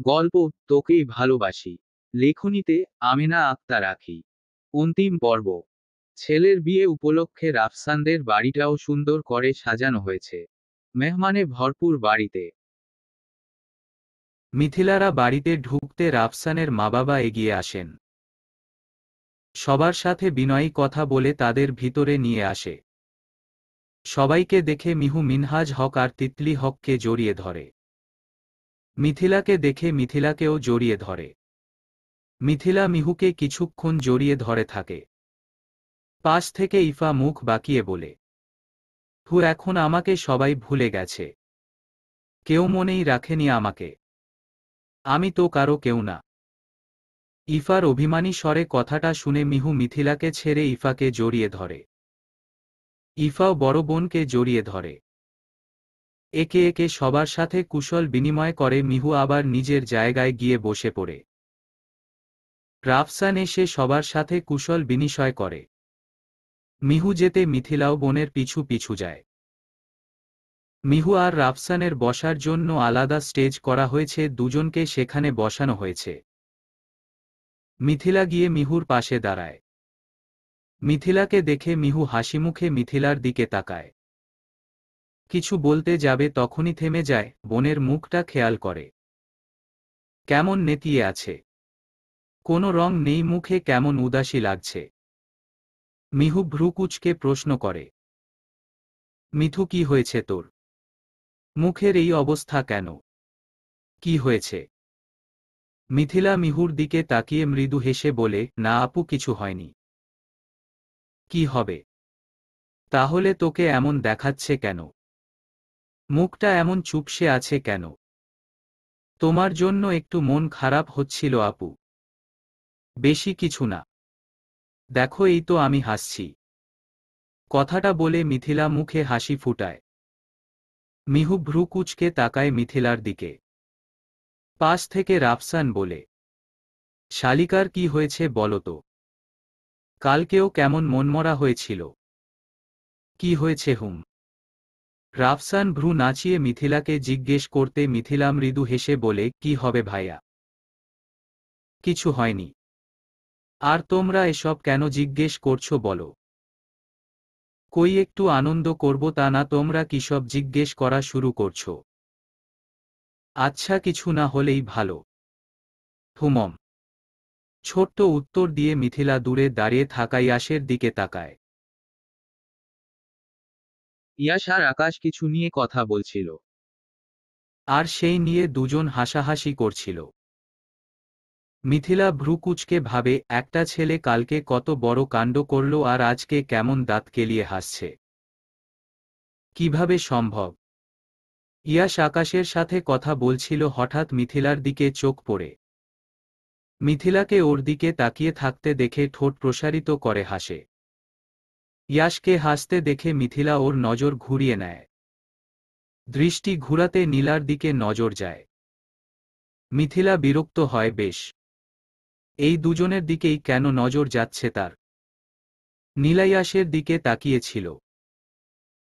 গল্প তোকেই ভালোবাসি। লেখনীতে আমেনা আক্তার আঁখি। অন্তিম পর্ব। ছেলের বিয়ে উপলক্ষে রাফসানদের বাড়িটাও সুন্দর করে সাজানো হয়েছে। মেহমানে ভরপুর বাড়িতে। মিথিলারা বাড়িতে ঢুকতে রাফসানের মা বাবা এগিয়ে আসেন। সবার সাথে বিনয়ী কথা বলে তাদের ভিতরে নিয়ে আসে। সবাইকে দেখে মিহু মিনহাজ হক আর তিতলি হককে জড়িয়ে ধরে। মিথিলাকে দেখে মিথিলাকেও জড়িয়ে ধরে। মিথিলা মিহুকে কিছুক্ষণ জড়িয়ে ধরে থাকে। পাশ থেকে ইফা মুখ বাঁকিয়ে বলে, এখন আমাকে সবাই ভুলে গেছে। কেউ মনেই রাখেনি আমাকে। আমি তো কারো কেউ না। ইফার অভিমানী স্বরে কথাটা শুনে মিহু মিথিলাকে ছেড়ে ইফাকে জড়িয়ে ধরে। ইফাও বড় বোনকে জড়িয়ে ধরে। একে একে সবার সাথে কুশল বিনিময় করে মিহু আবার নিজের জায়গায় গিয়ে বসে পড়ে। রাফসান এসে সবার সাথে কুশল বিনিময় করে। মিহু যেতে মিথিলাও বোনের পিছু পিছু যায়। মিহু আর রাফসানের বসার জন্য আলাদা স্টেজ করা হয়েছে, দুজনকে সেখানে বসানো হয়েছে। মিথিলা গিয়ে মিহুর পাশে দাঁড়ায়। মিথিলাকে দেখে মিহু হাসিমুখে মিথিলার দিকে তাকায়। কিছু বলতে যাবে তখনই থেমে যায়, বোনের মুখটা খেয়াল করে। কেমন নেতিয়ে আছে। কোনো রং নেই মুখে, কেমন উদাসী লাগছে। মিহু ভ্রু কুঁচকে প্রশ্ন করে, মিথু কি হয়েছে তোর? মুখের এই অবস্থা কেন? কি হয়েছে? মিথিলা মিহুর দিকে তাকিয়ে মৃদু হেসে বলে, না আপু, কিছু হয়নি। কি হবে? তাহলে তোকে এমন দেখাচ্ছে কেন? মুখটা এমন চুপসে আছে কেন? তোমার জন্য একটু মন খারাপ হচ্ছিল আপু। বেশি কিছু না। দেখো এই তো আমি হাসছি। কথাটা বলে মিথিলা মুখে হাসি ফুটায়। মিহু ভ্রু কুঁচকে তাকায় মিথিলার দিকে। পাশ থেকে রাফসান বলে, শালিকার কি হয়েছে বলো তো? কালকেও কেমন মনমরা হয়েছিল। কি হয়েছে হুম? রাফসান ভ্রু নাচিয়ে মিথিলাকে জিজ্ঞেস করতে মিথিলা মৃদু হেসে বলে, কি হবে ভাইয়া? কিছু হয়নি। আর তোমরা এসব কেন জিজ্ঞেস করছো বলো? কই একটু আনন্দ করব তা না, তোমরা কিসব জিজ্ঞেস করা শুরু করছো? আচ্ছা কিছু না হলেই ভালো। হুমম। ছোট্ট উত্তর দিয়ে মিথিলা দূরে দাঁড়িয়ে থাকা ইয়াসের দিকে তাকায়। ইয়াশ আর আকাশ কিছু নিয়ে কথা বলছিল। আর সেই নিয়ে দুজন হাসাহাসি করছিল। মিথিলা ভ্রু কুঁচকে ভাবে, একটা ছেলে কালকে কত বড় কাণ্ড করল আর আজকে কেমন দাঁত কেলিয়ে হাসছে। কিভাবে সম্ভব? ইয়াশ আকাশের সাথে কথা বলছিল, হঠাৎ মিথিলার দিকে চোখ পড়ে। মিথিলাকে ওর দিকে তাকিয়ে থাকতে দেখে ঠোঁট প্রসারিত করে হাসে। ইয়াশকে হাসতে দেখে মিথিলা ওর নজর ঘুরিয়ে নেয়। দৃষ্টি ঘুরাতে নীলার দিকে নজর যায়। মিথিলা বিরক্ত হয় বেশ। এই দুজনের দিকেই কেন নজর যাচ্ছে তার? নীলা ইয়াশের দিকে তাকিয়েছিল।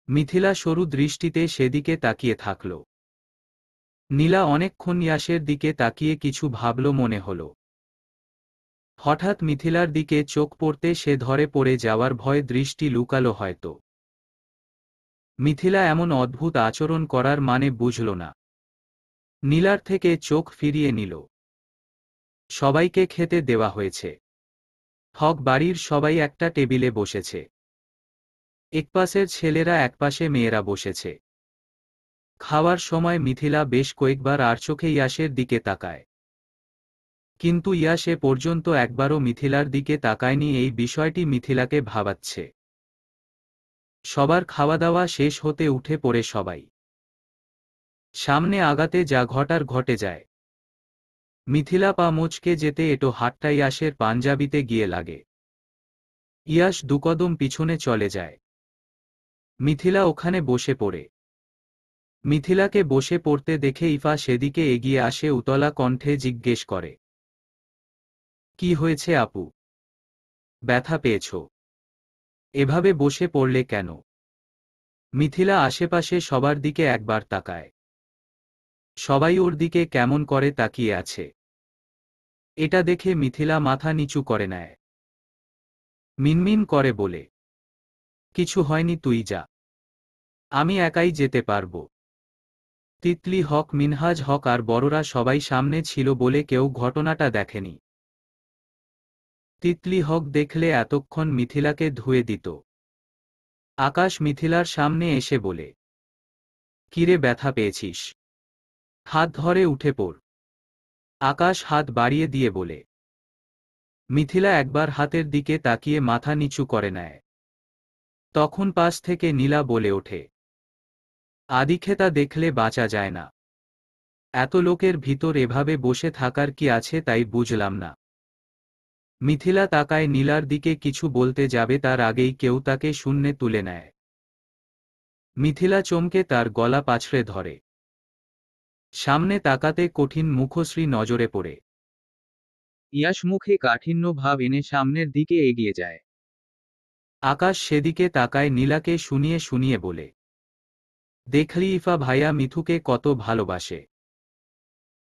মিথিলা সরু দৃষ্টিতে সেদিকে তাকিয়ে থাকল। নীলা অনেকক্ষণ ইয়াশের দিকে তাকিয়ে কিছু ভাবল মনে হল। হঠাৎ মিথিলার দিকে চোখ পড়তে সে ধরে পড়ে যাওয়ার ভয়ে দৃষ্টি লুকালো হয়তো। মিথিলা এমন অদ্ভুত আচরণ করার মানে বুঝল না। নীলার থেকে চোখ ফিরিয়ে নিল। সবাইকে খেতে দেওয়া হয়েছে। হক বাড়ির সবাই একটা টেবিলে বসেছে। একপাশের ছেলেরা একপাশে মেয়েরা বসেছে। খাওয়ার সময় মিথিলা বেশ কয়েকবার আর চোখে ইয়াশের দিকে তাকায়। কিন্তু ইয়াশ এ পর্যন্ত একবারও মিথিলার দিকে তাকায়নি, এই বিষয়টি মিথিলাকে ভাবাচ্ছে। সবার খাওয়া দাওয়া শেষ হতে উঠে পড়ে সবাই। সামনে আগাতে যা ঘটার ঘটে যায়। মিথিলা পা মুচকে যেতে এটো হাতটা ইয়াশের পাঞ্জাবিতে গিয়ে লাগে। ইয়াশ দুকদম পিছনে চলে যায়। মিথিলা ওখানে বসে পড়ে। মিথিলাকে বসে পড়তে দেখে ইফা সেদিকে এগিয়ে আসে, উতলা কণ্ঠে জিজ্ঞেস করে, কি হয়েছে আপু? ব্যথা পেয়েছ? এভাবে বসে পড়লে কেন? মিথিলা আশেপাশে সবার দিকে একবার তাকায়। সবাই ওর দিকে কেমন করে তাকিয়ে আছে। এটা দেখে মিথিলা মাথা নিচু করে নেয়। মিনমিন করে বলে, কিছু হয়নি, তুই যা, আমি একাই যেতে পারবো। তিতলি হক, মিনহাজ হক আর বড়রা সবাই সামনে ছিল বলে কেউ ঘটনাটা দেখেনি। তিতলি হক দেখলে এতক্ষণ মিথিলাকে ধুয়ে দিত। আকাশ মিথিলার সামনে এসে বলে, কিরে, ব্যথা পেয়েছিস? হাত ধরে উঠে পড়। আকাশ হাত বাড়িয়ে দিয়ে বলে। মিথিলা একবার হাতের দিকে তাকিয়ে মাথা নিচু করে নেয়। তখন পাশ থেকে নীলা বলে ওঠে, আদিক্ষেতা দেখলে বাঁচা যায় না। এত লোকের ভিতর এভাবে বসে থাকার কি আছে তাই বুঝলাম না। মিথিলা তাকায় নীলার দিকে, কিছু বলতে যাবে তার আগেই কেউ তাকে শূন্যে তুলে নেয়। মিথিলা চমকে তার গলা পাছড়ে ধরে। সামনে তাকাতে কঠিন মুখশ্রী নজরে পড়ে। ইয়াশ মুখে কাঠিন্য ভাব এনে সামনের দিকে এগিয়ে যায়। আকাশ সেদিকে তাকায় নীলাকে শুনিয়ে শুনিয়ে বলে, দেখলি ইফা ভাইয়া মিথুকে কত ভালোবাসে।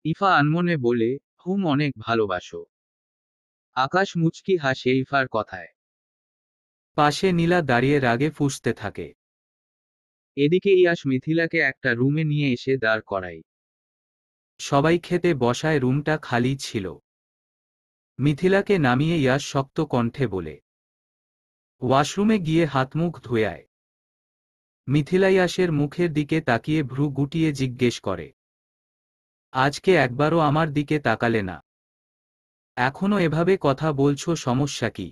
ইফা আনমনে বলে, হুম, অনেক ভালোবাসো। আকাশ মুচকি হাসে ইফার কথায়। পাশে নীলা দাঁড়িয়ে রাগে ফুঁসতে থাকে। এদিকে ইয়াশ মিথিলাকে একটা রুমে নিয়ে এসে দাঁড় করায়। সবাই খেতে বসায়, রুমটা খালি ছিল। মিথিলাকে নামিয়ে ইয়াশ শক্ত কণ্ঠে বলে, ওয়াশরুমে গিয়ে হাতমুখ ধুয়ে আয়। মিথিলা ইয়াশের মুখের দিকে তাকিয়ে ভ্রু গুটিয়ে জিজ্ঞেস করে, আজকে একবারও আমার দিকে তাকালে না, এখনো এভাবে কথা বলছো, সমস্যা কি?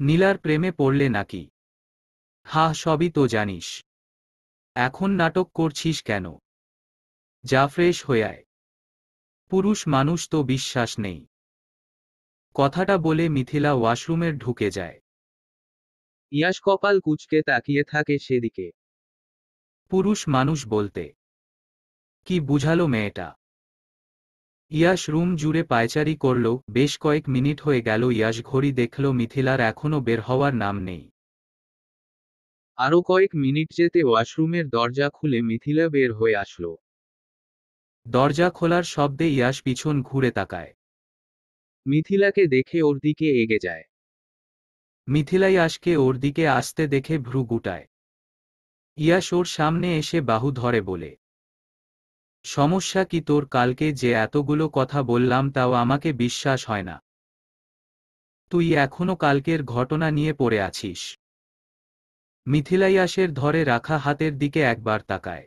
নীলার প্রেমে পড়লে নাকি? হা, সবই তো জানিস, এখন নাটক করছিস কেন? যা ফ্রেশ হয়ে আয়। পুরুষ মানুষ তো বিশ্বাস নেই। কথাটা বলে মিথিলা ওয়াশরুমের ঢুকে যায়। ইয়াশ কপাল কুঁচকে তাকিয়ে থাকে সেদিকে। পুরুষ মানুষ বলতে কি বুঝালো মেয়েটা? ইয়াশ রুম জুড়ে পায়চারি করল। বেশ কয়েক মিনিট হয়ে গেল। ইয়াশ ঘড়ি দেখল, মিথিলার এখনো বের হওয়ার নাম নেই। আরো কয়েক মিনিট যেতে ওয়াশরুমের দরজা খুলে মিথিলা বের হয়ে আসলো। দরজা খোলার শব্দে ইয়াশ পিছন ঘুরে তাকায়। মিথিলাকে দেখে ওর দিকে এগে যায়। মিথিলা ইয়াশকে ওর দিকে আসতে দেখে ভ্রু গুটায়। ইয়াশ ওর সামনে এসে বাহু ধরে বলে, সমস্যা কি তোর? কালকে যে এতগুলো কথা বললাম তাও আমাকে বিশ্বাস হয় না। তুই এখনো কালকের ঘটনা নিয়ে পড়ে আছিস। মিথিলা ইয়াশের ধরে রাখা হাতের দিকে একবার তাকায়।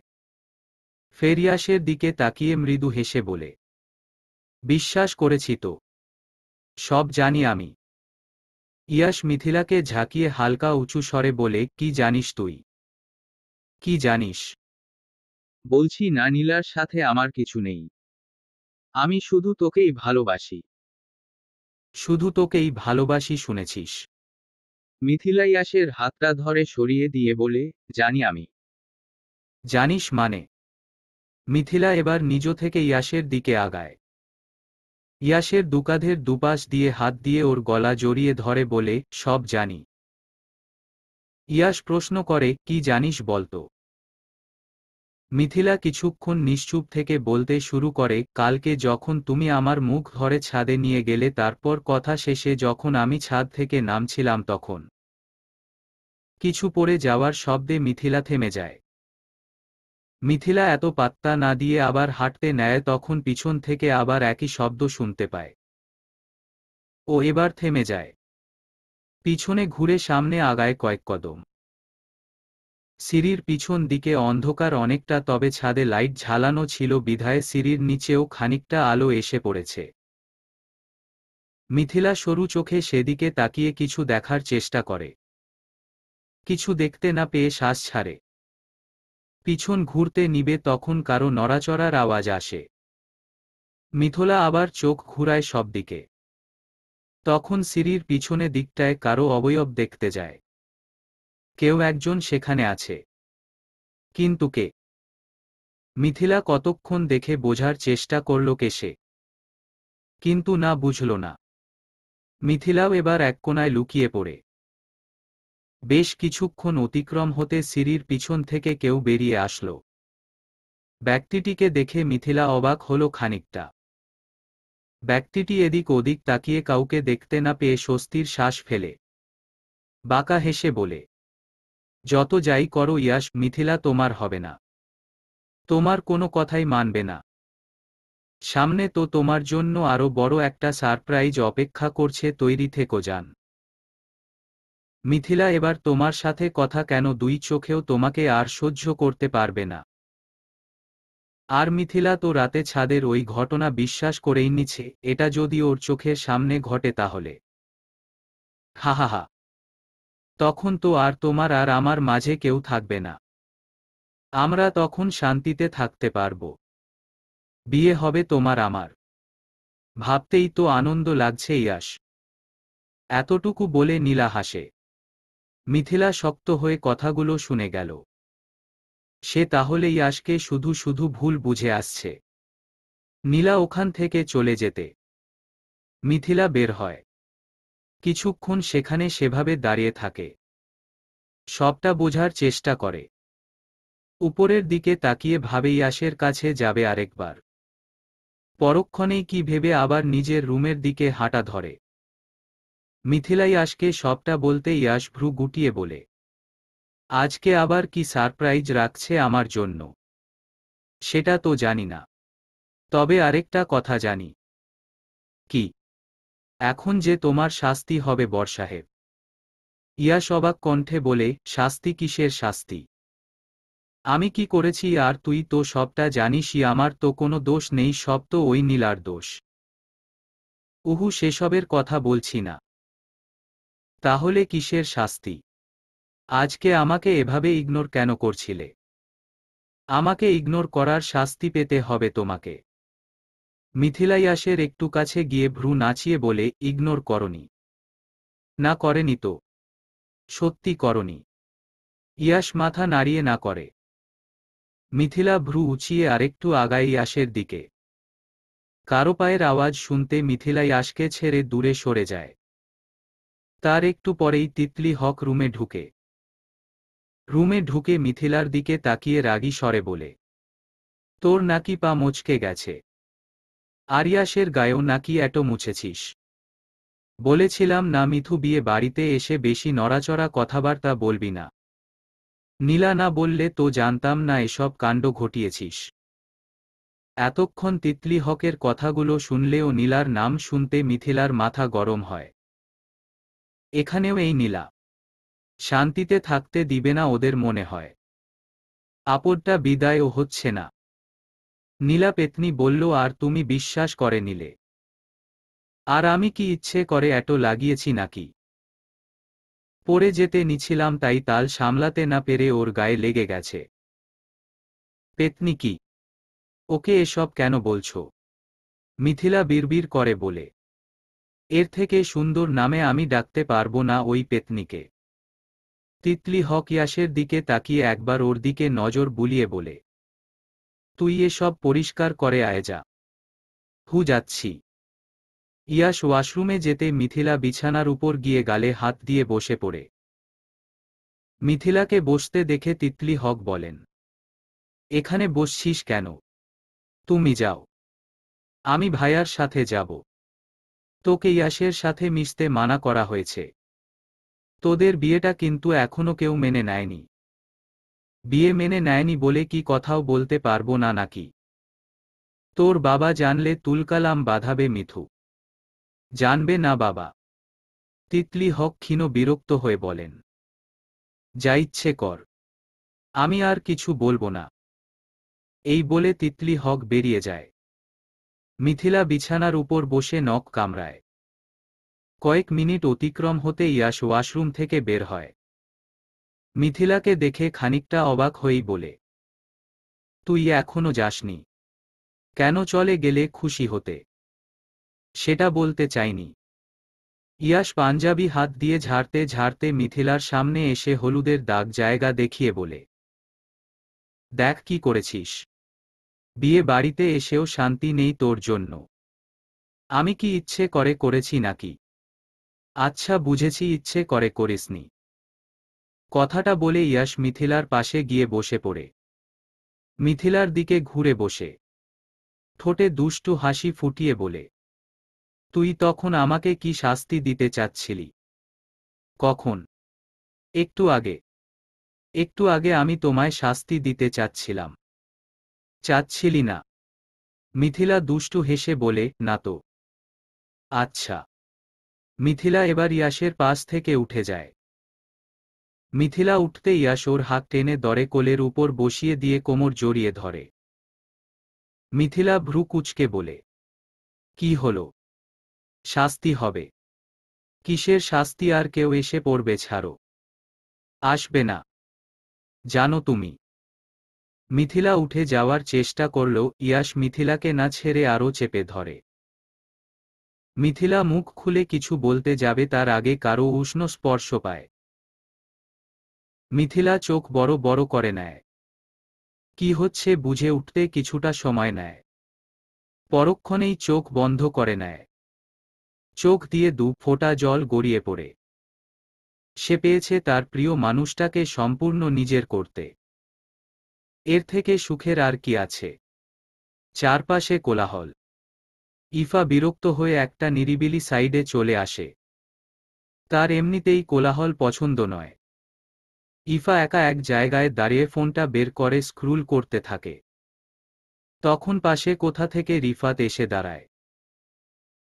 ফের ইয়াশের দিকে তাকিয়ে মৃদু হেসে বলে, বিশ্বাস করেছি তো, সব জানি আমি। ইয়াশ মিথিলাকে ঝাঁকিয়ে হালকা উঁচু স্বরে বলে, কি জানিস তুই? কি জানিস? বলছি না, নীলার সাথে আমার কিছু নেই। আমি শুধু তোকেই ভালোবাসি। শুধু তোকেই ভালোবাসি শুনেছিস? মিথিলা ইয়াশের হাতটা ধরে সরিয়ে দিয়ে বলে, জানি আমি। জানিস মানে? মিথিলা এবার নিজ থেকে ইয়াশের দিকে আগায়। ইয়াশের দুকাঁধের দুপাশ দিয়ে হাত দিয়ে ওর গলা জড়িয়ে ধরে বলে, সব জানি। ইয়াশ প্রশ্ন করে, কি জানিস বলতো? মিথিলা কিছুক্ষণ নিশ্চুপ থেকে বলতে শুরু করে, কালকে যখন তুমি আমার মুখ ধরে ছাদে নিয়ে গেলে, তারপর কথা শেষে যখন আমি ছাদ থেকে নামছিলাম তখন কিছু পড়ে যাওয়ার শব্দে মিথিলা থেমে যায়। মিথিলা এত পাত্তা না দিয়ে আবার হাঁটতে নেয়, তখন পিছন থেকে আবার একই শব্দ শুনতে পায়। ও এবার থেমে যায়। পিছনে ঘুরে সামনে আগায় কয়েক কদম। সিঁড়ির পিছন দিকে অন্ধকার অনেকটা, তবে ছাদে লাইট ঝালানো ছিল বিধায় সিঁড়ির নিচেও খানিকটা আলো এসে পড়েছে। মিথিলা সরু চোখে সেদিকে তাকিয়ে কিছু দেখার চেষ্টা করে। কিছু দেখতে না পেয়ে শ্বাস ছাড়ে। পিছন ঘুরতে নিবে তখন কারো নড়াচড়ার আওয়াজ আসে। মিথিলা আবার চোখ ঘুরায় সব দিকে। তখন সিঁড়ির পিছনে দিকটায় কারো অবয়ব দেখতে যায়। কেউ একজন সেখানে আছে, কিন্তু কে? মিথিলা কতক্ষণ দেখে বোঝার চেষ্টা করল কে সে, কিন্তু না, বুঝল না। মিথিলাও এবার এক কোণায় লুকিয়ে পড়ে। বেশ কিছুক্ষণ অতিক্রম হতে সিঁড়ির পিছন থেকে কেউ বেরিয়ে আসলো। ব্যক্তিটিকে দেখে মিথিলা অবাক হলো খানিকটা। ব্যক্তিটি এদিক ওদিক তাকিয়ে কাউকে দেখতে না পেয়ে স্বস্তির শ্বাস ফেলে বাঁকা হেসে বলে, যত যাই করো ইয়াশ, মিথিলা তোমার হবে না। তোমার কোনো কথাই মানবে না। সামনে তো তোমার জন্য আরো বড় একটা সারপ্রাইজ অপেক্ষা করছে, তৈরি থেকো যান। মিথিলা এবার তোমার সাথে কথা কেন, দুই চোখেও তোমাকে আর সহ্য করতে পারবে না। আর মিথিলা তো রাতে ছাদের ওই ঘটনা বিশ্বাস করেই নিচ্ছে, এটা যদি ওর চোখের সামনে ঘটে তাহলে হা হা হা, তখন তো আর তোমার আর আমার মাঝে কেউ থাকবে না। আমরা তখন শান্তিতে থাকতে পারব। বিয়ে হবে তোমার আমার। ভাবতেই তো আনন্দ লাগছে ইয়াশ। এতটুকু বলে নীলা হাসে। মিথিলা শক্ত হয়ে কথাগুলো শুনে গেল। সে তাহলে ইয়াশকে শুধু শুধু ভুল বুঝে আসছে। নীলা ওখান থেকে চলে যেতে মিথিলা বের হয়। কিছুক্ষণ সেখানে সেভাবে দাঁড়িয়ে থাকে। সবটা বোঝার চেষ্টা করে। উপরের দিকে তাকিয়ে ভাবে ইয়াশের কাছে যাবে আরেকবার। পরক্ষণেই কি ভেবে আবার নিজের রুমের দিকে হাঁটা ধরে। মিথিলা ইয়াশকে সবটা বলতে ইয়াশ ভ্রু গুটিয়ে বলে, আজকে আবার কি সারপ্রাইজ রাখছে আমার জন্য? সেটা তো জানি না, তবে আরেকটা কথা জানি। কি? এখন যে তোমার শাস্তি হবে বরসাহেব। ইয়াশ অবাক কণ্ঠে বলে, শাস্তি কিসের শাস্তি? আমি কি করেছি আর তুই তো সবটা জানিসই, আমার তো কোনো দোষ নেই, সব তো ওই নীলার দোষ। উহু, সেসবের কথা বলছি না। তাহলে কিসের শাস্তি? আজকে আমাকে এভাবে ইগনোর কেন করছিলে? আমাকে ইগনোর করার শাস্তি পেতে হবে তোমাকে। মিথিলা ইয়াশের একটু কাছে গিয়ে ভ্রু নাচিয়ে বলে, ইগনোর করনি? না করেনি তো। সত্যি করনি? ইয়াশ মাথা নাড়িয়ে না করে। মিথিলা ভ্রু উঁচিয়ে আরেকটু আগায় ইয়াশের দিকে। কারো পায়ের আওয়াজ শুনতে মিথিলা ইয়াশকে ছেড়ে দূরে সরে যায়। তার একটু পরেই তিতলি হক রুমে ঢুকে মিথিলার দিকে তাকিয়ে রাগী স্বরে বলে, তোর নাকি পা মচকে গেছে? আর ইয়াশের গায়েও নাকি এটো মুছেছিস? বলেছিলাম না মিথু, বিয়ে বাড়িতে এসে বেশি নড়াচড়া কথাবার্তা বলবি না। নীলা না বললে তো জানতাম না এসব কাণ্ড ঘটিয়েছিস। এতক্ষণ তিতলি হকের কথাগুলো শুনলেও নীলার নাম শুনতে মিথিলার মাথা গরম হয়। এখানেও এই নীলা শান্তিতে থাকতে দিবে না ওদের মনে হয়। আপদটা বিদায়ও হচ্ছে না। নীলা পেতনি বলল, আর তুমি বিশ্বাস করে নিলে? আর আমি কি ইচ্ছে করে এটো লাগিয়েছি নাকি? পড়ে যেতে নিছিলাম, তাই তাল সামলাতে না পেরে ওর গায়ে লেগে গেছে। পেতনি কি? ওকে এসব কেন বলছো? মিথিলা বিড়বিড় করে বলে, এর থেকে সুন্দর নামে আমি ডাকতে পারবো না ওই পেতনিকে। তিতলি হক ইয়াশের দিকে তাকিয়ে একবার ওর দিকে নজর বুলিয়ে বলে, তুই এসব পরিষ্কার করে আয় যা। যাচ্ছি। ইয়াশ ওয়াশরুমে যেতে মিথিলা বিছানার উপর গিয়ে গালে হাত দিয়ে বসে পড়ে। মিথিলাকে বসতে দেখে তিতলি হক বলেন, এখানে বসছিস কেন? তুমি যাও। আমি ভাইয়ার সাথে যাব। তোকে ইয়াশের সাথে মিশতে মানা করা হয়েছে। তোদের বিয়েটা কিন্তু এখনো কেউ মেনে নেয়নি। বিয়ে মেনে নেয়নি বলে কি কথাও বলতে পারবো না নাকি? তোর বাবা জানলে তুলকালাম বাঁধাবে মিথু। জানবে না বাবা। তিতলি হক ক্ষীণ বিরক্ত হয়ে বলেন, যা ইচ্ছে কর। আমি আর কিছু বলবো না। এই বলে তিতলি হক বেরিয়ে যায়। মিথিলা বিছানার উপর বসে নখ কামড়ায়। কয়েক মিনিট অতিক্রম হতে ইয়াশ ওয়াশরুম থেকে বের হয়। মিথিলাকে দেখে খানিকটা অবাক হয়েই বলে, তুই এখনো যাসনি কেন? চলে গেলে খুশি হতে। সেটা বলতে চাইনি। ইয়াশ পাঞ্জাবি হাত দিয়ে ঝাড়তে ঝাড়তে মিথিলার সামনে এসে হলুদের দাগ জায়গা দেখিয়ে বলে, দেখ কি করেছিস। বিয়ে বাড়িতে এসেও শান্তি নেই তোর জন্য। আমি কি ইচ্ছে করে করেছি নাকি? আচ্ছা বুঝেছি, ইচ্ছে করে করিসনি। কথাটা বলে ইয়াশ মিথিলার পাশে গিয়ে বসে পড়ে। মিথিলার দিকে ঘুরে বসে ঠোঁটে দুষ্টু হাসি ফুটিয়ে বলে, তুই তখন আমাকে কি শাস্তি দিতে চাচ্ছিলি? কখন? একটু আগে। একটু আগে আমি তোমায় শাস্তি দিতে চাচ্ছিলাম। চাচ্ছিলি না? মিথিলা দুষ্টু হেসে বলে, না তো। আচ্ছা। মিথিলা এবার ইয়াসের পাশ থেকে উঠে যায়। মিথিলা উঠতে ইয়াস ওর হাত টেনে দরে কোলের উপর বসিয়ে দিয়ে কোমর জড়িয়ে ধরে। মিথিলা ভ্রু কুঁচকে বলে, কি হলো? শাস্তি হবে। কিসের শাস্তি? আর কেউ এসে পড়বে, ছাড়ো। আসবে না, জানো তুমি। মিথিলা উঠে যাওয়ার চেষ্টা করলেও ইয়াস মিথিলাকে না ছেড়ে আরও চেপে ধরে। মিথিলা মুখ খুলে কিছু বলতে যাবে তার আগে কারো উষ্ণ স্পর্শ পায়। মিথিলা চোখ বড় বড় করে নেয়। কি হচ্ছে বুঝে উঠতে কিছুটা সময় নেয়। পরক্ষণেই চোখ বন্ধ করে নেয়। চোখ দিয়ে দু ফোঁটা জল গড়িয়ে পড়ে। সে পেয়েছে তার প্রিয় মানুষটাকে সম্পূর্ণ নিজের করতে। এর থেকে সুখের আর কি আছে? চারপাশে কোলাহল। ইফা বিরক্ত হয়ে একটা নিরিবিলি সাইডে চলে আসে। তার এমনিতেই কোলাহল পছন্দ নয়। ইফা একা এক জায়গায় দাঁড়িয়ে ফোনটা বের করে স্ক্রুল করতে থাকে। তখন পাশে কোথা থেকে রিফাত এসে দাঁড়ায়।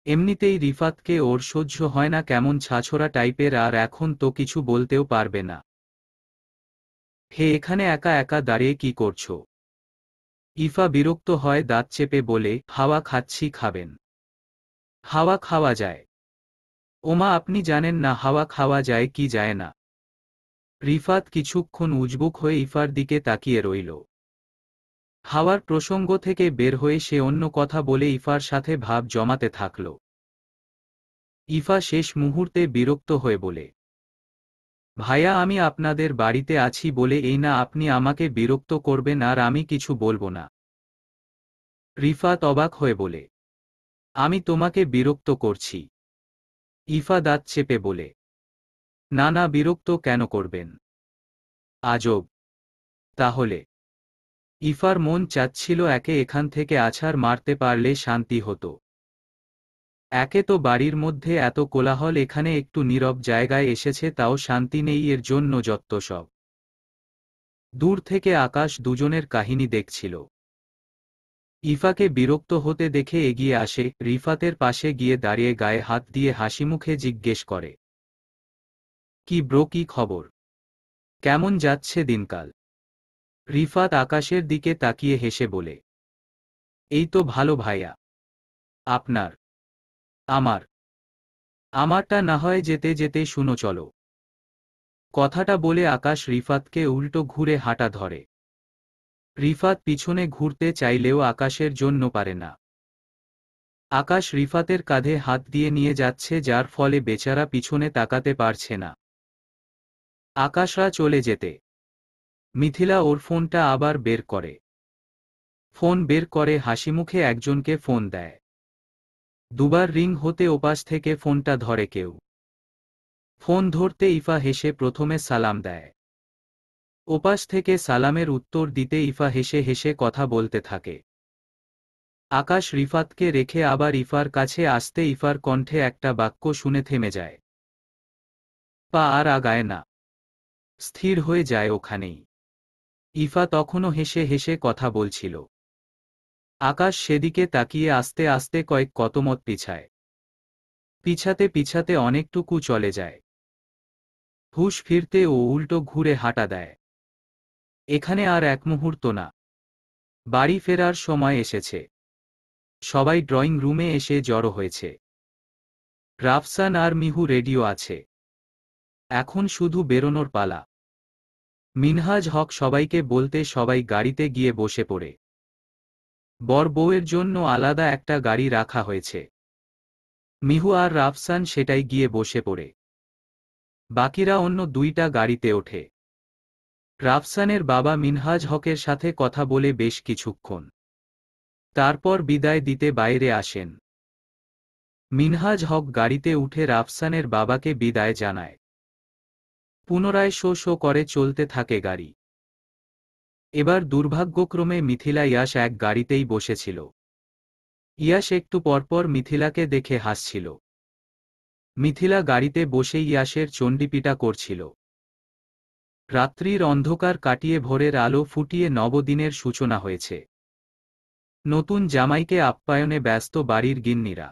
এমনিতেই রিফাতকে ওর সহ্য হয় না, কেমন ছাছড়া টাইপের, আর এখন তো কিছু বলতেও পারবে না। হে, এখানে একা একা দাঁড়িয়ে কি করছো? ইফা বিরক্ত হয় দাঁত চেপে বলে, হাওয়া খাচ্ছি, খাবেন? হাওয়া খাওয়া যায়? ওমা, আপনি জানেন না হাওয়া খাওয়া যায় কি যায় না? রিফাত কিছুক্ষণ উজবুক হয়ে ইফার দিকে তাকিয়ে রইল। হাওয়ার প্রসঙ্গ থেকে বের হয়ে সে অন্য কথা বলে ইফার সাথে ভাব জমাতে থাকল। ইফা শেষ মুহূর্তে বিরক্ত হয়ে বলে, ভাইয়া, আমি আপনাদের বাড়িতে আছি বলে এই না আপনি আমাকে বিরক্ত করবেন আর আমি কিছু বলবো না। রিফাত অবাক হয়ে বলে, আমি তোমাকে বিরক্ত করছি? ইফা দাঁত চেপে বলে, না না, বিরক্ত কেন করবেন? আজব। তাহলে? ইফার মন চাচ্ছিল একে এখান থেকে আছাড় মারতে পারলে শান্তি হতো। একে তো বাড়ির মধ্যে এত কোলাহল, এখানে একটু নীরব জায়গায় এসেছে তাও শান্তি নেই, এর জন্য যত্ত সব। দূর থেকে আকাশ দুজনের কাহিনী দেখছিল। ইফাকে বিরক্ত হতে দেখে এগিয়ে আসে, রিফাতের পাশে গিয়ে দাঁড়িয়ে গায়ে হাত দিয়ে হাসিমুখে জিজ্ঞেস করে, কি ব্রো, কি খবর? কেমন যাচ্ছে দিনকাল? রিফাত আকাশের দিকে তাকিয়ে হেসে বলে, এই তো ভালো ভাইয়া। আপনার? আমার? আমারটা না হয় যেতে যেতে শুনো চলো। কথাটা বলে আকাশ রিফাতকে উল্টো ঘুরে হাঁটা ধরে। রিফাত পিছনে ঘুরতে চাইলেও আকাশের জন্য পারে না। আকাশ রিফাতের কাঁধে হাত দিয়ে নিয়ে যাচ্ছে, যার ফলে বেচারা পিছনে তাকাতে পারছে না। আকাশরা চলে যেতে মিথিলা ওর ফোনটা আবার বের করে। ফোন বের করে হাসিমুখে একজনকে ফোন দেয়। দুবার রিং হতে ওপাশ থেকে ফোনটা ধরে কেউ। ফোন ধরতে ইফা হেসে প্রথমে সালাম দেয়। ওপাশ থেকে সালামের উত্তর দিতে ইফা হেসে হেসে কথা বলতে থাকে। আকাশ রিফাতকে রেখে আবার ইফার কাছে আসতে ইফার কণ্ঠে একটা বাক্য শুনে থেমে যায়। পা আর আগায় না, স্থির হয়ে যায় ওখানেই। ইফা তখনও হেসে হেসে কথা বলছিল। আকাশ সেদিকে তাকিয়ে আস্তে আস্তে কয়েক কদমত পিছায়। পিছাতে পিছাতে অনেকটুকু চলে যায়। হুঁশ ফিরতে ও উল্টো ঘুরে হাঁটা দেয়। এখানে আর এক মুহূর্ত না। বাড়ি ফেরার সময় এসেছে। সবাই ড্রয়িং রুমে এসে জড়ো হয়েছে। রাফসান আর মিহু রেডিও আছে। এখন শুধু বেরোনোর পালা। মিনহাজ হক সবাইকে বলতে সবাই গাড়িতে গিয়ে বসে পড়ে। বর বউয়ের জন্য আলাদা একটা গাড়ি রাখা হয়েছে। মিহু আর রাফসান সেটাই গিয়ে বসে পড়ে। বাকিরা অন্য দুইটা গাড়িতে ওঠে। রাফসানের বাবা মিনহাজ হকের সাথে কথা বলে বেশ কিছুক্ষণ। তারপর বিদায় দিতে বাইরে আসেন। মিনহাজ হক গাড়িতে উঠে রাফসানের বাবাকে বিদায় জানায়। পুনরায় শো শো করে চলতে থাকে গাড়ি। এবার দুর্ভাগ্যক্রমে মিথিলা ইয়াশ এক গাড়িতেই বসেছিল। ইয়াশ একটু পরপর মিথিলাকে দেখে হাসছিল। মিথিলা গাড়িতে বসে ইয়াশের চণ্ডীপিটা করছিল। রাত্রির অন্ধকার কাটিয়ে ভোরের আলো ফুটিয়ে নবদিনের সূচনা হয়েছে। নতুন জামাইকে আপ্যায়নে ব্যস্ত বাড়ির গিন্নিরা।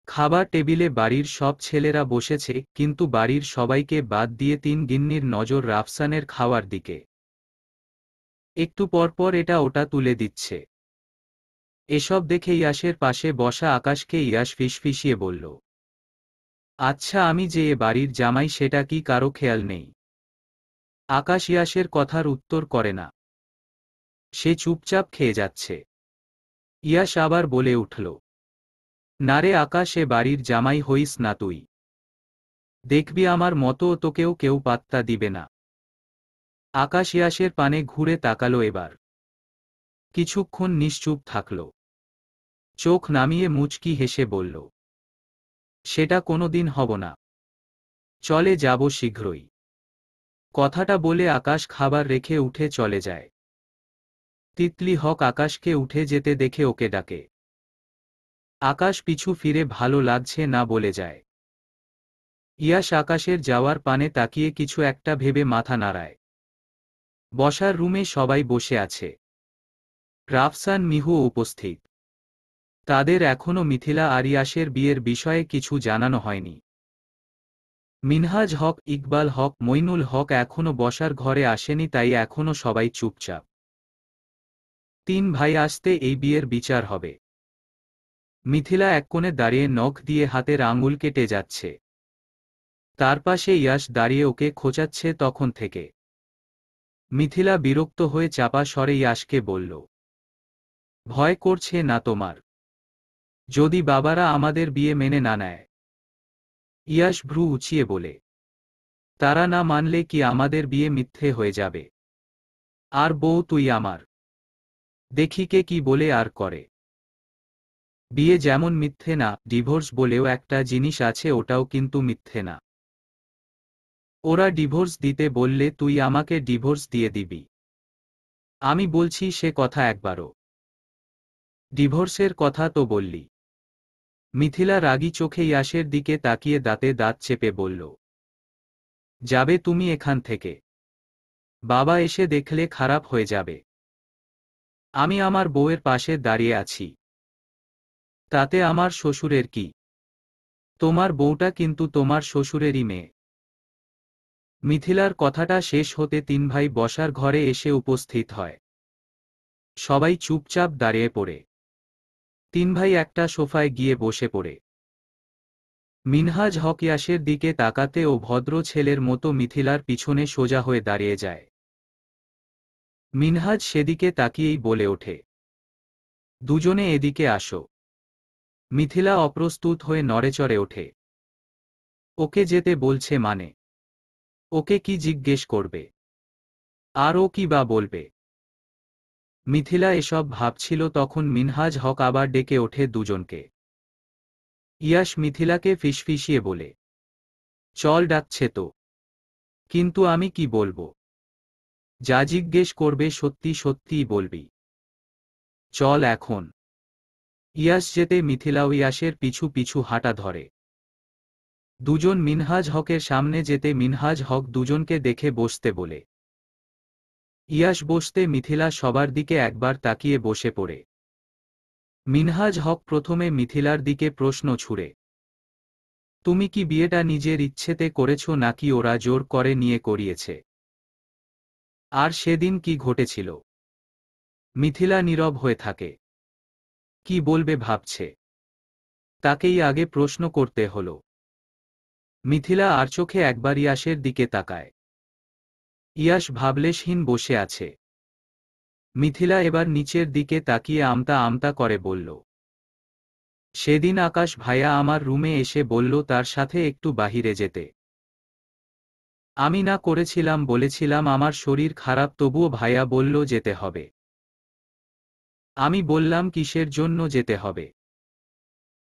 খাবার টেবিলে বাড়ির সব ছেলেরা বসেছে, কিন্তু বাড়ির সবাইকে বাদ দিয়ে তিন গিন্নির নজর রাফসানের খাওয়ার দিকে। একটু পরপর এটা ওটা তুলে দিচ্ছে। এসব দেখে ইয়াশের পাশে বসা আকাশকে ইয়াশ ফিসফিসিয়ে বলল, আচ্ছা, আমি যে এ বাড়ির জামাই সেটা কি কারো খেয়াল নেই? আকাশ ইয়াশের কথার উত্তর করে না। সে চুপচাপ খেয়ে যাচ্ছে। ইয়াশ আবার বলে উঠল, না রে আকাশ, এ বাড়ির জামাই হইস না তুই। দেখবি আমার মতো তোকেও কেউ পাত্তা দিবে না। আকাশ ইয়াশের পানে ঘুরে তাকালো এবার। কিছুক্ষণ নিশ্চুপ থাকল। চোখ নামিয়ে মুচকি হেসে বলল, সেটা কোনোদিন হব না। চলে যাব শীঘ্রই। কথাটা বলে আকাশ খাবার রেখে উঠে চলে যায়। তিতলি হক আকাশকে উঠে যেতে দেখে ওকে ডাকে। আকাশ পিছু ফিরে ভালো লাগছে না বলে যায়। ইয়াশ আকাশের যাওয়ার পানে তাকিয়ে কিছু একটা ভেবে মাথা নাড়ায়। বসার রুমে সবাই বসে আছে। রাফসান, মিহু উপস্থিত। তাদের এখনও মিথিলা আর ইয়াশের বিয়ের বিষয়ে কিছু জানানো হয়নি। মিনহাজ হক, ইকবাল হক, মইনুল হক এখনও বসার ঘরে আসেনি, তাই এখনও সবাই চুপচাপ। তিন ভাই আসতে এই বিয়ের বিচার হবে। মিথিলা এক কোণে দাঁড়িয়ে নখ দিয়ে হাতের আঙুল কেটে যাচ্ছে। তার পাশে ইয়াশ দাঁড়িয়ে ওকে খোঁচাচ্ছে তখন থেকে। মিথিলা বিরক্ত হয়ে চাপা স্বরে ইয়াশকে বলল, ভয় করছে না তোমার? যদি বাবারা আমাদের বিয়ে মেনে না নেয়? ইয়াশ ভ্রু উঁচিয়ে বলে, তারা না মানলে কি আমাদের বিয়ে মিথ্যে হয়ে যাবে? আর বউ তুই আমার। দেখি কে কি বলে আর করে। বিয়ে যেমন মিথ্যে না, ডিভোর্স বলেও একটা জিনিস আছে, ওটাও কিন্তু মিথ্যে না। ওরা ডিভোর্স দিতে বললে তুই আমাকে ডিভোর্স দিয়ে দিবি? আমি বলছি সে কথা একবারও। ডিভোর্সের কথা তো বললি। মিথিলা রাগী চোখে ইয়াশের দিকে তাকিয়ে দাঁতে দাঁত চেপে বলল, যাবে তুমি এখান থেকে? বাবা এসে দেখলে খারাপ হয়ে যাবে। আমি আমার বউয়ের পাশে দাঁড়িয়ে আছি। তাতে আমার শ্বশুরের কি? তোমার বউটা কিন্তু তোমার শ্বশুরেরই মেয়ে। মিথিলার কথাটা শেষ হতে তিন ভাই বসার ঘরে এসে উপস্থিত হয়। সবাই চুপচাপ দাঁড়িয়ে পড়ে। তিন ভাই একটা সোফায় গিয়ে বসে পড়ে। মিনহাজ হক ইয়াশের দিকে তাকাতে ও ভদ্র ছেলের মতো মিথিলার পিছনে সোজা হয়ে দাঁড়িয়ে যায়। মিনহাজ সেদিকে তাকিয়েই বলে ওঠে, দুজনে এদিকে আসো। মিথিলা অপ্রস্তুত হয়ে নড়েচড়ে ওঠে। ওকে যেতে বলছে মানে? ওকে কি জিজ্ঞেস করবে? আর ও কি বা বলবে? মিথিলা এসব ভাবছিল তখন মিনহাজ হক আবার ডেকে ওঠে দুজনকে। ইয়াশ মিথিলাকে ফিসফিসিয়ে বলে, চল, ডাকছে তো। কিন্তু আমি কি বলবো? যা জিজ্ঞেস করবে সত্যি সত্যিই বলবি। চল এখন। ইয়াশ যেতে মিথিলাও ইয়াশের পিছু পিছু হাঁটা ধরে। দুজন মিনহাজ হকের সামনে যেতে মিনহাজ হক দুজনকে দেখে বসতে বলে। ইয়াশ বসতে মিথিলা সবার দিকে একবার তাকিয়ে বসে পড়ে। মিনহাজ হক প্রথমে মিথিলার দিকে প্রশ্ন ছুড়ে, তুমি কি বিয়েটা নিজের ইচ্ছেতে করেছ নাকি ওরা জোর করে নিয়ে করিয়েছে? আর সেদিন কি ঘটেছিল? মিথিলা নীরব হয়ে থাকে। কি বলবে ভাবছে। তাকেই আগে প্রশ্ন করতে হলো। মিথিলা আর চোখে একবার ইয়াশের দিকে তাকায়। ইয়াশ ভাবলেশহীন বসে আছে। মিথিলা এবার নিচের দিকে তাকিয়ে আমতা আমতা করে বলল, সেদিন আকাশ ভাইয়া আমার রুমে এসে বলল তার সাথে একটু বাহিরে যেতে। আমি না করেছিলাম, বলেছিলাম আমার শরীর খারাপ, তবুও ভাইয়া বলল যেতে হবে। আমি বললাম কিসের জন্য যেতে হবে?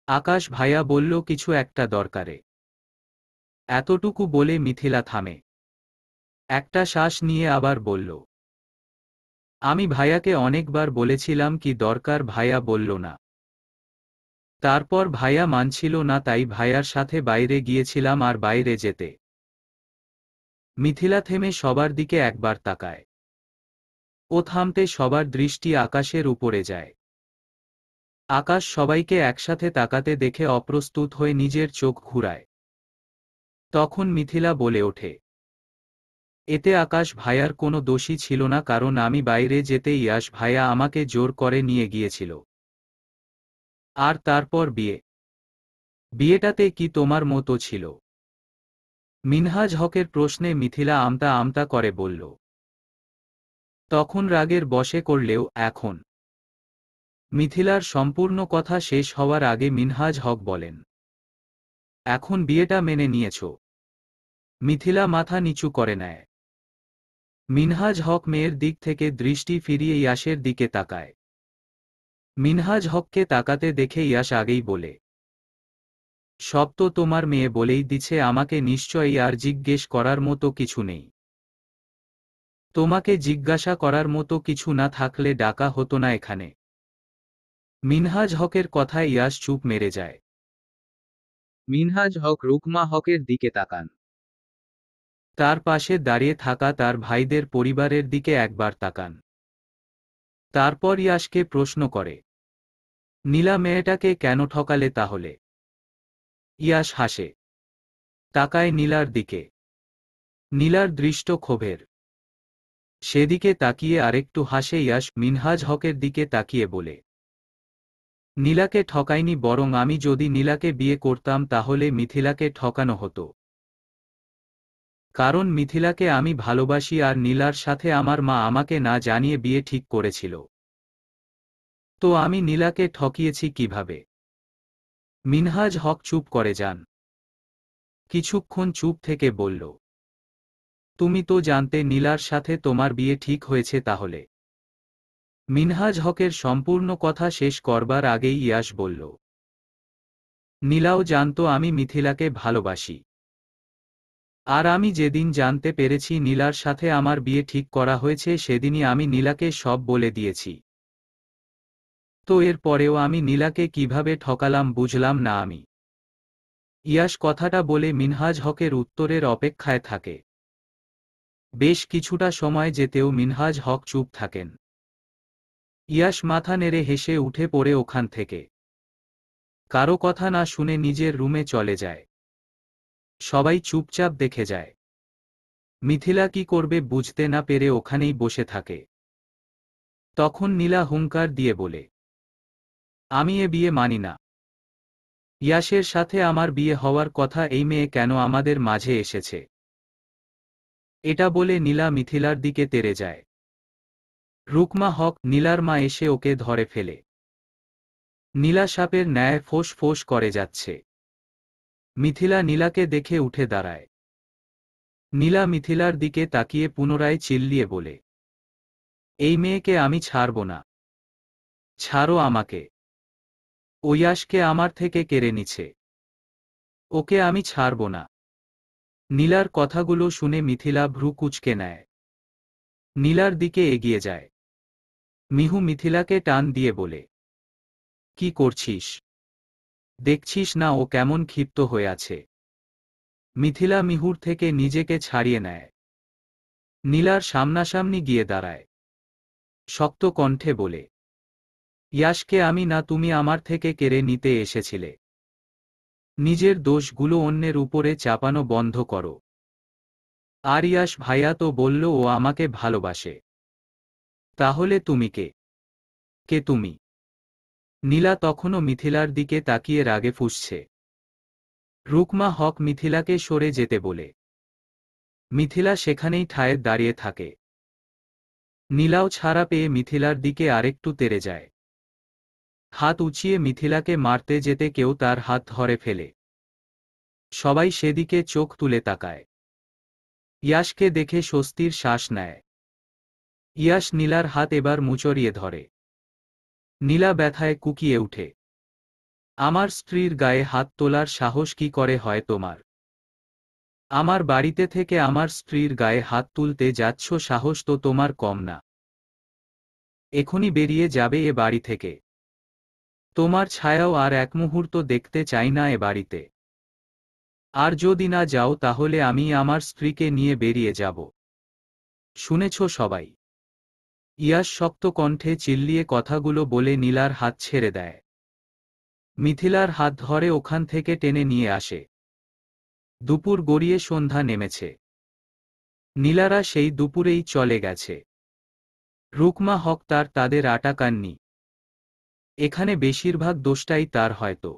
আকাশ ভাইয়া বলল কিছু একটা দরকারে। এতটুকু বলে মিথিলা থামে। একটা শ্বাস নিয়ে আবার বলল, আমি ভাইয়াকে অনেকবার বলেছিলাম কি দরকার, ভাইয়া বলল না। তারপর ভাইয়া মানছিল না, তাই ভাইয়ার সাথে বাইরে গিয়েছিলাম। আর বাইরে যেতে মিথিলা থেমে সবার দিকে একবার তাকায়। ও থামতে সবার দৃষ্টি আকাশের উপরে যায়। আকাশ সবাইকে একসাথে তাকাতে দেখে অপ্রস্তুত হয়ে নিজের চোখ ঘুরায়। তখন মিথিলা বলে ওঠে, এতে আকাশ ভাইয়ার কোনো দোষই ছিল না, কারণ আমি বাইরে যেতে ইয়াশ ভাইয়া আমাকে জোর করে নিয়ে গিয়েছিল। আর তারপর বিয়েটাতে কি তোমার মতো ছিল? মিনহাজ হকের প্রশ্নে মিথিলা আমতা আমতা করে বলল। তখন রাগের বশে করলেও এখন মিথিলার সম্পূর্ণ কথা শেষ হওয়ার আগে মিনহাজ হক বলেন, এখন বিয়েটা মেনে নিয়েছ? মিথিলা মাথা নিচু করে নেয়। মিনহাজ হক মেয়ের দিক থেকে দৃষ্টি ফিরিয়ে ইয়াসের দিকে তাকায়। মিনহাজ হককে তাকাতে দেখে ইয়াস আগেই বলে, সব তো তোমার মেয়ে বলেই দিছে আমাকে, নিশ্চয়ই আর জিজ্ঞেস করার মতো কিছু নেই। তোমাকে জিজ্ঞাসা করার মতো কিছু না থাকলে ডাকা হতো না এখানে। মিনহাজ হকের কথায় ইয়াস চুপ মেরে যায়। মিনহাজ হক রুকমা হকের দিকে তাকান। তার পাশে দাঁড়িয়ে থাকা তার ভাইদের পরিবারের দিকে একবার তাকান। তারপর ইয়াসকে প্রশ্ন করে, নীলা মেয়েটাকে কেন ঠকালে তাহলে? ইয়াস হাসে, তাকায় নীলার দিকে। নীলার দৃষ্ট ক্ষোভের। সেদিকে তাকিয়ে আরেকটু হাসে ইয়াস মিনহাজ হকের দিকে তাকিয়ে বলে, নীলাকে ঠকাইনি, বরং আমি যদি নীলাকে বিয়ে করতাম তাহলে মিথিলাকে ঠকানো হতো। কারণ মিথিলাকে আমি ভালোবাসি আর নীলার সাথে আমার মা আমাকে না জানিয়ে বিয়ে ঠিক করেছিল। তো আমি নীলাকে ঠকিয়েছি কিভাবে? মিনহাজ হক চুপ করে যান। কিছুক্ষণ চুপ থেকে বলল, তুমি তো জানতে নীলার সাথে তোমার বিয়ে ঠিক হয়েছে তাহলে? মিনহাজ হকের সম্পূর্ণ কথা শেষ করবার আগেই ইয়াস বলল, নীলাও জানতো আমি মিথিলাকে ভালোবাসি। আর আমি যেদিন জানতে পেরেছি নীলার সাথে আমার বিয়ে ঠিক করা হয়েছে সেদিনই আমি নীলাকে সব বলে দিয়েছি। তো এর পরেও আমি নীলাকে কিভাবে ঠকালাম বুঝলাম না আমি। ইয়াস কথাটা বলে মিনহাজ হকের উত্তরের অপেক্ষায় থাকে। বেশ কিছুটা সময় যেতেও মিনহাজ হক চুপ থাকেন। ইয়াস মাথা নেড়ে হেসে উঠে পড়ে ওখান থেকে। কারো কথা না শুনে নিজের রুমে চলে যায়। সবাই চুপচাপ দেখে যায়। মিথিলা কি করবে বুঝতে না পেরে ওখানেই বসে থাকে। তখন নীলা হুঙ্কার দিয়ে বলে, আমি এ বিয়ে মানি না। ইয়াসের সাথে আমার বিয়ে হওয়ার কথা, এই মেয়ে কেন আমাদের মাঝে এসেছে? এটা বলে নীলা মিথিলার দিকে তেড়ে যায়। রুকমা হক নীলার মা এসে ওকে ধরে ফেলে। নীলা সাপের ন্যায় ফোঁস ফোঁস করে যাচ্ছে। মিথিলা নীলাকে দেখে উঠে দাঁড়ায়। নীলা মিথিলার দিকে তাকিয়ে পুনরায় চিল্লিয়ে বলে, এই মেয়েকে আমি ছাড়ব না। ছাড়ো আমাকে। ও ইয়াসকে আমার থেকে কেড়ে নিচ্ছে। ওকে আমি ছাড়ব না। নীলার কথাগুলো শুনে মিথিলা ভ্রু কুঁচকে নেয়। নীলার দিকে এগিয়ে যায়। মিহু মিথিলাকে টান দিয়ে বলে, কি করছিস? দেখছিস না ও কেমন ক্ষিপ্ত হয়ে আছে? মিথিলা মিহুর থেকে নিজেকে ছাড়িয়ে নেয়। নীলার সামনাসামনি গিয়ে দাঁড়ায়। শক্ত কণ্ঠে বলে, ইয়াসকে আমি না তুমি আমার থেকে কেড়ে নিতে এসেছিলে। নিজের দোষগুলো অন্যের উপরে চাপানো বন্ধ করো। আর ইয়াস ভাইয়া তো বলল ও আমাকে ভালোবাসে। তাহলে তুমি কে? কে তুমি? নীলা তখনও মিথিলার দিকে তাকিয়ে রাগে ফুঁসছে। রুকমা হক মিথিলাকে সরে যেতে বলে। মিথিলা সেখানেই ঠায় দাঁড়িয়ে থাকে। নীলাও ছাড়া পেয়ে মিথিলার দিকে আরেকটু তেড়ে যায়। হাত উঁচিয়ে মিথিলাকে মারতে যেতে কেউ তার হাত ধরে ফেলে। সবাই সেদিকে চোখ তুলে তাকায়। ইয়াসকে দেখে স্বস্তির শ্বাস নেয়। ইয়াস নীলার হাত এবার মুচড়িয়ে ধরে। নীলা ব্যথায় কুকিয়ে উঠে। আমার স্ত্রীর গায়ে হাত তোলার সাহস কি করে হয় তোমার? আমার বাড়িতে থেকে আমার স্ত্রীর গায়ে হাত তুলতে যাচ্ছ, সাহস তো তোমার কম না। এখনই বেরিয়ে যাবে এ বাড়ি থেকে। তোমার ছায়াও আর এক মুহূর্ত দেখতে চাই না এ বাড়িতে। আর যদি না যাও তাহলে আমি আমার স্ত্রীকে নিয়ে বেরিয়ে যাব। শুনেছ সবাই? ইয়াশ শক্ত কণ্ঠে চিল্লিয়ে কথাগুলো বলে নীলার হাত ছেড়ে দেয়। মিথিলার হাত ধরে ওখান থেকে টেনে নিয়ে আসে। দুপুর গড়িয়ে সন্ধ্যা নেমেছে। নীলারা সেই দুপুরেই চলে গেছে। রুকমা হক তাদের আটাকাননি। এখানে বেশিরভাগ দোষটাই তার হয়তো।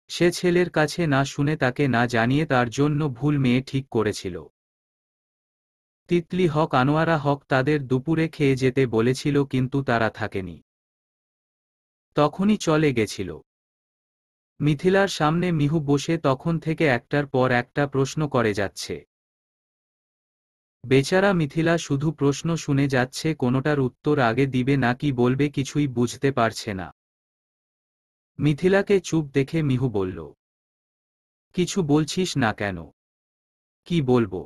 সে ছেলের কাছে না শুনে তাকে না জানিয়ে তার জন্য ভুল মেয়ে ঠিক করেছিল। তিতলি হক আনোয়ারা হক তাদের দুপুরে খেয়ে যেতে বলেছিল কিন্তু তারা থাকেনি। তখনই চলে গেছিল। মিথিলার সামনে মিহু বসে তখন থেকে একটার পর একটা প্রশ্ন করে যাচ্ছে। বেচারা মিথিলা শুধু প্রশ্ন শুনে যাচ্ছে, কোনোটার উত্তর আগে দিবে নাকি বলবে কিছুই বুঝতে পারছে না। মিথিলাকে চুপ দেখে মিহু বলল, কিছু বলছিস না কেন? কি বলবো?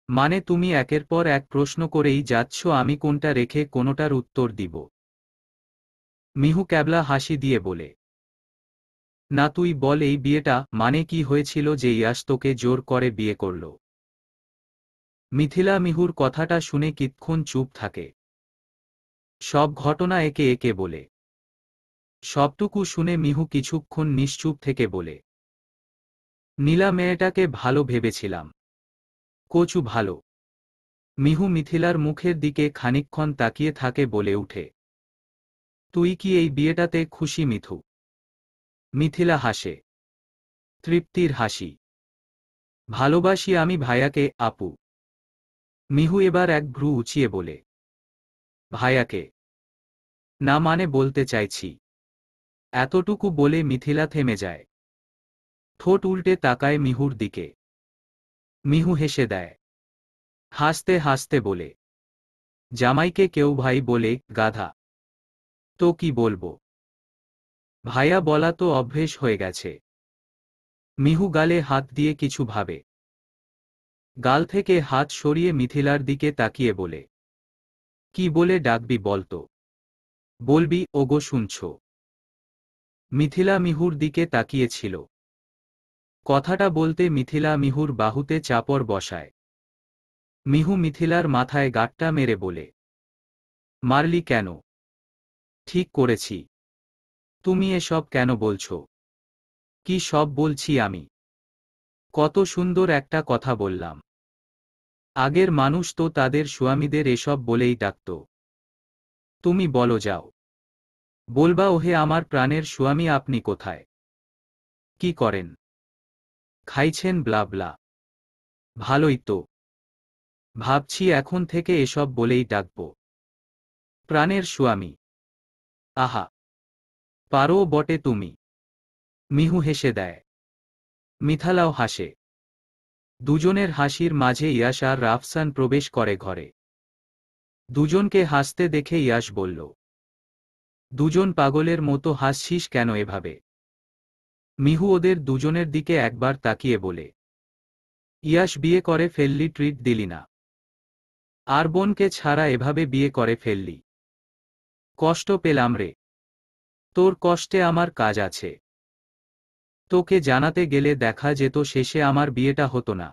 মানে তুমি একের পর এক প্রশ্ন করেই যাচ্ছ, আমি কোনটা রেখে কোনোটার উত্তর দিব? মিহু ক্যাবলা হাসি দিয়ে বলে, না তুই বল, এই বিয়েটা মানে কি হয়েছিল যে ইয়াশ তোকে জোর করে বিয়ে করল? মিথিলা মিহুর কথাটা শুনে কিতক্ষণ চুপ থাকে। সব ঘটনা একে একে বলে। সবটুকু শুনে মিহু কিছুক্ষণ নিশ্চুপ থেকে বলে, নীলা মেয়েটাকে ভালো ভেবেছিলাম। কচু ভালো। মিহু মিথিলার মুখের দিকে খানিকক্ষণ তাকিয়ে থাকে, বলে উঠে, তুই কি এই বিয়েটাতে খুশি মিথু? মিথিলা হাসে। তৃপ্তির হাসি। ভালোবাসি আমি ভাইয়াকে আপু। মিহু এবার এক ভ্রু উঁচিয়ে বলে, ভাইয়াকে? না মানে বলতে চাইছি। এতটুকু বলে মিথিলা থেমে যায়। ঠোঁট উল্টে তাকায় মিহুর দিকে। মিহু হেসে দেয়। হাসতে হাসতে বলে, জামাইকে কেউ ভাই বলে, গাধা। তো কি বলবো? ভাইয়া বলা তো অভ্যেস হয়ে গেছে। মিহু গালে হাত দিয়ে কিছু ভাবে। গাল থেকে হাত সরিয়ে মিথিলার দিকে তাকিয়ে বলে, কি বলে ডাকবি বলতো? বলবি ওগো শুনছ? মিথিলা মিহুর দিকে তাকিয়েছিল। কথাটা বলতে মিথিলা মিহুর বাহুতে চাপড় বসায়। মিহু মিথিলার মাথায় গাঁটটা মেরে বলে, মারলি কেন? ঠিক করেছি। তুমি এসব কেন বলছো? কি সব বলছি আমি? কত সুন্দর একটা কথা বললাম। আগের মানুষ তো তাদের স্বামীদের এসব বলেই ডাকত। তুমি বলো যাও। বলবা, ওহে আমার প্রাণের স্বামী আপনি কোথায়? কি করেন? খাইছেন ব্লাবলা। ভালোই তো। ভাবছি এখন থেকে এসব বলেই ডাকব। প্রাণের স্বামী। আহা, পারো বটে তুমি। মিহু হেসে দেয়। মিথালাও হাসে। দুজনের হাসির মাঝে ইয়াশ আর রাফসান প্রবেশ করে ঘরে। দুজনকে হাসতে দেখে ইয়াশ বলল, দুজন পাগলের মতো হাসছিস কেন এভাবে? মিহু ওদের দুজনের দিকে একবার তাকিয়ে বলে, ইয়াশ বিয়ে করে ফেললি, ট্রিট দিলি না। আর বোনকে ছাড়া এভাবে বিয়ে করে ফেললি। কষ্ট পেলাম রে। তোর কষ্টে আমার কাজ আছে। তোকে জানাতে গেলে দেখা যেত শেষে আমার বিয়েটা হতো না।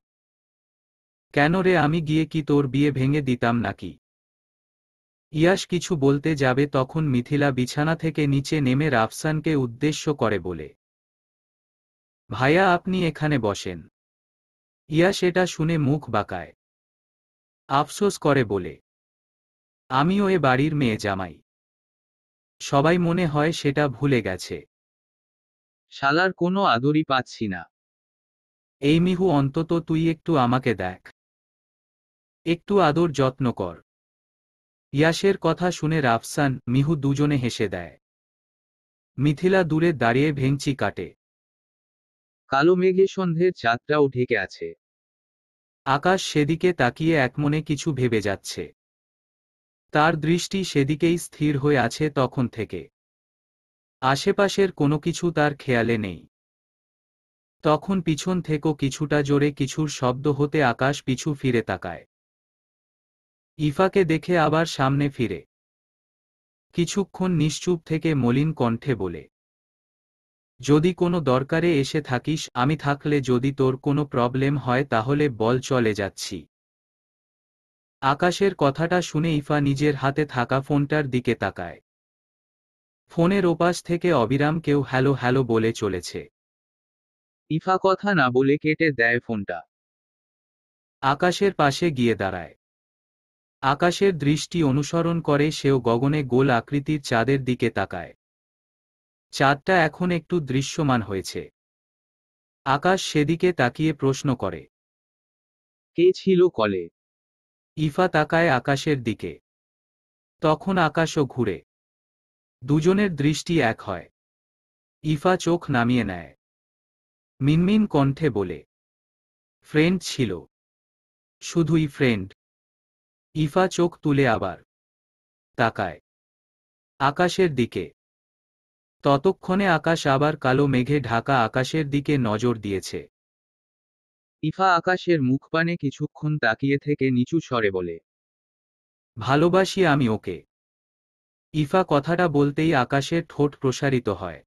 কেন রে, আমি গিয়ে কি তোর বিয়ে ভেঙে দিতাম নাকি? ইয়াশ কিছু বলতে যাবে তখন মিথিলা বিছানা থেকে নিচে নেমে রাফসানকে উদ্দেশ্য করে বলে, ভাইয়া আপনি এখানে বসেন। ইয়াশ এটা শুনে মুখ বাঁকায়। আফসোস করে বলে, আমিও এ বাড়ির মেয়ে জামাই। সবাই মনে হয় সেটা ভুলে গেছে। শালার কোনো আদরই পাচ্ছি না। এই মিহু, অন্তত তুই একটু আমাকে দেখ। একটু আদর যত্ন কর। ইয়াশের কথা শুনে রাফসান মিহু দুজনে হেসে দেয়। মিথিলা দূরে দাঁড়িয়ে ভেঙচি কাটে। কালো মেঘে সন্ধ্যের চাঁদটাও ঢেকে আছে। আকাশ সেদিকে তাকিয়ে একমনে কিছু ভেবে যাচ্ছে। তার দৃষ্টি সেদিকেই স্থির হয়ে আছে তখন থেকে। আশেপাশের কোনো কিছু তার খেয়ালে নেই। তখন পিছন থেকেও কিছুটা জোরে কিছুর শব্দ হতে আকাশ পিছু ফিরে তাকায়। ইফাকে দেখে আবার সামনে ফিরে। কিছুক্ষণ নিশ্চুপ থেকে মলিন কণ্ঠে বলে, যদি কোনো দরকারে এসে থাকিস, আমি থাকলে যদি তোর কোনো প্রবলেম হয় তাহলে বল, চলে যাচ্ছি। আকাশের কথাটা শুনে ইফা নিজের হাতে থাকা ফোনটার দিকে তাকায়। ফোনের ওপাশ থেকে অবিরাম কেউ হ্যালো হ্যালো বলে চলেছে। ইফা কথা না বলে কেটে দেয় ফোনটা। আকাশের পাশে গিয়ে দাঁড়ায়। আকাশের দৃষ্টি অনুসরণ করে সেও গগনে গোল আকৃতির চাঁদের দিকে তাকায়। চাঁদটা এখন একটু দৃশ্যমান হয়েছে। আকাশ সেদিকে তাকিয়ে প্রশ্ন করে, কে ছিল কলে? ইফা তাকায় আকাশের দিকে। তখন আকাশও ঘুরে। দুজনের দৃষ্টি এক হয়। ইফা চোখ নামিয়ে নেয়। মিনমিন কণ্ঠে বলে, ফ্রেন্ড ছিল। শুধুই ফ্রেন্ড। ইফা চোখ তুলে আবার তাকায় আকাশের দিকে। ততক্ষণে আকাশ আবার কালো মেঘে ঢাকা আকাশের দিকে নজর দিয়েছে। ইফা আকাশের মুখপানে কিছুক্ষণ তাকিয়ে থেকে নিচু স্বরে বলে, ভালোবাসি আমি ওকে। ইফা কথাটা বলতেই আকাশের ঠোঁট প্রসারিত হয়।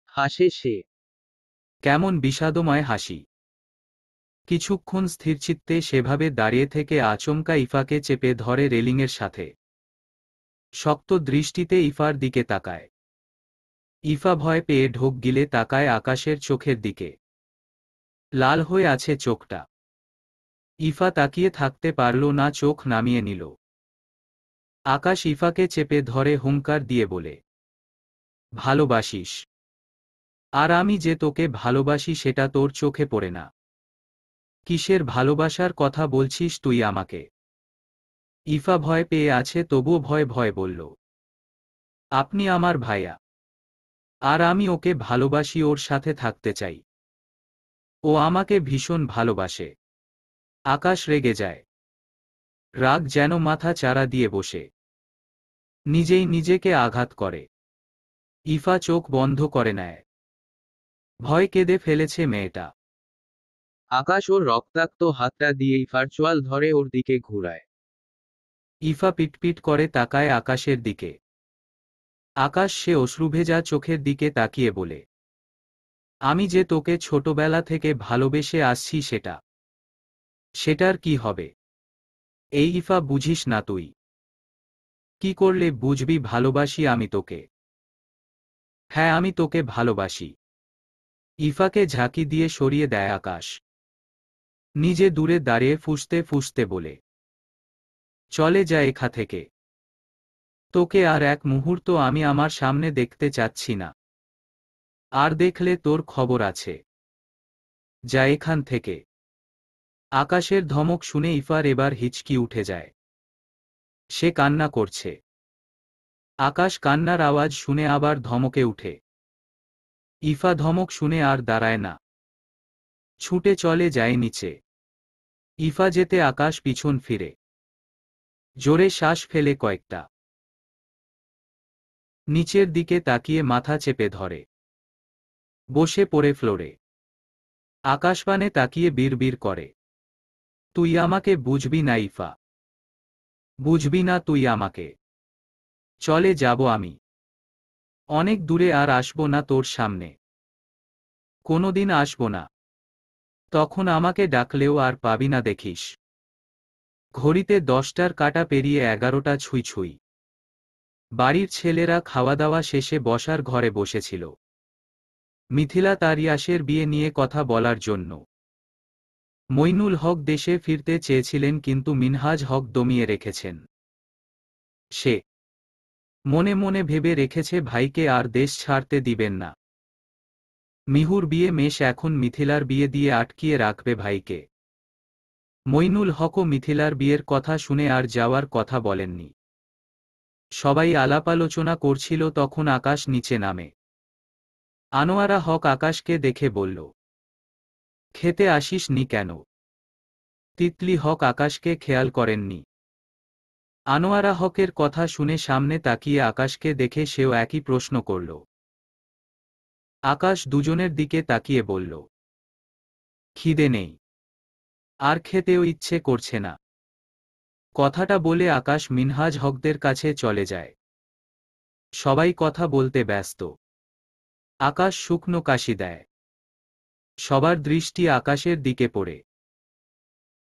হাসে সে। কেমন বিষাদময় হাসি। কিছুক্ষণ স্থিরচিত্তে সেভাবে দাঁড়িয়ে থেকে আচমকা ইফাকে চেপে ধরে রেলিংয়ের সাথে। শক্ত দৃষ্টিতে ইফার দিকে তাকায়। ইফা ভয় পেয়ে ঢোক গিলে তাকায় আকাশের চোখের দিকে। লাল হয়ে আছে চোখটা। ইফা তাকিয়ে থাকতে পারল না, চোখ নামিয়ে নিল। আকাশ ইফাকে চেপে ধরে হুঙ্কার দিয়ে বলে, ভালোবাসিস? আর আমি যে তোকে ভালোবাসি সেটা তোর চোখে পড়ে না। কিসের ভালোবাসার কথা বলছিস তুই আমাকে? ইফা ভয় পেয়ে আছে তবুও ভয় ভয় বলল, আপনি আমার ভাইয়া। আর আমি ওকে ভালোবাসি, ওর সাথে থাকতে চাই। ও আমাকে ভীষণ ভালোবাসে। আকাশ রেগে যায়। রাগ যেন মাথা চারা দিয়ে বসে। নিজেই নিজেকে আঘাত করে। ইফা চোখ বন্ধ করে নেয়। ভয় কেঁদে ফেলেছে মেয়েটা। আকাশ ওর রক্তাক্ত হাতটা দিয়ে ইফার চোয়াল ধরে ওর দিকে ঘুরায়। ইফা পিটপিট করে তাকায় আকাশের দিকে। আকাশ সে অশ্রুভেজা চোখের দিকে তাকিয়ে বলে, আমি যে তোকে ছোটবেলা থেকে ভালোবেসে আসছি সেটার কি হবে? এই ইফা বুঝিস না তুই? কি করলে বুঝবি ভালোবাসি আমি তোকে? হ্যাঁ, আমি তোকে ভালোবাসি। ইফাকে ঝাঁকি দিয়ে সরিয়ে দেয় আকাশ। নিজে দূরে দাঁড়িয়ে ফুঁসতে ফুঁসতে বলে, চলে যা এখা থেকে। তোকে আর এক মুহূর্ত আমি আমার সামনে দেখতে চাচ্ছি না। আর দেখলে তোর খবর আছে। যা এখান থেকে। আকাশের ধমক শুনে ইফার এবার হিচকি উঠে যায়। সে কান্না করছে। আকাশ কান্নার আওয়াজ শুনে আবার ধমকে উঠে। ইফা ধমক শুনে আর দাঁড়ায় না। ছুটে চলে যায় নিচে। ইফা যেতে আকাশ পিছন ফিরে। জোরে শ্বাস ফেলে কয়েকটা। নিচের দিকে তাকিয়ে মাথা চেপে ধরে। বসে পড়ে ফ্লোরে। আকাশপানে তাকিয়ে বিড়বিড় করে, তুই আমাকে বুঝবি না ইফা। বুঝবি না তুই আমাকে। চলে যাব আমি। অনেক দূরে আর আসবো না তোর সামনে। কোনোদিন আসবো না। তখন আমাকে ডাকলেও আর পাবি না দেখিস। ঘড়িতে 10টার কাঁটা পেরিয়ে 11টা ছুঁই ছুঁই। বাড়ির ছেলেরা খাওয়া দাওয়া শেষে বসার ঘরে বসেছিল। মিথিলা তার ইয়াসের বিয়ে নিয়ে কথা বলার জন্য। মইনুল হক দেশে ফিরতে চেয়েছিলেন কিন্তু মিনহাজ হক দমিয়ে রেখেছেন। সে মনে মনে ভেবে রেখেছে ভাইকে আর দেশ ছাড়তে দিবেন না। মিহুর বিয়ে মেশ এখন মিথিলার বিয়ে দিয়ে আটকিয়ে রাখবে ভাইকে। মইনুল হকও মিথিলার বিয়ের কথা শুনে আর যাওয়ার কথা বলেননি। সবাই আলাপ আলোচনা করছিল তখন আকাশ নিচে নামে। আনোয়ারা হক আকাশকে দেখে বলল, খেতে আসিস নি কেন? তিতলি হক আকাশকে খেয়াল করেননি। আনোয়ারা হকের কথা শুনে সামনে তাকিয়ে আকাশকে দেখে সেও একই প্রশ্ন করল। আকাশ দুজনের দিকে তাকিয়ে বলল, খিদে নেই। আর খেতেও ইচ্ছে করছে না। কথাটা বলে আকাশ মিনহাজ হকদের কাছে চলে যায়। সবাই কথা বলতে ব্যস্ত। আকাশ শুকনো কাশি দেয়। সবার দৃষ্টি আকাশের দিকে পড়ে।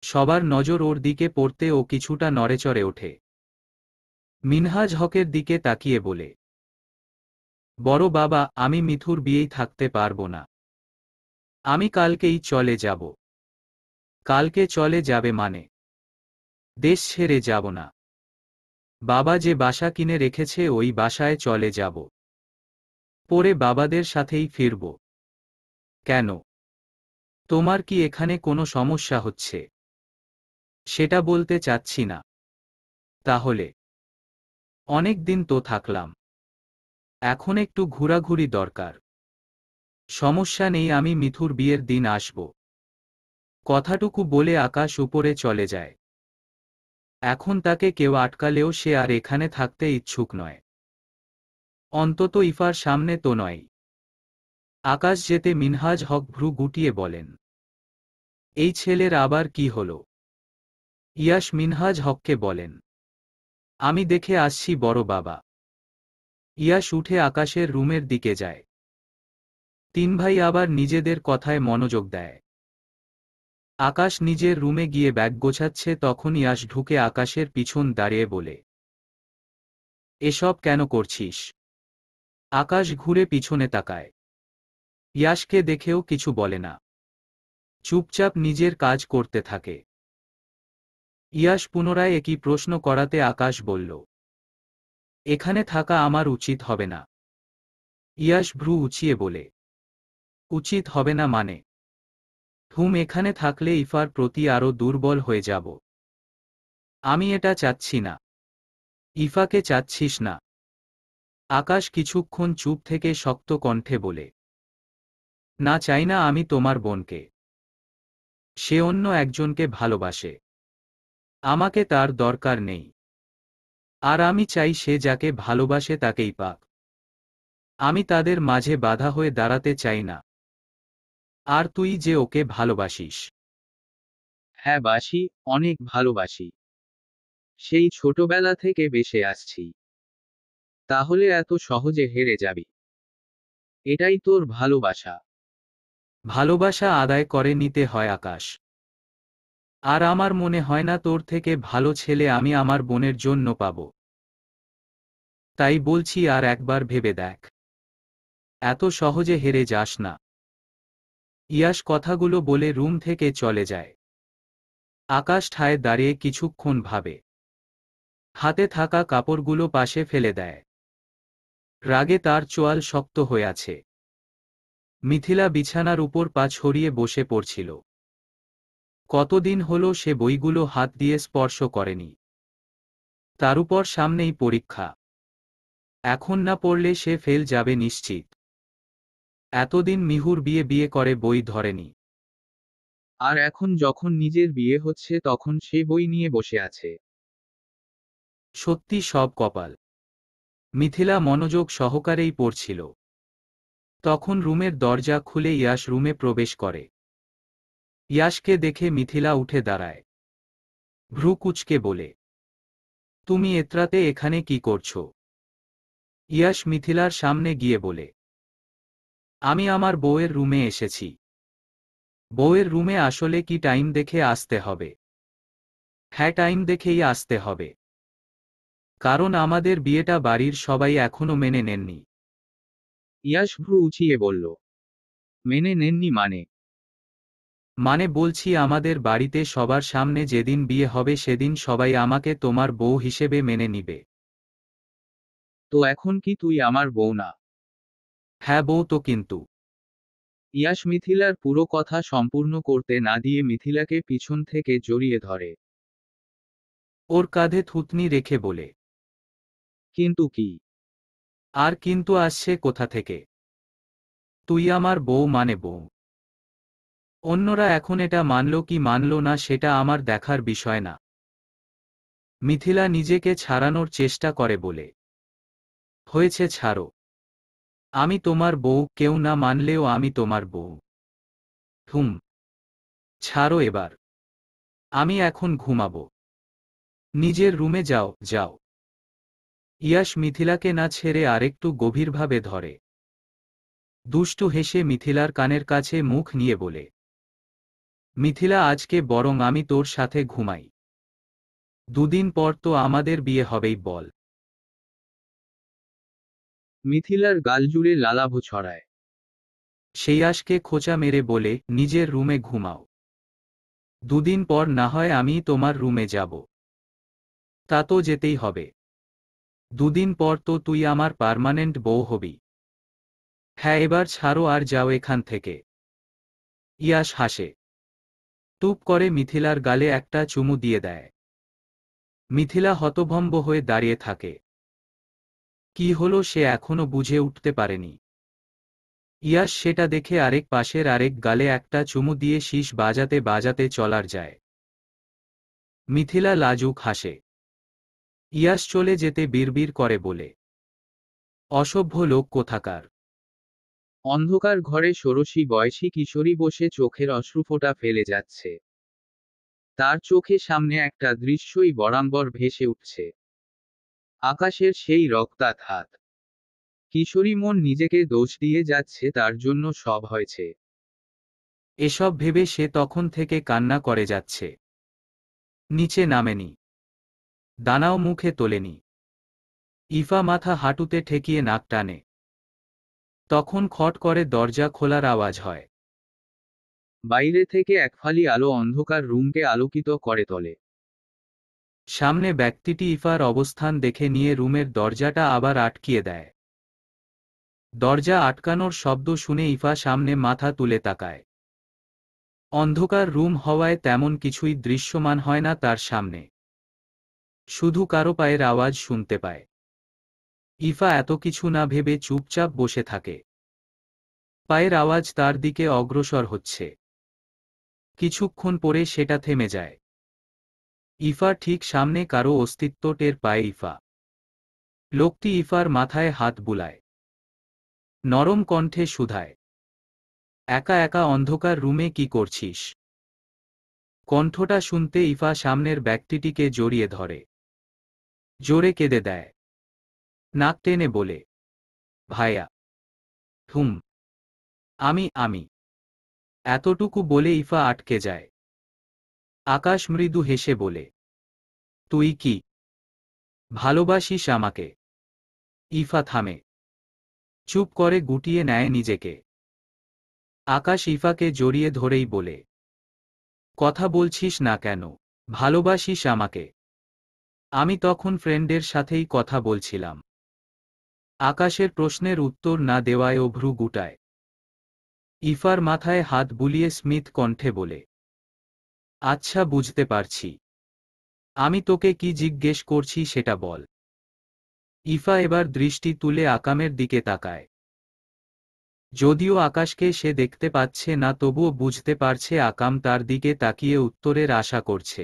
সবার নজর ওর দিকে পড়তে ও কিছুটা নড়েচড়ে ওঠে। মিনহাজ হকের দিকে তাকিয়ে বলে, বড় বাবা, আমি মিথুর বিয়েই থাকতে পারবো না। আমি কালকেই চলে যাব। কালকে চলে যাবে মানে? দেশ ছেড়ে যাব না। বাবা যে বাসা কিনে রেখেছে ওই বাসায় চলে যাব। পরে বাবাদের সাথেই ফিরব। কেন? তোমার কি এখানে কোনো সমস্যা হচ্ছে? সেটা বলতে চাচ্ছি না। তাহলে? অনেক দিন তো থাকলাম। এখন একটু ঘোরাঘুরি দরকার। সমস্যা নেই, আমি মিথুর বিয়ের দিন আসব। কথাটুকু বলে আকাশ উপরে চলে যায়। এখন তাকে কেউ আটকালেও সে আর এখানে থাকতে ইচ্ছুক নয়। অন্তত ইফার সামনে তো নয়। আকাশ যেতে মিনহাজ হক ভ্রু গুটিয়ে বলেন, এই ছেলের আবার কি হলো? ইয়াস মিনহাজ হককে বলেন, আমি দেখে আসছি বড় বাবা। ইয়াস উঠে আকাশের রুমের দিকে যায়। তিন ভাই আবার নিজেদের কথায় মনোযোগ দেয়। আকাশ নিজের রুমে গিয়ে ব্যাগ গোছাচ্ছে, তখন ইয়াস ঢুকে আকাশের পিছন দাঁড়িয়ে বলে, এসব কেন করছিস? আকাশ ঘুরে পিছনে তাকায়। ইয়াসকে দেখেও কিছু বলে না। চুপচাপ নিজের কাজ করতে থাকে। ইয়াস পুনরায় একই প্রশ্ন করাতে আকাশ বলল, এখানে থাকা আমার উচিত হবে না। ইয়াস ভ্রু উঁচিয়ে বলে, উচিত হবে না মানে? এখানে থাকলে ইফার প্রতি আরো দুর্বল হয়ে যাব। আমি এটা চাচ্ছি না। ইফাকে চাচ্ছিস না? আকাশ কিছুক্ষণ চুপ থেকে শক্ত কণ্ঠে বলে, না, চাই না আমি তোমার বোনকে। সে অন্য একজনকে ভালোবাসে। আমাকে তার দরকার নেই। আর আমি চাই সে যাকে ভালোবাসে তাকেই পাক। আমি তাদের মাঝে বাধা হয়ে দাঁড়াতে চাই না। আর তুই যে ওকে ভালোবাসিস। হ্যাঁ বাসি, অনেক ভালোবাসি। সেই ছোটবেলা থেকে বেসে আসছি। তাহলে এত সহজে হেরে যাবি? এটাই তোর ভালোবাসা? ভালোবাসা আদায় করে নিতে হয় আকাশ। আর আমার মনে হয় না তোর থেকে ভালো ছেলে আমি আমার বোনের জন্য পাব। তাই বলছি আর একবার ভেবে দেখ। এত সহজে হেরে যাস না। ইয়াস কথাগুলো বলে রুম থেকে চলে যায়। আকাশ ঠায় দাঁড়িয়ে কিছুক্ষণ ভাবে। হাতে থাকা কাপড়গুলো পাশে ফেলে দেয়। রাগে তার চোয়াল শক্ত হয়ে আছে। মিথিলা বিছানার উপর পা ছড়িয়ে বসে পড়ছিল। কতদিন হলো সে বইগুলো হাত দিয়ে স্পর্শ করেনি। তার উপর সামনেই পরীক্ষা। এখন না পড়লে সে ফেল যাবে নিশ্চিত। এতদিন মিহুর বিয়ে বিয়ে করে বই ধরেনি। আর এখন যখন নিজের বিয়ে হচ্ছে তখন সে বই নিয়ে বসে আছে। সত্যি সব কপাল। মিথিলা মনোযোগ সহকারেই পড়ছিল। তখন রুমের দরজা খুলে ইয়াস রুমে প্রবেশ করে। ইয়াসকে দেখে মিথিলা উঠে দাঁড়ায়। ভ্রু কুঁচকে বলে, তুমি এত্রাতে এখানে কি করছো? ইয়াস মিথিলার সামনে গিয়ে বলে, আমি আমার বউয়ের রুমে এসেছি। বউয়ের রুমে আসলে কি টাইম দেখে আসতে হবে? হ্যাঁ, টাইম দেখেই আসতে হবে। কারণ আমাদের বিয়েটা বাড়ির সবাই এখনো মেনে নেননি। ইয়াশ ভ্রু উঁচিয়ে বলল, মেনে নেননি মানে? মানে বলছি আমাদের বাড়িতে সবার সামনে যেদিন বিয়ে হবে সেদিন সবাই আমাকে তোমার বউ হিসেবে মেনে নিবে। তো এখন কি তুই আমার বউ না? হ্যাঁ বউ তো, কিন্তু। ইয়াশ মিথিলার পুরো কথা সম্পূর্ণ করতে না দিয়ে মিথিলাকে পিছন থেকে জড়িয়ে ধরে। ওর কাঁধে থুতনি রেখে বলে, কিন্তু কি? আর কিন্তু আসছে কোথা থেকে? তুই আমার বউ মানে বউ। অন্যরা এখন এটা মানল কি মানল না সেটা আমার দেখার বিষয় না। মিথিলা নিজেকে ছাড়ানোর চেষ্টা করে বলে, হয়েছে ছাড়ো। আমি তোমার বউ, কেউ না মানলেও আমি তোমার বউ। ছাড়ো এবার। আমি এখন ঘুমাবো। নিজের রুমে যাও, যাও। ইয়াশ মিথিলাকে না ছেড়ে আরেকটু গভীরভাবে ধরে। দুষ্টু হেসে মিথিলার কানের কাছে মুখ নিয়ে বলে, মিথিলা, আজকে বরং আমি তোর সাথে ঘুমাই। দুদিন পর তো আমাদের বিয়ে হবেই, বল। মিথিলার গাল জুড়ে লালাভ ছড়ায়। সেইয়াসকে খোঁচা মেরে বলে, নিজের রুমে ঘুমাও। দুদিন পর না হয় আমি তোমার রুমে যাব। তা তো যেতেই হবে। দুদিন পর তো তুই আমার পার্মানেন্ট বউ হবি। হ্যাঁ, এবার ছাড়ো আর যাও এখান থেকে। ইয়াশ হাসে। টুপ করে মিথিলার গালে একটা চুমু দিয়ে দেয়। মিথিলা হতভম্ব হয়ে দাঁড়িয়ে থাকে। কি হলো সে এখনো বুঝে উঠতে পারেনি। ইয়াশ সেটা দেখে আরেক পাশের আরেক গালে একটা চুমু দিয়ে শীষ বাজাতে বাজাতে চলার যায়। মিথিলা লাজুক হাসে। ইয়াশ চলে যেতে বিড়বিড় করে বলে, অসভ্য লোক কোথাকার। অন্ধকার ঘরে ষোড়শী বয়সী কিশোরী বসে চোখের অশ্রুফোঁটা ফেলে যাচ্ছে। তার চোখে সামনে একটা দৃশ্যই বরাম্বর ভেসে উঠছে। আকাশের সেই রক্তাত হাত। কিশোরী মন নিজেকে দোষ দিয়ে যাচ্ছে, তার জন্য সব হয়েছে। এসব ভেবে সে তখন থেকে কান্না করে যাচ্ছে। নিচে নামেনি, দানাও মুখে তোলেনি। ইফা মাথা হাঁটুতে ঠেকিয়ে নাক টানে। তখন খট করে দরজা খোলার আওয়াজ হয়। বাইরে থেকে একফালি আলো অন্ধকার রুমকে আলোকিত করে তোলে। সামনে ব্যক্তিটি ইফার অবস্থান দেখে নিয়ে রুমের দরজাটা আবার আটকিয়ে দেয়। দরজা আটকানোর শব্দ শুনে ইফা সামনে মাথা তুলে তাকায়। অন্ধকার রুম হওয়ায় তেমন কিছুই দৃশ্যমান হয় না তার সামনে। শুধু কারো পায়ের আওয়াজ শুনতে পায়। ইফা এত কিছু না ভেবে চুপচাপ বসে থাকে। পায়ের আওয়াজ তার দিকে অগ্রসর হচ্ছে। কিছুক্ষণ পরে সেটা থেমে যায়। ইফা ঠিক সামনে কারো অস্তিত্ব টের পায় ইফা। লোকটি ইফার মাথায় হাত বুলায়। নরম কণ্ঠে শুধায়, একা একা অন্ধকার রুমে কি করছিস? কণ্ঠটা শুনতে ইফা সামনের ব্যক্তিটিকে জড়িয়ে ধরে। জোরে কেঁদে দেয়। নাক টেনে বলে, ভাইয়া। হুম, আমি। এতটুকু বলে ইফা আটকে যায়। আকাশ মৃদু হেসে বলে, তুই কি ভালোবাসিস আমাকে? ইফা থামে। চুপ করে গুটিয়ে নেয় নিজেকে। আকাশ ইফাকে জড়িয়ে ধরেই বলে, কথা বলছিস না কেন? ভালোবাসিস আমাকে? আমি তখন ফ্রেন্ডের সাথেই কথা বলছিলাম। আকাশের প্রশ্নের উত্তর না দেওয়ায় ও ভ্রু গুটায়। ইফার মাথায় হাত বুলিয়ে স্মিথ কণ্ঠে বলে, আচ্ছা, বুঝতে পারছি। আমি তোকে কি জিজ্ঞেস করছি সেটা বল। ইফা এবার দৃষ্টি তুলে আকামের দিকে তাকায়। যদিও আকাশকে সে দেখতে পাচ্ছে না, তবুও বুঝতে পারছে আকাম তার দিকে তাকিয়ে উত্তরের আশা করছে।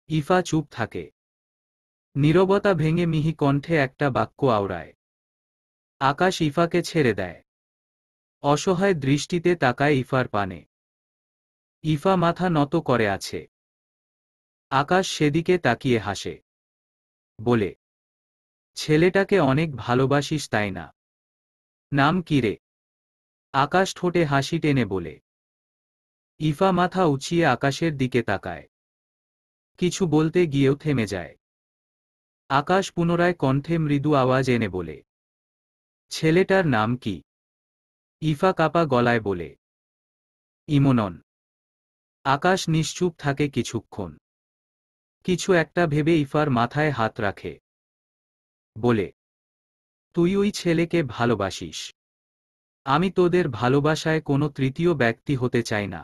ইফা চুপ থাকে। নীরবতা ভেঙে মিহি কণ্ঠে একটা বাক্য আওড়ায়। আকাশ ইফাকে ছেড়ে দেয়। অসহায় দৃষ্টিতে তাকায় ইফার পানে। ইফা মাথা নত করে আছে। আকাশ সেদিকে তাকিয়ে হাসে। বলে, ছেলেটাকে অনেক ভালোবাসিস তাই না? নাম কি রে? আকাশ ঠোঁটে হাসি টেনে বলে। ইফা মাথা উঁচিয়ে আকাশের দিকে তাকায়। কিছু বলতে গিয়েও থেমে যায়। আকাশ পুনরায় কণ্ঠে মৃদু আওয়াজ এনে বলে, ছেলেটার নাম কি? ইফা কাপা গলায় বলে, ইমনন। আকাশ নিশ্চুপ থাকে কিছুক্ষণ। কিছু একটা ভেবে ইফার মাথায় হাত রাখে। বলে, তুই ওই ছেলেকে ভালোবাসিস। আমি তোদের ভালোবাসায় কোনো তৃতীয় ব্যক্তি হতে চাই না।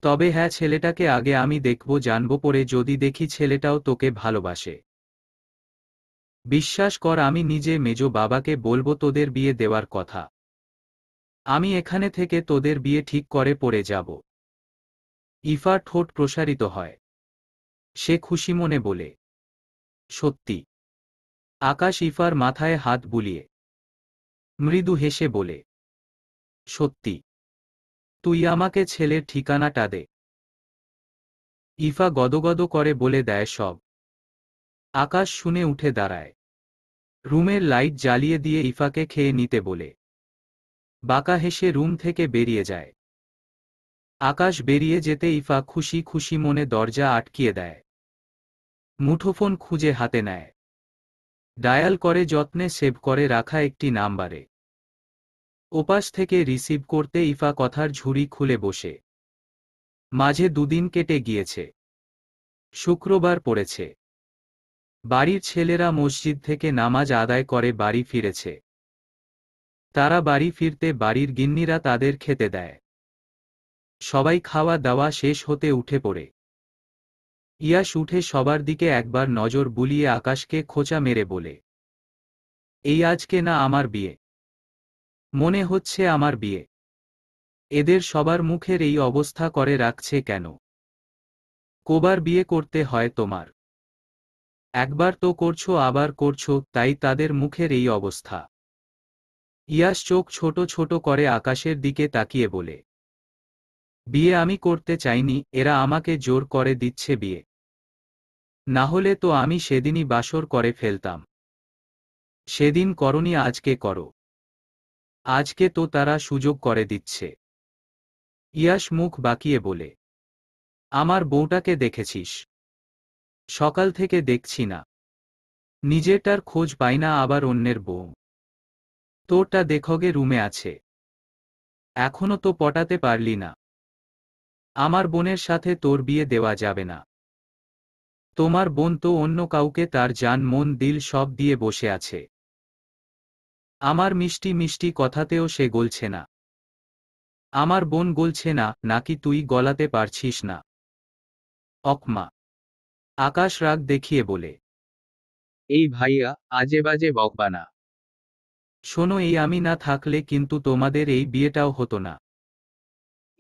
তবে হ্যাঁ, ছেলেটাকে আগে আমি দেখব, জানব, পরে যদি দেখি ছেলেটাও তোকে ভালোবাসে, বিশ্বাস কর আমি নিজে মেজো বাবাকে বলবো তোদের বিয়ে দেওয়ার কথা। আমি এখানে থেকে তোদের বিয়ে ঠিক করে পড়ে যাব। ইফার ঠোঁট প্রসারিত হয়। সে খুশি মনে বলে, সত্যি? আকাশ ইফার মাথায় হাত বুলিয়ে মৃদু হেসে বলে, সত্যি। তুই আমাকে ছেলের ঠিকানাটা দে। ইফা গদগদ করে বলে দেয় সব। আকাশ শুনে উঠে দাঁড়ায়। রুমের লাইট জ্বালিয়ে দিয়ে ইফাকে খেয়ে নিতে বলে। বাঁকা হেসে রুম থেকে বেরিয়ে যায়। আকাশ বেরিয়ে যেতে ইফা খুশি খুশি মনে দরজা আটকিয়ে দেয়। মুঠোফোন খুঁজে হাতে নেয়। ডায়াল করে যত্নে সেভ করে রাখা একটি নাম্বারে। ওপাশ থেকে রিসিভ করতে ইফা কথার ঝুড়ি খুলে বসে। মাঝে দুদিন কেটে গিয়েছে। শুক্রবার পড়েছে। বাড়ির ছেলেরা মসজিদ থেকে নামাজ আদায় করে বাড়ি ফিরেছে। তারা বাড়ি ফিরতে বাড়ির গিন্নিরা তাদের খেতে দেয়। সবাই খাওয়া দাওয়া শেষ হতে উঠে পড়ে। ইয়াশ উঠে সবার দিকে একবার নজর বুলিয়ে আকাশকে খোঁচা মেরে বলে, এই আজকে না আমার বিয়ে? মনে হচ্ছে আমার বিয়ে। এদের সবার মুখের এই অবস্থা করে রাখছে কেন? কবার বিয়ে করতে হয় তোমার? একবার তো করছো আবার করছো, তাই তাদের মুখের এই অবস্থা। ইয়াশ চোখ ছোট ছোট করে আকাশের দিকে তাকিয়ে বলে, বিয়ে আমি করতে চাইনি, এরা আমাকে জোর করে দিচ্ছে বিয়ে। না হলে তো আমি সেদিনই বাসর করে ফেলতাম। সেদিন করনি, আজকে করো। আজকে তো তারা সুযোগ করে দিচ্ছে। ইয়াশ মুখ বাঁকিয়ে বলে, আমার বউটাকে দেখেছিস? সকাল থেকে দেখছি না। নিজেরটার খোঁজ পাই না, আবার অন্যের বউ। তোরটা দেখোগে রুমে আছে। এখনো তো পটাতে পারলি না। আমার বোনের সাথে তোর বিয়ে দেওয়া যাবে না। তোমার বোন তো অন্য কাউকে তার জান মন দিল সব দিয়ে বসে আছে। আমার মিষ্টি মিষ্টি কথাতেও সে গলছে না। আমার বোন গলছে না, নাকি তুই গলাতে পারছিস না? অকমা। আকাশ রাগ দেখিয়ে বলে, এই ভাইয়া, আজে বাজে বকবা না। শোনো, এই আমি না থাকলে কিন্তু তোমাদের এই বিয়েটাও হতো না।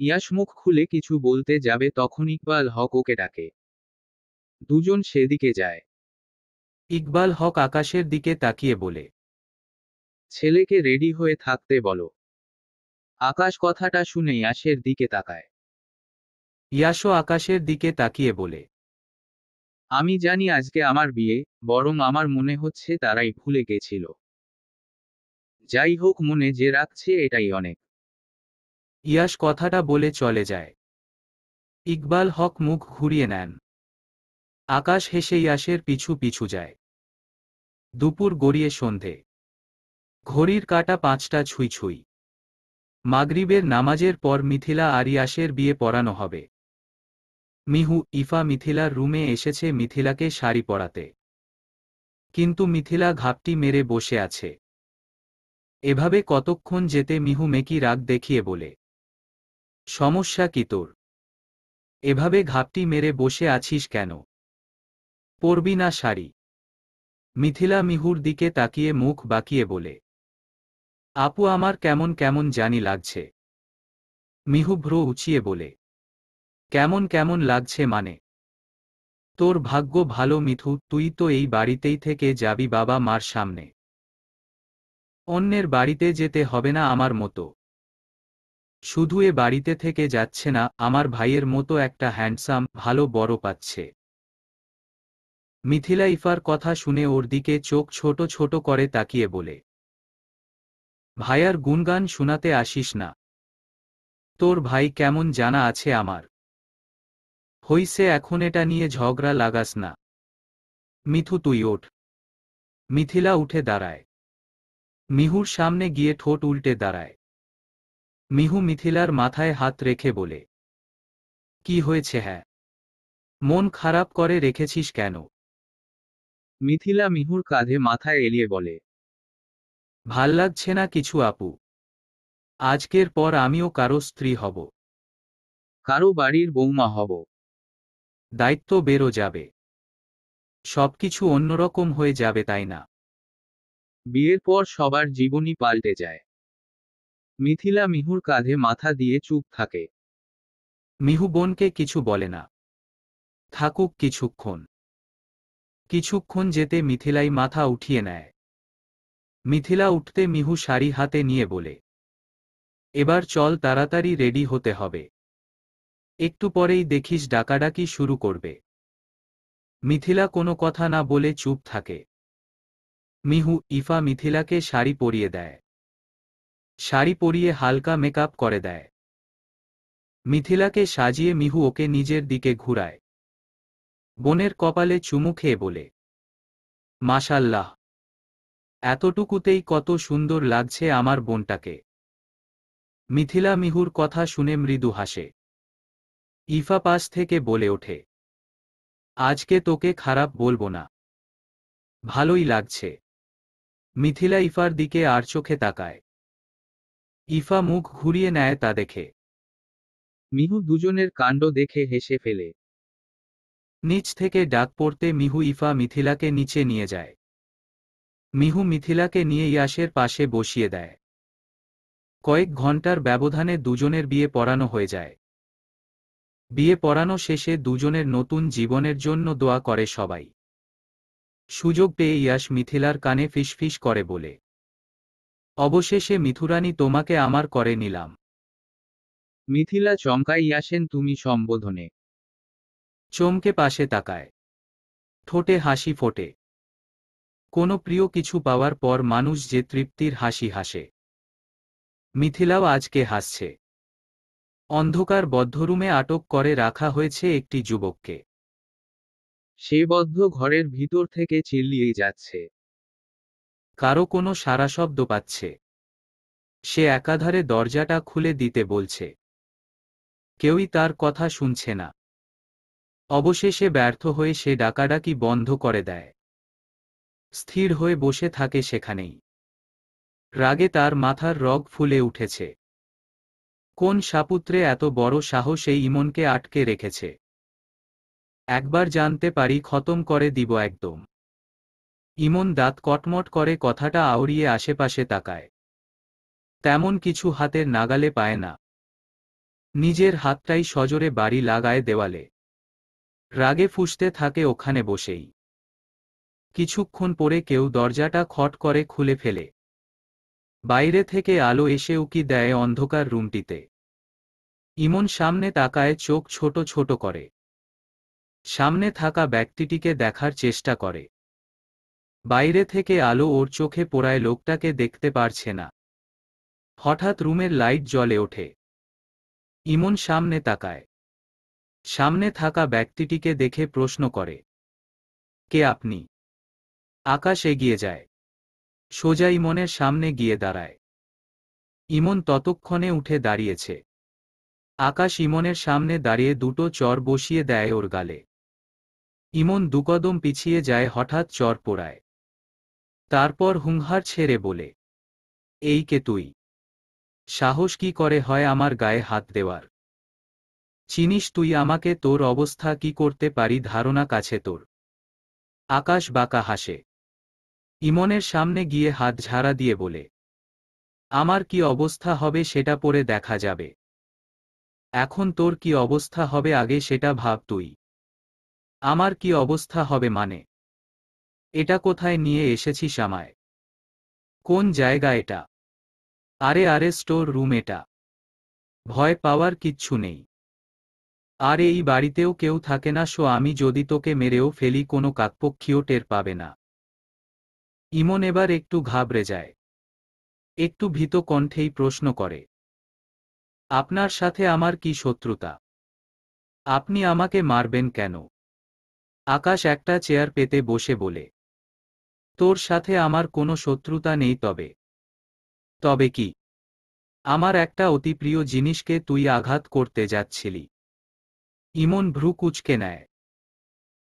ইয়াশ মুখ খুলে কিছু বলতে যাবে তখন ইকবাল হক ওকে ডাকে। দুজন সেদিকে যায়। ইকবাল হক আকাশের দিকে তাকিয়ে বলে, ছেলেকে রেডি হয়ে থাকতে বলো। আকাশ কথাটা শুনে ইয়াশের দিকে তাকায়। ইয়াশও আকাশের দিকে তাকিয়ে বলে, আমি জানি আজকে আমার বিয়ে, বরং আমার মনে হচ্ছে তারাই ভুলে গেছিল। যাই হোক, মনে যে রাখছে এটাই অনেক। ইয়াশ কথাটা বলে চলে যায়। ইকবাল হক মুখ ঘুরিয়ে নেন। আকাশ হেসে ইয়াশের পিছু পিছু যায়। দুপুর গড়িয়ে সন্ধে। ঘড়ির কাঁটা 5টা ছুঁই ছুঁই। মাগরিবের নামাজের পর মিথিলা আর ইয়াশের বিয়ে পড়ানো হবে। মিহু, ইফা মিথিলার রুমে এসেছে মিথিলাকে শাড়ি পরাতে। কিন্তু মিথিলা ঘাপটি মেরে বসে আছে। এভাবে কতক্ষণ যেতে মিহু মেকি রাগ দেখিয়ে বলে, সমস্যা কি তোর? এভাবে ঘাপটি মেরে বসে আছিস কেন? পরবি না শাড়ি? মিথিলা মিহুর দিকে তাকিয়ে মুখ বাঁকিয়ে বলে, আপু আমার কেমন কেমন জানি লাগছে। মিহু ভ্রু উঁচিয়ে বলে, কেমন কেমন লাগছে মানে? তোর ভাগ্য ভালো মিথু, তুই তো এই বাড়িতেই থেকে যাবি বাবা মার সামনে। অন্যের বাড়িতে যেতে হবে না আমার মতো। শুধু এ বাড়িতে থেকে যাচ্ছে না, আমার ভাইয়ের মতো একটা হ্যান্ডসাম ভালো বড় পাচ্ছে। মিথিলা ইফার কথা শুনে ওর দিকে চোখ ছোট ছোট করে তাকিয়ে বলে, ভাইয়ার গুণগান শোনাতে আসিস না। তোর ভাই কেমন জানা আছে আমার। হইছে, এখন এটা নিয়ে ঝগড়া লাগাস না। মিথু তুই ওঠ। মিথিলা উঠে দাঁড়ায়। মিহুর সামনে গিয়ে ঠোঁট উল্টে দাঁড়ায়। মিহু মিথিলার মাথায় হাত রেখে বলে, কি হয়েছে? হ্যাঁ, মন খারাপ করে রেখেছিস কেন? মিথিলা মিহুর কাঁধে মাথা এলিয়ে বলে, ভাল লাগছে না কিছু আপু। আজকের পর আমিও কারো স্ত্রী হব। কারো বাড়ির বৌমা হব। দায়িত্ব বেরো যাবে। সবকিছু অন্যরকম হয়ে যাবে, তাই না? বিয়ের পর সবার জীবনই পাল্টে যায়। মিথিলা মিহুর কাঁধে মাথা দিয়ে চুপ থাকে। মিহু বোনকে কিছু বলে না। থাকুক কিছুক্ষণ। কিছুক্ষণ যেতে মিথিলাই মাথা উঠিয়ে নেয়। মিথিলা উঠতে মিহু শাড়ি হাতে নিয়ে বলে, এবার চল, তাড়াতাড়ি রেডি হতে হবে। একটু পরেই দেখিস ডাকাডাকি শুরু করবে। মিথিলা কোনো কথা না বলে চুপ থাকে। ইফা মিথিলাকে শাড়ি পরিয়ে দেয়। শাড়ি পরিয়ে হালকা মেকআপ করে দেয়। মিথিলাকে সাজিয়ে মিহু ওকে নিজের দিকে ঘুরায়। বোনের কপালে চুমু খেয়ে বলে, মাশাল্লাহ, এতটুকুতেই কত সুন্দর লাগছে আমার বোনটাকে। মিথিলা মিহুর কথা শুনে মৃদু হাসে। ইফা পাশ থেকে বলে ওঠে, আজকে তোকে খারাপ বলবো না, ভালোই লাগছে। মিথিলা ইফার দিকে আর চোখে তাকায়। ইফা মুখ ঘুরিয়ে নেয় তা দেখে। মিহু দুজনের কাণ্ড দেখে হেসে ফেলে। নিচ থেকে ডাক পড়তে মিহু ইফা মিথিলাকে নিচে নিয়ে যায়। মিহু মিথিলাকে নিয়ে ইয়াসের পাশে বসিয়ে দেয়। কয়েক ঘন্টার ব্যবধানে দুজনের বিয়ে পড়ানো হয়ে যায়। বিয়ে পড়ানো শেষে দুজনের নতুন জীবনের জন্য দোয়া করে সবাই। সুযোগ পেয়ে ইয়াস মিথিলার কানে ফিসফিস করে বলে, অবশেষে মিথুরানী তোমাকে আমার করে নিলাম। মিথিলা চমকাই আসেন তুমি সম্বোধনে। চমকে পাশে তাকায়। ঠোঁটে হাসি ফোটে। কোনো প্রিয় কিছু পাওয়ার পর মানুষ যে তৃপ্তির হাসি হাসে, মিথিলাও আজকে হাসছে। অন্ধকার বদ্ধরুমে আটক করে রাখা হয়েছে একটি যুবককে। সে বদ্ধ ঘরের ভিতর থেকে চিল্লিয়েই যাচ্ছে। কারো কোনো সারা শব্দ পাচ্ছে। সে একাধারে দরজাটা খুলে দিতে বলছে। কেউই তার কথা শুনছে না। অবশেষে ব্যর্থ হয়ে সে ডাকাডাকি বন্ধ করে দেয়। স্থির হয়ে বসে থাকে সেখানেই। রাগে তার মাথার রগ ফুলে উঠেছে। কোন সাপুত্রে এত বড় সাহস এই ইমনকে আটকে রেখেছে? একবার জানতে পারি খতম করে দিব একদম। ইমন দাঁত কটমট করে কথাটা আওড়িয়ে আশেপাশে তাকায়। তেমন কিছু হাতের নাগালে পায় না। নিজের হাতটাই সজোরে বাড়ি লাগায় দেওয়ালে। রাগে ফুঁসতে থাকে ওখানে বসেই। কিছুক্ষণ পরে কেউ দরজাটা খট করে খুলে ফেলে। বাইরে থেকে আলো এসে উকি দেয় অন্ধকার রুমটিতে। ইমন সামনে তাকায়, চোখ ছোট ছোট করে। সামনে থাকা ব্যক্তিটিকে দেখার চেষ্টা করে। বাইরে থেকে আলো ওর চোখে পড়ায় লোকটাকে দেখতে পারছে না। হঠাৎ রুমের লাইট জ্বলে ওঠে। ইমন সামনে তাকায়। সামনে থাকা ব্যক্তিটিকে দেখে প্রশ্ন করে, কে আপনি? আকাশ এগিয়ে যায়। সোজা ইমনের সামনে গিয়ে দাঁড়ায়। ইমন ততক্ষণে উঠে দাঁড়িয়েছে। আকাশ ইমনের সামনে দাঁড়িয়ে দুটো চর বসিয়ে দেয় ওর গালে। ইমন দুকদম পিছিয়ে যায়, হঠাৎ চর পোড়ায়। তারপর হুংহার ছেড়ে বলে, এই কে তুই? সাহস কি করে হয় আমার গায়ে হাত দেওয়ার? চিনিস তুই আমাকে? তোর অবস্থা কি করতে পারি ধারণা কাছে তোর? আকাশ বাঁকা হাসে। ইমনের সামনে গিয়ে হাত ঝাড়া দিয়ে বলে, আমার কি অবস্থা হবে সেটা পরে দেখা যাবে। এখন তোর কি অবস্থা হবে আগে সেটা ভাব তুই। আমার কি অবস্থা হবে মানে? এটা কোথায় নিয়ে এসেছিস আমায়? কোন জায়গা এটা? আরে আরে স্টোর রুম এটা। ভয় পাওয়ার কিচ্ছু নেই। আর এই বাড়িতেও কেউ থাকে না, আমি যদি তোকে মেরেও ফেলি কোনো কাকপক্ষীও টের পাবে না। ইমন এবার একটু ঘাবড়ে যায়। একটু ভীত কণ্ঠেই প্রশ্ন করে, আপনার সাথে আমার কি শত্রুতা? আপনি আমাকে মারবেন কেন? আকাশ একটা চেয়ার পেতে বসে বলে, তোর সাথে আমার কোনো শত্রুতা নেই। তবে কি? আমার একটা অতি প্রিয় জিনিসকে তুই আঘাত করতে যাচ্ছিলি। ইমন ভ্রু কুঁচকে নেয়।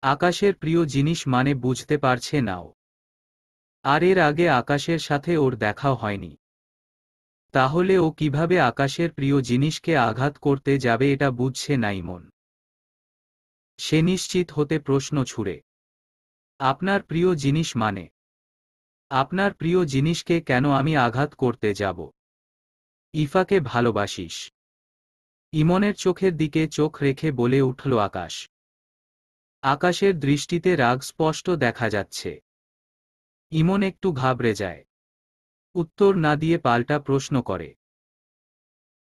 আকাশের প্রিয় জিনিস মানে বুঝতে পারছে নাও। আর এর আগে আকাশের সাথে ওর দেখাও হয়নি। তাহলে ও কিভাবে আকাশের প্রিয় জিনিসকে আঘাত করতে যাবে এটা বুঝছে না ইমন। সে নিশ্চিত হতে প্রশ্ন ছুড়ে, আপনার প্রিয় জিনিস মানে? আপনার প্রিয় জিনিসকে কেন আমি আঘাত করতে যাব? ইফাকে ভালোবাসিস? ইমনের চোখের দিকে চোখ রেখে বলে উঠল আকাশ। আকাশের দৃষ্টিতে রাগ স্পষ্ট দেখা যাচ্ছে। ইমন একটু ঘাবড়ে যায়। উত্তর না দিয়ে পাল্টা প্রশ্ন করে,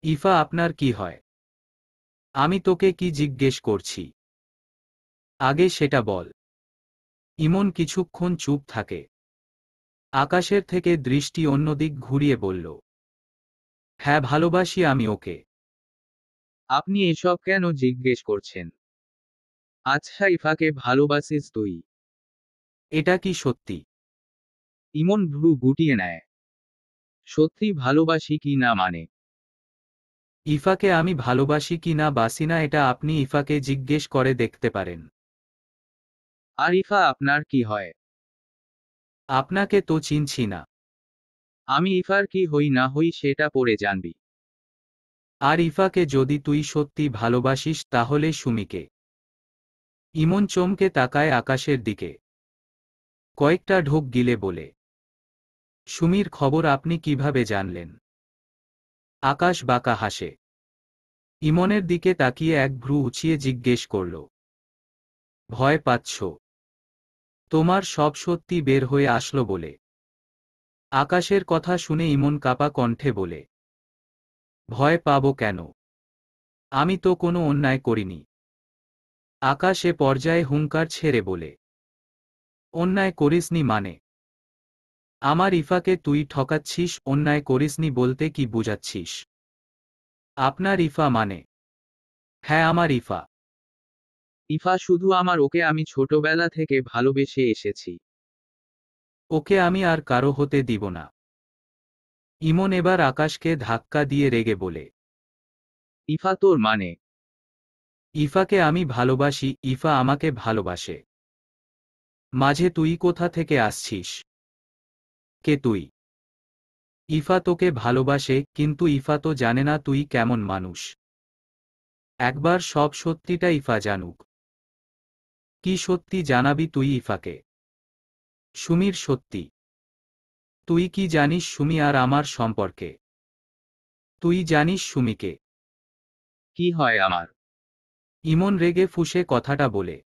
ইফা আপনার কি হয়? আমি তোকে কি জিজ্ঞেস করছি? আগে সেটা বল। ইমন কিছুক্ষণ চুপ থাকে। আকাশের থেকে দৃষ্টি অন্যদিক ঘুরিয়ে বলল, হ্যাঁ, ভালোবাসি আমি ওকে। আপনি এসব কেন জিজ্ঞেস করছেন? আচ্ছা, ইফাকে ভালোবাসিস তুই? এটা কি সত্যি? ইমন ভ্রু গুটিয়ে নেয়। সত্যি ভালোবাসি কি না মানে? ইফাকে আমি ভালোবাসি কি না বাসি না এটা আপনি ইফাকে জিজ্ঞেস করে দেখতে পারেন। আর ইফা আপনার কি হয়? আপনাকে তো চিনছি না। আমি ইফার কি হই না হই সেটা পরে জানবি। আর ইফাকে যদি তুই সত্যি ভালোবাসিস তাহলে সুমিকে। ইমন চমকে তাকায় আকাশের দিকে। কয়েকটা ঢোক গিলে বলে, সুমির খবর আপনি কিভাবে জানলেন? আকাশ বাঁকা হাসে। ইমনের দিকে তাকিয়ে এক ভ্রু উঁচিয়ে জিজ্ঞেস করল, ভয় পাচ্ছ? তোমার সব সত্যি বের হয়ে আসলো বলে? আকাশের কথা শুনে ইমন কাপা কণ্ঠে বলে, ভয় পাবো কেন? আমি তো কোনো অন্যায় করিনি। আকাশ এ পর্যায়ে হুঙ্কার ছেড়ে বলে, অন্যায় করিসনি মানে? আমার ইফাকে তুই ঠকাচ্ছিস? অন্যায় করিসনি বলতে কি বুঝাচ্ছিস? আপনার ইফা মানে? হ্যাঁ, আমার ইফা। ইফা শুধু আমার, ওকে আমি ছোটবেলা থেকে ভালোবেসে এসেছি। ওকে আমি আর কারো হতে দিব না। ইমন এবার আকাশকে ধাক্কা দিয়ে রেগে বলে, ইফা তোর মানে? ইফাকে আমি ভালোবাসি, ইফা আমাকে ভালোবাসে। মাঝে তুই কোথা থেকে আসছিস? কে তুই? ইফা তোকে ভালোবাসে, কিন্তু ইফা তো জানে না তুই কেমন মানুষ। একবার সব সত্যিটা ইফা জানুক। কি সত্যি জানাবি তুই ইফাকে? সুমির সত্যি। তুই কি জানিস সুমি আর আমার সম্পর্কে? তুই জানিস সুমিকে? কি হয় আমার? ইমন রেগে ফুঁসে কথাটা বলে,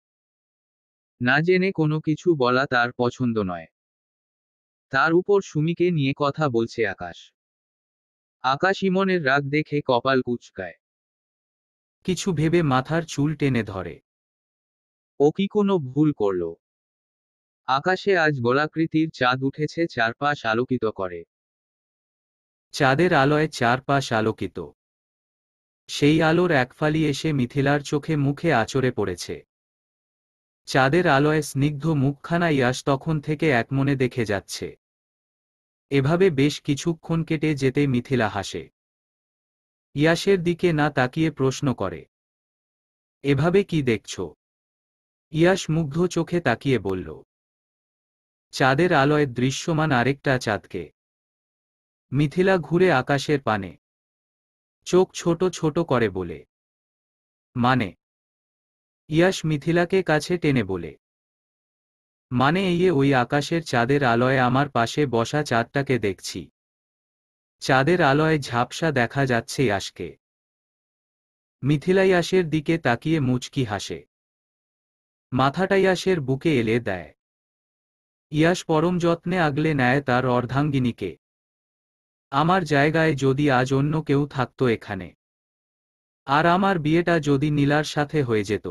না জেনে কোনো কিছু বলা তার পছন্দ নয়। তার উপর সুমিকে নিয়ে কথা বলছে আকাশ। আকাশ ইমনের রাগ দেখে কপাল কুঁচকায়। কিছু ভেবে মাথার চুল টেনে ধরে। ও কি কোনো ভুল করল? আকাশে আজ গোলাকৃতির চাঁদ উঠেছে, চারপাশ আলোকিত করে। চাঁদের আলোয় চারপাশ আলোকিত। সেই আলোর একফালি এসে মিথিলার চোখে মুখে আঁচড়ে পড়েছে। চাঁদের আলোয় স্নিগ্ধ মুখখানা ইয়াস তখন থেকে একমনে দেখে যাচ্ছে। এভাবে বেশ কিছুক্ষণ কেটে যেতে মিথিলা হাসে। ইয়াসের দিকে না তাকিয়ে প্রশ্ন করে, এভাবে কি দেখছ? ইয়াস মুগ্ধ চোখে তাকিয়ে বলল, চাঁদের আলোয় দৃশ্যমান আরেকটা চাঁদকে। মিথিলা ঘুরে আকাশের পানে চোখ ছোট ছোট করে বলে, মানে? ইয়াস মিথিলাকে কাছে টেনে বলে, মানে এই ওই আকাশের চাঁদের আলোয় আমার পাশে বসা চাঁদটাকে দেখছি। চাঁদের আলোয় ঝাপসা দেখা যাচ্ছে ইয়াসকে। মিথিলা ইয়াসের দিকে তাকিয়ে মুচকি হাসে। মাথাটা ইয়াসের বুকে এলে দেয়। ইয়াস পরম যত্নে আগলে নেয় তার অর্ধাঙ্গিনীকে। আমার জায়গায় যদি আজ অন্য কেউ থাকতো এখানে, আর আমার বিয়েটা যদি নীলার সাথে হয়ে যেত।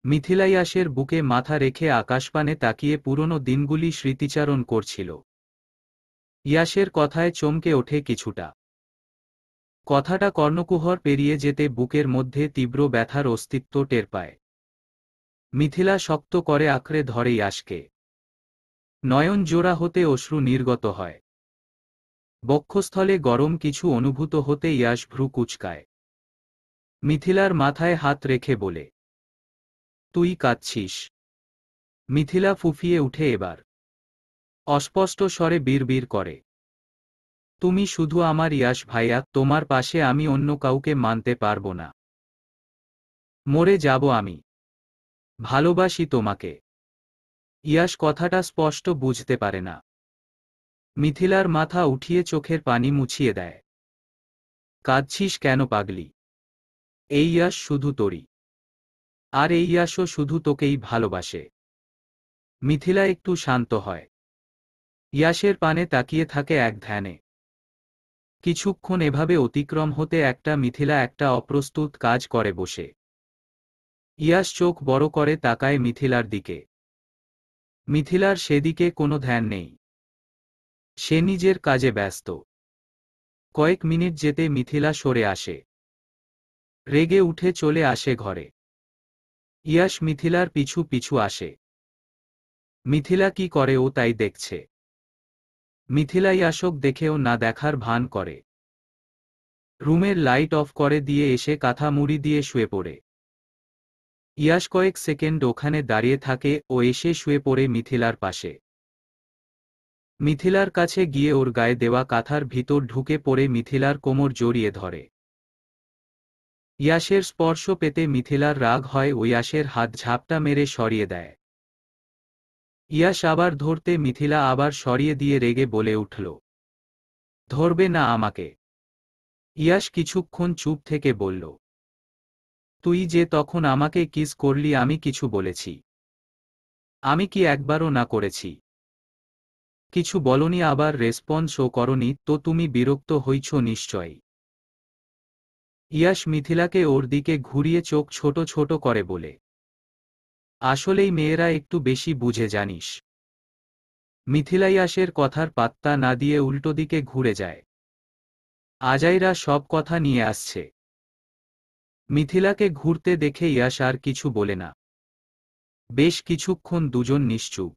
মিথিলা ইয়াসের বুকে মাথা রেখে আকাশপানে তাকিয়ে পুরনো দিনগুলি স্মৃতিচারণ করছিল। ইয়াসের কথায় চমকে ওঠে কিছুটা। কথাটা কর্ণকুহর পেরিয়ে যেতে বুকের মধ্যে তীব্র ব্যথার অস্তিত্ব টের পায়। মিথিলা শক্ত করে আঁকড়ে ধরে ইয়াসকে। নয়ন জোড়া হতে অশ্রু নির্গত হয়। বক্ষস্থলে গরম কিছু অনুভূত হতে ইয়াস ভ্রু কুঁচকায়। মিথিলার মাথায় হাত রেখে বলে, তুই কাঁদছিস? মিথিলা ফুঁফিয়ে উঠে এবার। অস্পষ্ট স্বরে বিড়বিড় করে, তুমি শুধু আমার ইয়াস ভাইয়া, তোমার পাশে আমি অন্য কাউকে মানতে পারবো না। মরে যাব আমি। ভালোবাসি তোমাকে। ইয়াস কথাটা স্পষ্ট বুঝতে পারে না। মিথিলার মাথা উঠিয়ে চোখের পানি মুছিয়ে দেয়। কাঁদছিস কেন পাগলি? এই ইয়াস শুধু তোরই। আর এই ইয়াসও শুধু তোকেই ভালোবাসে। মিথিলা একটু শান্ত হয়। ইয়াসের পানে তাকিয়ে থাকে এক ধ্যানে। কিছুক্ষণ এভাবে অতিক্রম হতে একটা মিথিলা একটা অপ্রস্তুত কাজ করে বসে। ইয়াস চোখ বড় করে তাকায় মিথিলার দিকে। মিথিলার সেদিকে কোনো ধ্যান নেই। সে নিজের কাজে ব্যস্ত। কয়েক মিনিট যেতে মিথিলা সরে আসে। রেগে উঠে চলে আসে ঘরে। ইয়াশ মিথিলার পিছু পিছু আসে। মিথিলা কি করে ও তাই দেখছে। মিথিলা ইয়াশক দেখেও না দেখার ভান করে। রুমের লাইট অফ করে দিয়ে এসে কাঁথা মুড়ি দিয়ে শুয়ে পড়ে। ইয়াশ কয়েক সেকেন্ড ওখানে দাঁড়িয়ে থাকে ও এসে শুয়ে পড়ে মিথিলার পাশে। মিথিলার কাছে গিয়ে ওর গায়ে দেওয়া কাঁথার ভিতর ঢুকে পড়ে মিথিলার কোমর জড়িয়ে ধরে। ইয়াশের স্পর্শ পেতে মিথিলার রাগ হয় ও ইয়াশের হাত ঝাপটা মেরে সরিয়ে দেয়। ইয়াশ আবার ধরতে মিথিলা আবার সরিয়ে দিয়ে রেগে বলে উঠল, ধরবে না আমাকে? ইয়াশ কিছুক্ষণ চুপ থেকে বলল, তুই যে তখন আমাকে কিস করলি আমি কিছু বলেছি? আমি কি একবারও না করেছি? কিছু বলনি, আবার রেসপন্সও করনি তো তুমি বিরক্ত হইছ নিশ্চয়ই। ইয়াশ মিথিলাকে ওর দিকে ঘুরিয়ে চোখ ছোট ছোট করে বলে, আসলেই মেয়েরা একটু বেশি বুঝে জানিস। মিথিলা ইয়াশের কথার পাত্তা না দিয়ে উল্টো দিকে ঘুরে যায়। আজাইরা সব কথা নিয়ে আসছে। মিথিলাকে ঘুরতে দেখে ইয়াশ আর কিছু বলে না। বেশ কিছুক্ষণ দুজন নিশ্চুপ।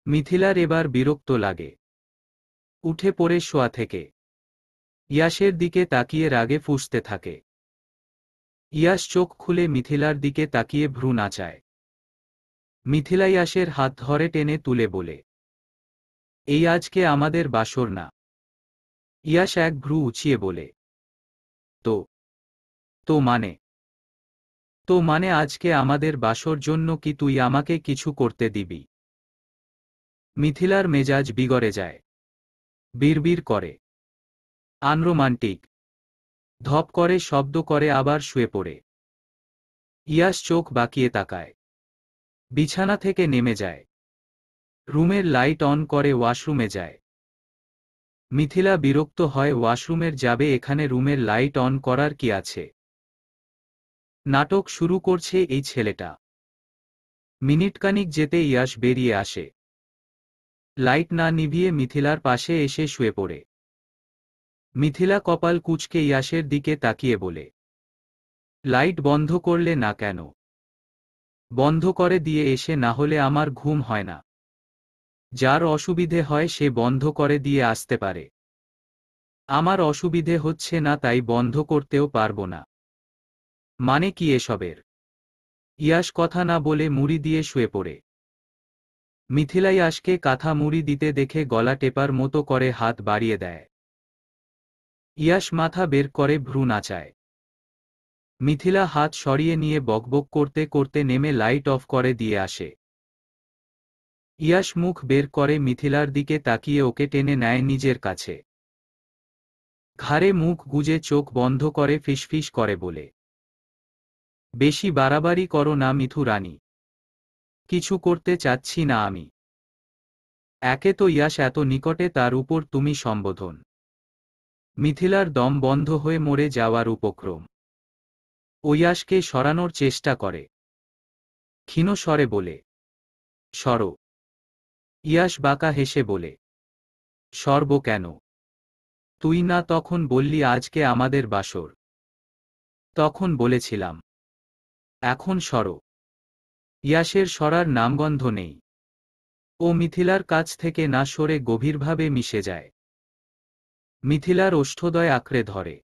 মিথিলার এবার বিরক্ত লাগে। উঠে পড়ে শোয়া থেকে ইয়াশের দিকে তাকিয়ে রাগে ফুঁসতে থাকে। ইয়াশ চোখ খুলে মিথিলার দিকে তাকিয়ে ভ্রু নাচায়। মিথিলা ইয়াশের হাত ধরে টেনে তুলে বলে, এই আজকে আমাদের বাসর না। ইয়াশ এক ভ্রু উঁচিয়ে বলে, তো তো মানে তো মানে আজকে আমাদের বাসর জন্য কি তুই আমাকে কিছু করতে দিবি? মিথিলার মেজাজ বিগড়ে যায়। বিড়বিড় করে, আনরোমান্টিক। ধপ করে শব্দ করে আবার শুয়ে পড়ে। ইয়াশ চোখ বাঁকিয়ে তাকায়। বিছানা থেকে নেমে যায়। রুমের লাইট অন করে ওয়াশরুমে যায়। মিথিলা বিরক্ত হয়, ওয়াশরুমের যাবে এখানে রুমের লাইট অন করার কি আছে? নাটক শুরু করছে এই ছেলেটা। মিনিটখানিক যেতে ইয়াশ বেরিয়ে আসে। লাইট না নিভিয়ে মিথিলার পাশে এসে শুয়ে পড়ে। মিথিলা কপাল কুঁচকে ইয়াশের দিকে তাকিয়ে বলে, লাইট বন্ধ করলে না কেন? বন্ধ করে দিয়ে এসে না হলে আমার ঘুম হয় না। যার অসুবিধে হয় সে বন্ধ করে দিয়ে আসতে পারে। আমার অসুবিধে হচ্ছে না তাই বন্ধ করতেও পারবো না। মানে কি এসবের? ইয়াশ কথা না বলে মুড়ি দিয়ে শুয়ে পড়ে। মিথিলা ইয়াশকে কাঁথা মুড়ি দিতে দেখে গলা টেপার মতো করে হাত বাড়িয়ে দেয়। ইয়াশ মাথা বের করে ভ্রু নাচায়। মিথিলা হাত সরিয়ে নিয়ে বকবক করতে করতে নেমে লাইট অফ করে দিয়ে আসে। ইয়াশ মুখ বের করে মিথিলার দিকে তাকিয়ে ওকে টেনে নেয় নিজের কাছে। ঘাড়ে মুখ গুজে চোখ বন্ধ করে ফিসফিস করে বলে, বেশি বাড়াবাড়ি করো না মিথু রানী। কিছু করতে চাচ্ছি না আমি। একে তো ইয়াশ এত নিকটে, তার উপর তুমি সম্বোধন। মিথিলার দম বন্ধ হয়ে মরে যাওয়ার উপক্রম। ও ইয়াশকে সরানোর চেষ্টা করে। ক্ষীণ স্বরে বলে, সরো। ইয়াশ বাঁকা হেসে বলে, সরব কেন? তুই না তখন বললি আজকে আমাদের বাসর? তখন বলেছিলাম। এখন সরো। ইয়াশের সরার নামগন্ধ নেই। ও মিথিলার কাছ থেকে না সরে গভীরভাবে মিশে যায়। মিথিলার ওষ্ঠদয় আঁকড়ে ধরে।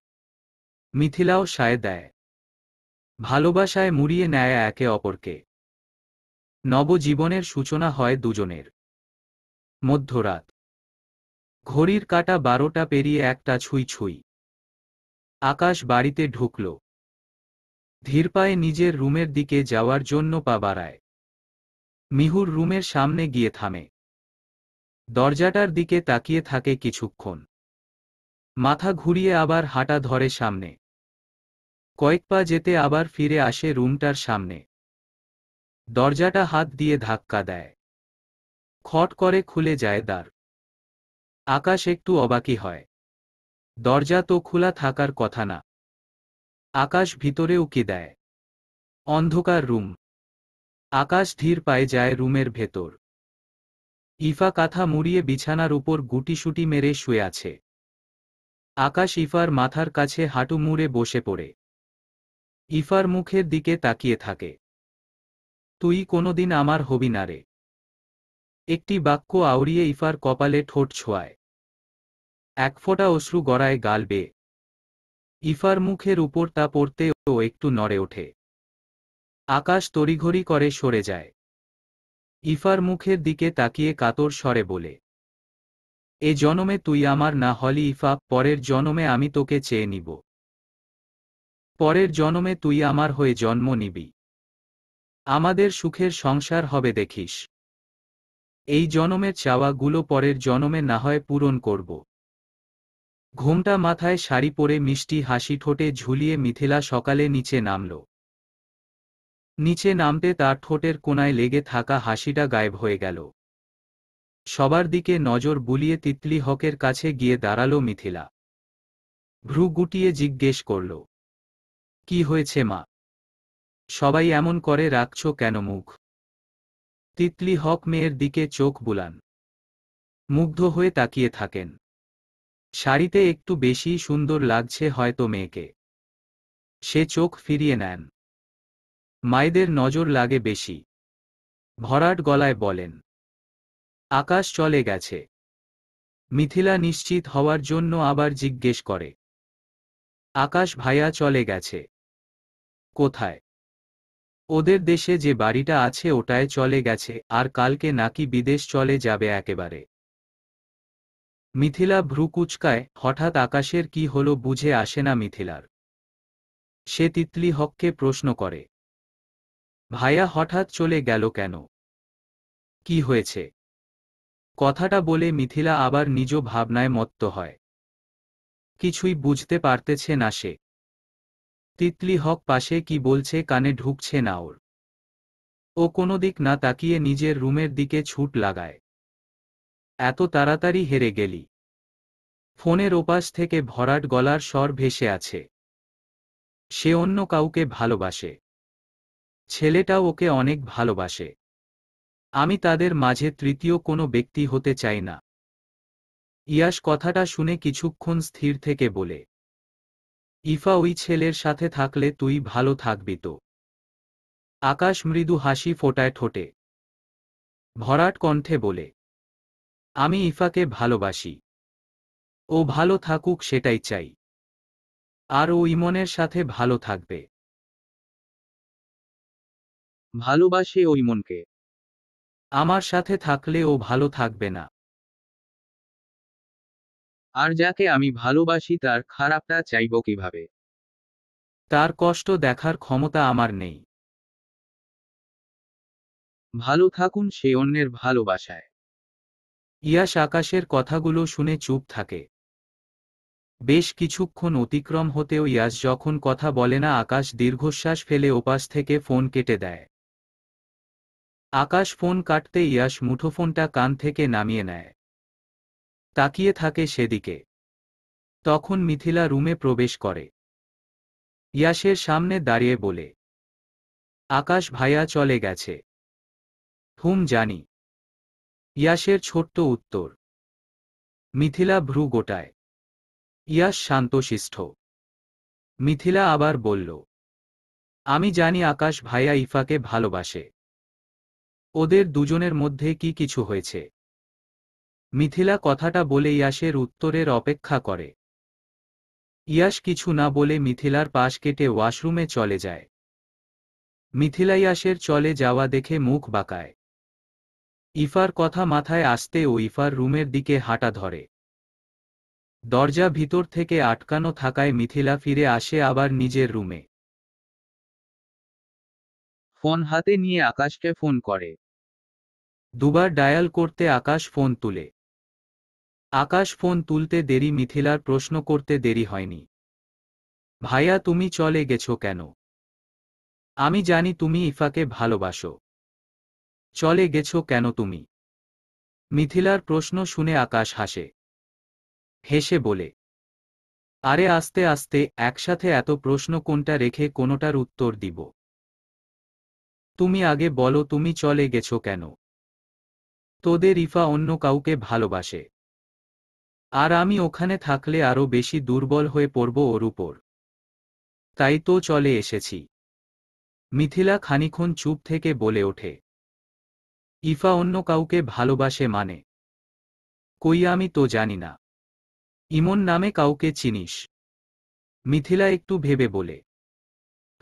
মিথিলাও সায় দেয়। ভালোবাসায় মুড়িয়ে নেয় একে অপরকে। নবজীবনের সূচনা হয় দুজনের। মধ্যরাত। ঘড়ির কাঁটা 12টা পেরিয়ে 1টা ছুঁই ছুঁই। আকাশ বাড়িতে ঢুকল। ধীর পায়ে নিজের রুমের দিকে যাওয়ার জন্য পা বাড়ায়। মিহুর রুমের সামনে গিয়ে থামে। দরজাটার দিকে তাকিয়ে থাকে কিছুক্ষণ। মাথা ঘুরিয়ে আবার হাঁটা ধরে সামনে। কয়েক পা যেতে আবার ফিরে আসে রুমটার সামনে। দরজাটা হাত দিয়ে ধাক্কা দেয়। খট করে খুলে যায় দ্বার। আকাশ একটু অবাকই হয়। দরজা তো খোলা থাকার কথা না। আকাশ ভিতরে উকি দেয়। অন্ধকার রুম। আকাশ ধীর পায়ে যায় রুমের ভেতর। ইফা কাঁথা মুড়িয়ে বিছানার উপর গুটিসুটি মেরে শুয়ে আছে। আকাশ ইফার মাথার কাছে হাঁটু মুড়ে বসে পড়ে ইফার মুখের দিকে তাকিয়ে থাকে। তুই কোনোদিন আমার হবি না রে। একটি বাক্য আওড়িয়ে ইফার কপালে ঠোঁট ছোঁয়ায়। এক ফোঁটা অশ্রু গড়ায় গাল বেয়ে। ইফার মুখের উপর তা পড়তে ও একটু নড়ে ওঠে। আকাশ তড়িঘড়ি করে সরে যায়। ইফার মুখের দিকে তাকিয়ে কাতর স্বরে বলে, এ জনমে তুই আমার না হলি ইফা, পরের জনমে আমি তোকে চেয়ে নিব। পরের জনমে তুই আমার হয়ে জন্ম নিবি। আমাদের সুখের সংসার হবে দেখিস। এই জনমের চাওয়াগুলো পরের জনমে না হয় পূরণ করব। ঘোমটা মাথায় শাড়ি পরে মিষ্টি হাসি ঠোঁটে ঝুলিয়ে মিথিলা সকালে নিচে নামল। নিচে নামতে তার ঠোঁটের কোণায় লেগে থাকা হাসিটা গায়েব হয়ে গেল। সবার দিকে নজর বুলিয়ে তিতলি হকের কাছে গিয়ে দাঁড়াল মিথিলা। ভ্রু গুটিয়ে জিজ্ঞেস করল, কি হয়েছে মা? সবাই এমন করে রাখছ কেন মুখ? তিতলি হক মেয়ের দিকে চোখ বুলান। মুগ্ধ হয়ে তাকিয়ে থাকেন। শাড়িতে একটু বেশি সুন্দর লাগছে হয়তো মেয়েকে। সে চোখ ফিরিয়ে নেন। মায়েদের নজর লাগে বেশি। ভরাট গলায় বলেন, আকাশ চলে গেছে। মিথিলা নিশ্চিত হওয়ার জন্য আবার জিজ্ঞেস করে, আকাশ ভাইয়া চলে গেছে কোথায়? ওদের দেশে যে বাড়িটা আছে ওটায় চলে গেছে, আর কালকে নাকি বিদেশ চলে যাবে একেবারে। মিথিলা ভ্রু কুচকায়। হঠাৎ আকাশের কি হলো বুঝে আসে না মিথিলার। সে তিতলি হককে প্রশ্ন করে, ভাইয়া হঠাৎ চলে গেল কেন? কি হয়েছে? কথাটা বলে মিথিলা আবার নিজ ভাবনায় মত্ত হয়। কিছুই বুঝতে পারতেছে না সে। তিতলি হক পাশে কি বলছে কানে ঢুকছে না ওর। ও কোনো দিক না তাকিয়ে নিজের রুমের দিকে ছুট লাগায়। এত তাড়াতাড়ি হেরে গেলি? ফোনের ওপাশ থেকে ভরাট গলার স্বর ভেসে আছে। সে অন্য কাউকে ভালোবাসে। ছেলেটাও ওকে অনেক ভালোবাসে। আমি তাদের মাঝে তৃতীয় কোনো ব্যক্তি হতে চাই না। ইয়াস কথাটা শুনে কিছুক্ষণ স্থির থেকে বলে, ইফা ওই ছেলের সাথে থাকলে তুই ভালো থাকবি তো? আকাশ মৃদু হাসি ফোটায় ঠোঁটে। ভরাট কণ্ঠে বলে, আমি ইফাকে ভালোবাসি। ও ভালো থাকুক সেটাই চাই। আর ও ইমনের সাথে ভালো থাকবে। ভালোবাসে ওই মনকে। আমার সাথে থাকলে ও ভালো থাকবে না। আর যাকে আমি ভালোবাসি তার খারাপটা চাইব কিভাবে? তার কষ্ট দেখার ক্ষমতা আমার নেই। ভালো থাকুন সে অন্যের ভালোবাসায়। ইয়াস আকাশের কথাগুলো শুনে চুপ থাকে। বেশ কিছুক্ষণ অতিক্রম হতেও ইয়াস যখন কথা বলে না আকাশ দীর্ঘশ্বাস ফেলে ওপাশ থেকে ফোন কেটে দেয়। আকাশ ফোন কাটতে ইয়াস মুঠোফোনটা কান থেকে নামিয়ে নেয়। তাকিয়ে থাকে সেদিকে। তখন মিথিলা রুমে প্রবেশ করে। ইয়াসের সামনে দাঁড়িয়ে বলে, আকাশ ভাইয়া চলে গেছে। জানি। ইয়াসের ছোট্ট উত্তর। মিথিলা ভ্রু গোটায়। ইয়াস শান্তশিষ্ঠ। মিথিলা আবার বলল, আমি জানি আকাশ ভাইয়া ইফাকে ভালোবাসে। ওদের দুজনের মধ্যে কি কিছু হয়েছে? মিথিলা কথাটা বলে ইয়াসের উত্তরের অপেক্ষা করে। ইয়াস কিছু না বলে মিথিলার পাশ কেটে ওয়াশরুমে চলে যায়। মিথিলা ইয়াসের চলে যাওয়া দেখে মুখ বাঁকায়। ইফার কথা মাথায় আসতে ও ইফার রুমের দিকে হাঁটা ধরে। দরজা ভিতর থেকে আটকানো থাকায় মিথিলা ফিরে আসে আবার নিজের রুমে। ফোন হাতে নিয়ে আকাশকে ফোন করে। দুবার ডায়াল করতে আকাশ ফোন তুলে। আকাশ ফোন তুলতে দেরি মিথিলার প্রশ্ন করতে দেরি হয়নি। ভাইয়া তুমি চলে গেছো কেন? আমি জানি তুমি ইফাকে ভালোবাসো। চলে গেছো কেন তুমি? মিথিলার প্রশ্ন শুনে আকাশ হাসে। হেসে বলে, আরে আস্তে আস্তে, একসাথে এত প্রশ্ন কোনটা রেখে কোনোটার উত্তর দিব। তুমি আগে বলো তুমি চলে গেছো কেন? তোদের ইফা অন্য কাউকে ভালোবাসে, আর আমি ওখানে থাকলে আরো বেশি দুর্বল হয়ে পড়ব ওর উপর। তাই তো চলে এসেছি। মিথিলা খানিক্ষণ চুপ থেকে বলে ওঠে, ইফা অন্য কাউকে ভালোবাসে মানে? কই, আমি তো জানি না। ইমন নামে কাউকে চিনিস? মিথিলা একটু ভেবে বলে,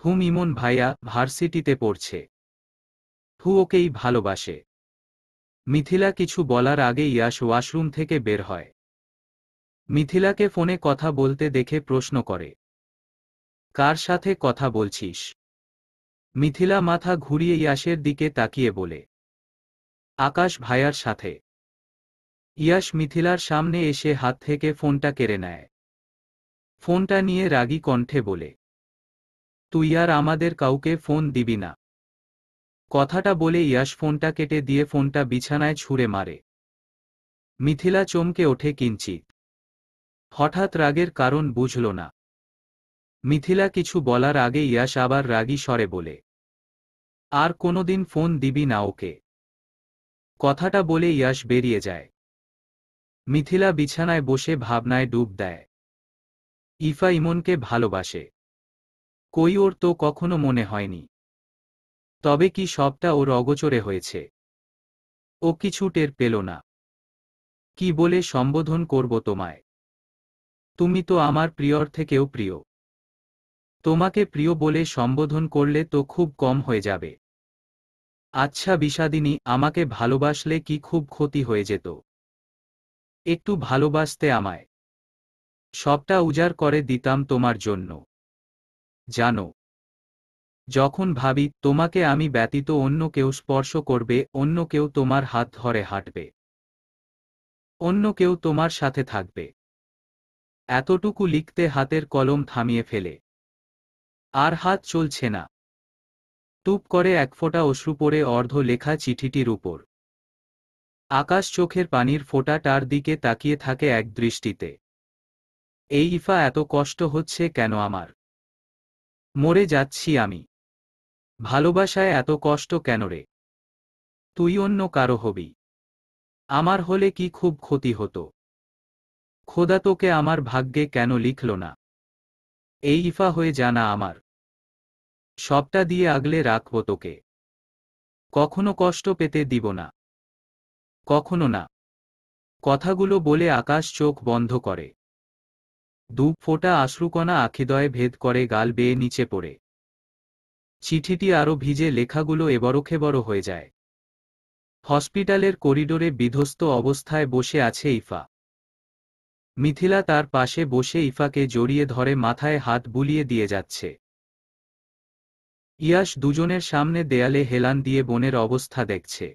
হুম, ইমন ভাইয়া ভার্সিটিতে পড়ছে। ওকেই ভালোবাসে। মিথিলা কিছু বলার আগে ইয়াশ ওয়াশরুম থেকে বের হয়। মিথিলাকে ফোনে কথা বলতে দেখে প্রশ্ন করে, কার সাথে কথা বলছিস? মিথিলা মাথা ঘুরিয়ে ইয়াশের দিকে তাকিয়ে বলে, আকাশ ভাইয়ার সাথে। ইয়াশ মিথিলার সামনে এসে হাত থেকে ফোনটা কেড়ে নেয়। ফোনটা নিয়ে রাগী কণ্ঠে বলে, তুই আর আমাদের কাউকে ফোন দিবি না। কথাটা বলে ইয়াশ ফোনটা কেটে দিয়ে ফোনটা বিছানায় ছুঁড়ে মারে। মিথিলা চমকে ওঠে কিঞ্চিত। হঠাৎ রাগের কারণ বুঝল না। মিথিলা কিছু বলার আগে ইয়াশ আবার রাগী স্বরে বলে, আর কোনোদিন ফোন দিবি না ওকে। কথাটা বলে ইয়াশ বেরিয়ে যায়। মিথিলা বিছানায় বসে ভাবনায় ডুব দেয়। ইফা ইমনকে ভালোবাসে। কই, ওর তো কখনো মনে হয়নি। তবে কি সবটা ওর অগোচরে হয়েছে? ও কিছু টের পেল না। কি বলে সম্বোধন করব তোমায়? তুমি তো আমার প্রিয়র থেকেও প্রিয়। তোমাকে প্রিয় বলে সম্বোধন করলে তো খুব কম হয়ে যাবে। আচ্ছা বিষাদিনী, আমাকে ভালোবাসলে কি খুব ক্ষতি হয়ে যেত? একটু ভালোবাসতে আমায়। সবটা উজাড় করে দিতাম তোমার জন্য। জানো, যখন ভাবি তোমাকে আমি ব্যতীত অন্য কেউ স্পর্শ করবে, অন্য কেউ তোমার হাত ধরে হাঁটবে, অন্য কেউ তোমার সাথে থাকবে, এতটুকু লিখতে হাতের কলম থামিয়ে ফেলে। আর হাত চলছে না। টুপ করে এক ফোঁটা অশ্রু পড়ে অর্ধ লেখা চিঠিটির উপর। আকাশ চোখের পানির ফোঁটাটার দিকে তাকিয়ে থাকে এক দৃষ্টিতে। এই ইফা, এত কষ্ট হচ্ছে কেন আমার? মরে যাচ্ছি আমি। ভালোবাসায় এত কষ্ট কেন রে? তুই অন্য কারো হবি। আমার হলে কি খুব ক্ষতি হতো? খোদা তোকে আমার ভাগ্যে কেন লিখল না? এই ইফা হয়ে জানা আমার। সবটা দিয়ে আগলে রাখব তোকে। কখনো কষ্ট পেতে দিব না। কখনো না। কথাগুলো বলে আকাশ চোখ বন্ধ করে। দু ফোঁটা আশ্রুকণা আখিদয়ে ভেদ করে গাল বেয়ে নিচে পড়ে। চিঠিটি আরো ভিজে, লেখাগুলো এবড়োখেবড়ো হয়ে যায়। হসপিটালের করিডোরে বিধ্বস্ত অবস্থায় বসে আছে ইফা। মিথিলা তার পাশে বসে ইফাকে জড়িয়ে ধরে মাথায় হাত বুলিয়ে দিয়ে যাচ্ছে। ইয়াশ দুজনের সামনে দেয়ালে হেলান দিয়ে বোনের অবস্থা দেখছে।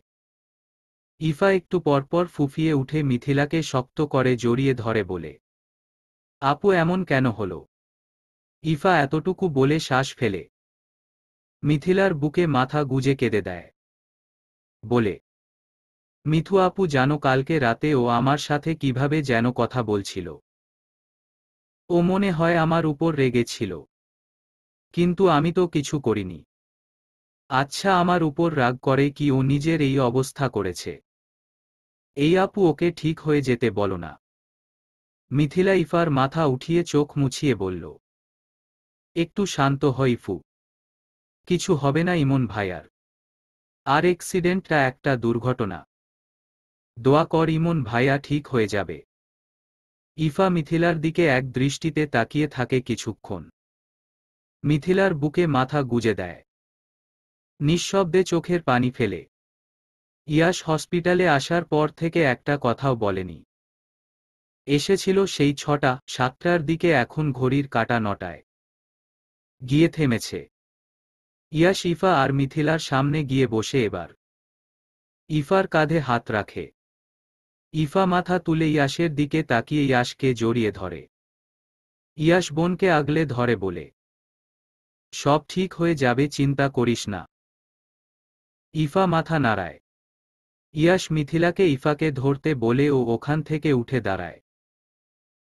ইফা একটু পরপর ফুফিয়ে উঠে মিথিলাকে শক্ত করে জড়িয়ে ধরে বলে, আপু এমন কেন হলো? ইফা এতটুকু বলে শ্বাস ফেলে। মিথিলার বুকে মাথা গুজে কেঁদে দেয়। বলে, মিথু আপু, জানো কালকে রাতে ও আমার সাথে কিভাবে যেন কথা বলছিল। ও মনে হয় আমার উপর রেগেছিল। কিন্তু আমি তো কিছু করিনি। আচ্ছা, আমার উপর রাগ করে কি ও নিজের এই অবস্থা করেছে? এই আপু, ওকে ঠিক হয়ে যেতে বলো না। মিথিলা ইফার মাথা উঠিয়ে চোখ মুছিয়ে বলল, একটু শান্ত হয় ইফু। কিছু হবে না ইমন ভাইয়ার। আর অ্যাক্সিডেন্টটা একটা দুর্ঘটনা। দোয়া কর ইমন ভাইয়া ঠিক হয়ে যাবে। ইফা মিথিলার দিকে এক দৃষ্টিতে তাকিয়ে থাকে কিছুক্ষণ। মিথিলার বুকে মাথা গুজে দেয়। নিঃশব্দে চোখের পানি ফেলে। ইয়াশ হসপিটালে আসার পর থেকে একটা কথাও বলেনি। এসেছিল সেই 6টা-7টার দিকে, এখন ঘড়ির কাঁটা 9টায় গিয়ে থেমেছে। ইয়াশ ইফা আর মিথিলার সামনে গিয়ে বসে এবার ইফার কাঁধে হাত রাখে। ইফা মাথা তুলে ইয়াশের দিকে তাকিয়ে ইয়াশকে জড়িয়ে ধরে। ইয়াশ বোনকে আগলে ধরে বলে, সব ঠিক হয়ে যাবে, চিন্তা করিস না। ইফা মাথা নাড়ায়। ইয়াশ মিথিলাকে ইফাকে ধরতে বলে ও ওখান থেকে উঠে দাঁড়ায়।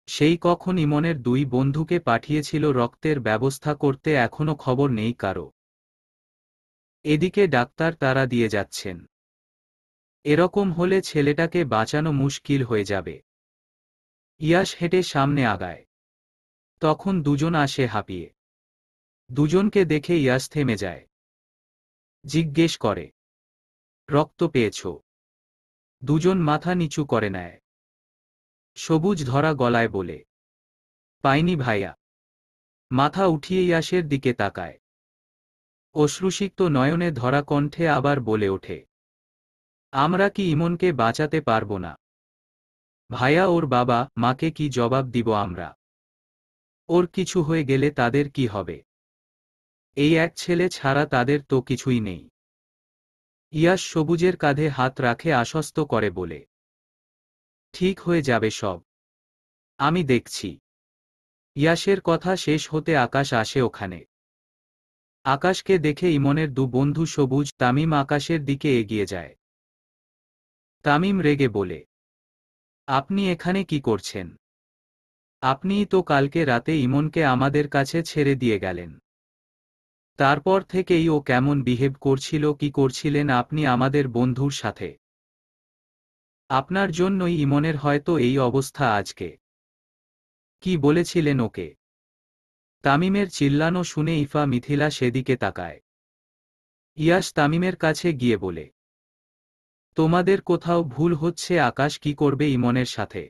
সেই কখন ইমনের 2 বন্ধুকে পাঠিয়েছিল রক্তের ব্যবস্থা করতে, এখনো খবর নেই কারো। এদিকে ডাক্তার তারা দিয়ে যাচ্ছেন। এরকম হলে ছেলেটাকে বাঁচানো মুশকিল হয়ে যাবে। ইয়াশ হেঁটে সামনে আগায়। তখন দুজন আসে হাঁপিয়ে। দুজনকে দেখে ইয়াশ থেমে যায়। জিজ্ঞেস করে, রক্ত পেয়েছ? দুজন মাথা নিচু করে নেয়। সবুজ ধরা গলায় বলে, পাইনি ভাইয়া। মাথা উঠিয়ে ইয়াশের দিকে তাকায়। অশ্রুসিক্ত নয়নে ধরা কণ্ঠে আবার বলে ওঠে, আমরা কি ইমনকে বাঁচাতে পারবো না? ভাইয়া, ওর বাবা মাকে কি জবাব দিব আমরা? ওর কিছু হয়ে গেলে তাদের কি হবে? এই এক ছেলে ছাড়া তাদের তো কিছুই নেই। ইয়াশ সবুজের কাঁধে হাত রাখে আশ্বস্ত করে বলে, ঠিক হয়ে যাবে সব। আমি দেখছি। ইয়াশের কথা শেষ হতে আকাশ আসে ওখানে। আকাশকে দেখে ইমনের দু বন্ধু সবুজ তামিম আকাশের দিকে এগিয়ে যায়। তামিম রেগে বলে, আপনি এখানে কি করছেন? আপনিই তো কালকে রাতে ইমনকে আমাদের কাছে ছেড়ে দিয়ে গেলেন। তারপর থেকেই ও কেমন বিহেভ করছিল, কি করছিলেন আপনি আমাদের বন্ধুর সাথে? আপনার জন্যই ইমনের হয়তো এই অবস্থা আজকে। কি বলেছিলেন ওকে? তামিমের চিল্লানো শুনে ইফা মিথিলা সেদিকে তাকায়। ইয়াশ তামিমের কাছে গিয়ে বলে, তোমাদের কোথাও ভুল হচ্ছে। আকাশ কি করবে ইমনের সাথে?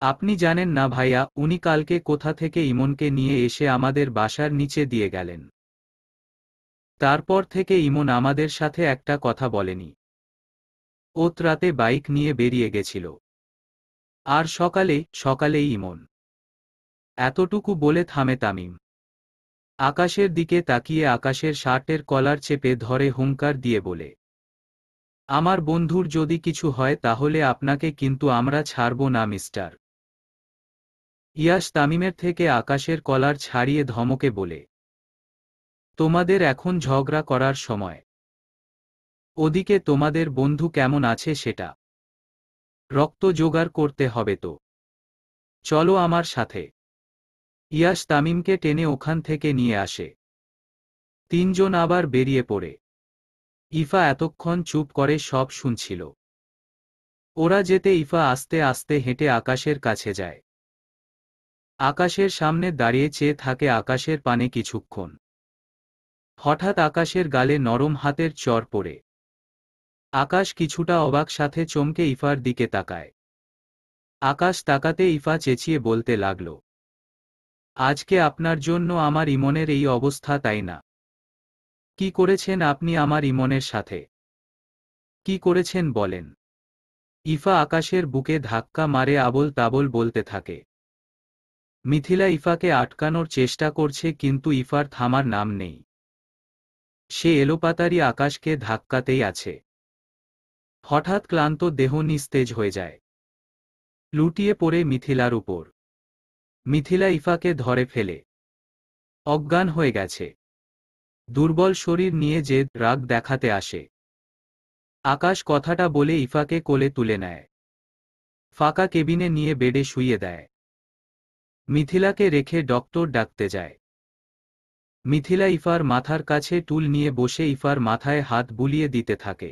আপনি জানেন না ভাইয়া, উনি কালকে কোথা থেকে ইমনকে নিয়ে এসে আমাদের বাসার নিচে দিয়ে গেলেন। তারপর থেকে ইমন আমাদের সাথে একটা কথা বলেনি। ও রাতে বাইক নিয়ে বেরিয়ে গেছিল। আর সকালেই ইমন। এতটুকু বলে থামে তামিম। আকাশের দিকে তাকিয়ে আকাশের শার্টের কলার চেপে ধরে হুঙ্কার দিয়ে বলে, আমার বন্ধুর যদি কিছু হয় তাহলে আপনাকে কিন্তু আমরা ছাড়ব না মিস্টার। ইয়াশ তামিমের থেকে আকাশের কলার ছাড়িয়ে ধমকে বলে, তোমাদের এখন ঝগড়া করার সময়। ওদিকে তোমাদের বন্ধু কেমন আছে সেটা রক্ত জোগাড় করতে হবে তো। চলো আমার সাথে। ইয়াশ তামিমকে টেনে ওখান থেকে নিয়ে আসে। তিনজন আবার বেরিয়ে পড়ে। ইফা এতক্ষণ চুপ করে সব শুনছিল। ওরা যেতে ইফা আস্তে আস্তে হেঁটে আকাশের কাছে যায়। আকাশের সামনে দাঁড়িয়ে চেয়ে থাকে আকাশের পানে কিছুক্ষণ। হঠাৎ আকাশের গালে নরম হাতের চড় পড়ে। আকাশ কিছুটা অবাক সাথে চমকে ইফার দিকে তাকায়। আকাশ তাকাতে ইফা চেঁচিয়ে বলতে লাগল, আজকে আপনার জন্য আমার ইমনের এই অবস্থা, তাই না? কি করেছেন আপনি আমার ইমনের সাথে? কি করেছেন বলেন? ইফা আকাশের বুকে ধাক্কা মারে আবোল তাবোল বলতে থাকে। মিথিলা ইফাকে আটকানোর চেষ্টা করছে কিন্তু ইফার থামার নাম নেই। সে এলোপাতাড়ি আকাশকে ধাক্কাতেই আছে। হঠাৎ ক্লান্ত দেহ নিস্তেজ হয়ে যায়। লুটিয়ে পড়ে মিথিলার উপর। মিথিলা ইফাকে ধরে ফেলে। অজ্ঞান হয়ে গেছে। দুর্বল শরীর নিয়ে যে রাগ দেখাতে আসে। আকাশ কথাটা বলে ইফাকে কোলে তুলে নেয়। ফাঁকা কেবিনে নিয়ে বেডে শুইয়ে দেয়। মিথিলাকে রেখে ডক্টর ডাকতে যায়। মিথিলা ইফার মাথার কাছে টুল নিয়ে বসে ইফার মাথায় হাত বুলিয়ে দিতে থাকে।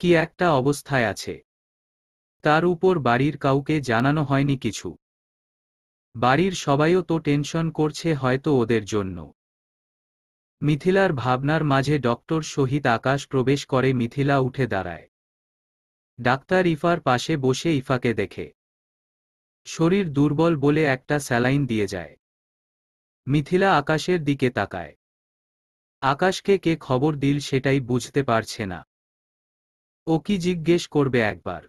কি একটা অবস্থায় আছে। তার উপর বাড়ির কাউকে জানানো হয়নি কিছু। বাড়ির সবাইও তো টেনশন করছে হয়তো ওদের জন্য। মিথিলার ভাবনার মাঝে ডক্টর শহীদ আকাশ প্রবেশ করে। মিথিলা উঠে দাঁড়ায়। ডাক্তার ইফার পাশে বসে ইফাকে দেখে। শরীর দুর্বল বলে একটা স্যালাইন দিয়ে যায়। মিথিলা আকাশের দিকে তাকায়। আকাশকে কে খবর দিল সেটাই বুঝতে পারছে না। ও কি জিজ্ঞেস করবে একবার?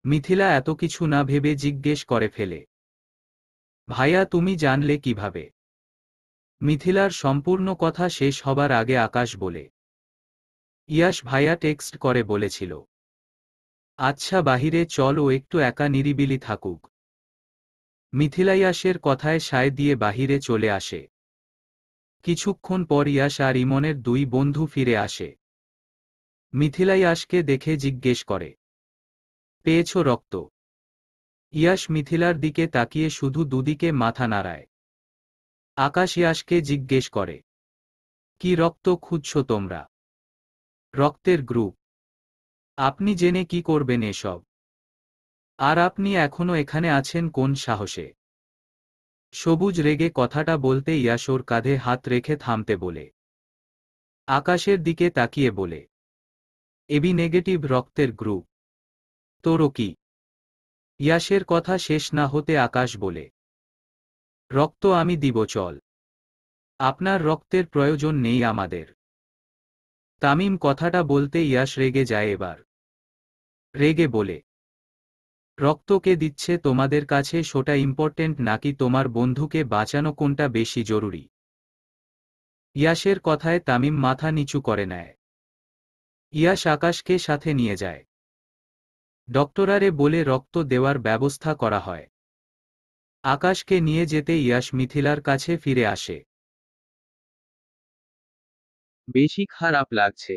মিথিলা এত কিছু না ভেবে জিজ্ঞেস করে ফেলে, ভাইয়া তুমি জানলে কিভাবে? মিথিলার সম্পূর্ণ কথা শেষ হবার আগে আকাশ বলে, ইয়াশ ভাইয়া টেক্সট করে বলেছিল। আচ্ছা বাহিরে চল, ও একটু একা নিরিবিলি থাকুক। মিথিলা ইয়াশের কথায় সায় দিয়ে বাহিরে চলে আসে। কিছুক্ষণ পর ইয়াশ আর ইমনের দুই বন্ধু ফিরে আসে। মিথিলা ইয়াশকে দেখে জিজ্ঞেস করে, পেয়েছ রক্ত? ইয়াশ মিথিলার দিকে তাকিয়ে শুধু দুদিকে মাথা নাড়ায়। আকাশ ইয়াশকে জিজ্ঞেস করে, কি রক্ত খুঁজছ তোমরা? রক্তের গ্রুপ। আপনি জেনে কি করবেন এসব? আর আপনি এখনো এখানে আছেন কোন সাহসে? সবুজ রেগে কথাটা বলতে ইয়াশ ওর কাঁধে হাত রেখে থামতে বলে। আকাশের দিকে তাকিয়ে বলে, এবি নেগেটিভ রক্তের গ্রুপ। তোরও কি? ইয়াশের কথা শেষ না হতে আকাশ বলে, রক্ত আমি দিব চল। আপনার রক্তের প্রয়োজন নেই আমাদের। তামিম কথাটা বলতে ইয়াশ রেগে যায় এবার। রেগে বলে, রক্ত কে দিচ্ছে তোমাদের কাছে সেটা ইম্পর্টেন্ট নাকি তোমার বন্ধুকে বাঁচানো কোনটা বেশি জরুরি? ইয়াশের কথায় তামিম মাথা নিচু করে নেয়। ইয়াশ আকাশকে সাথে নিয়ে যায়। ডক্টরারে বলে রক্ত দেওয়ার ব্যবস্থা করা হয়। আকাশকে নিয়ে যেতে ইয়াশ মিথিলার কাছে ফিরে আসে। বেশি খারাপ লাগছে।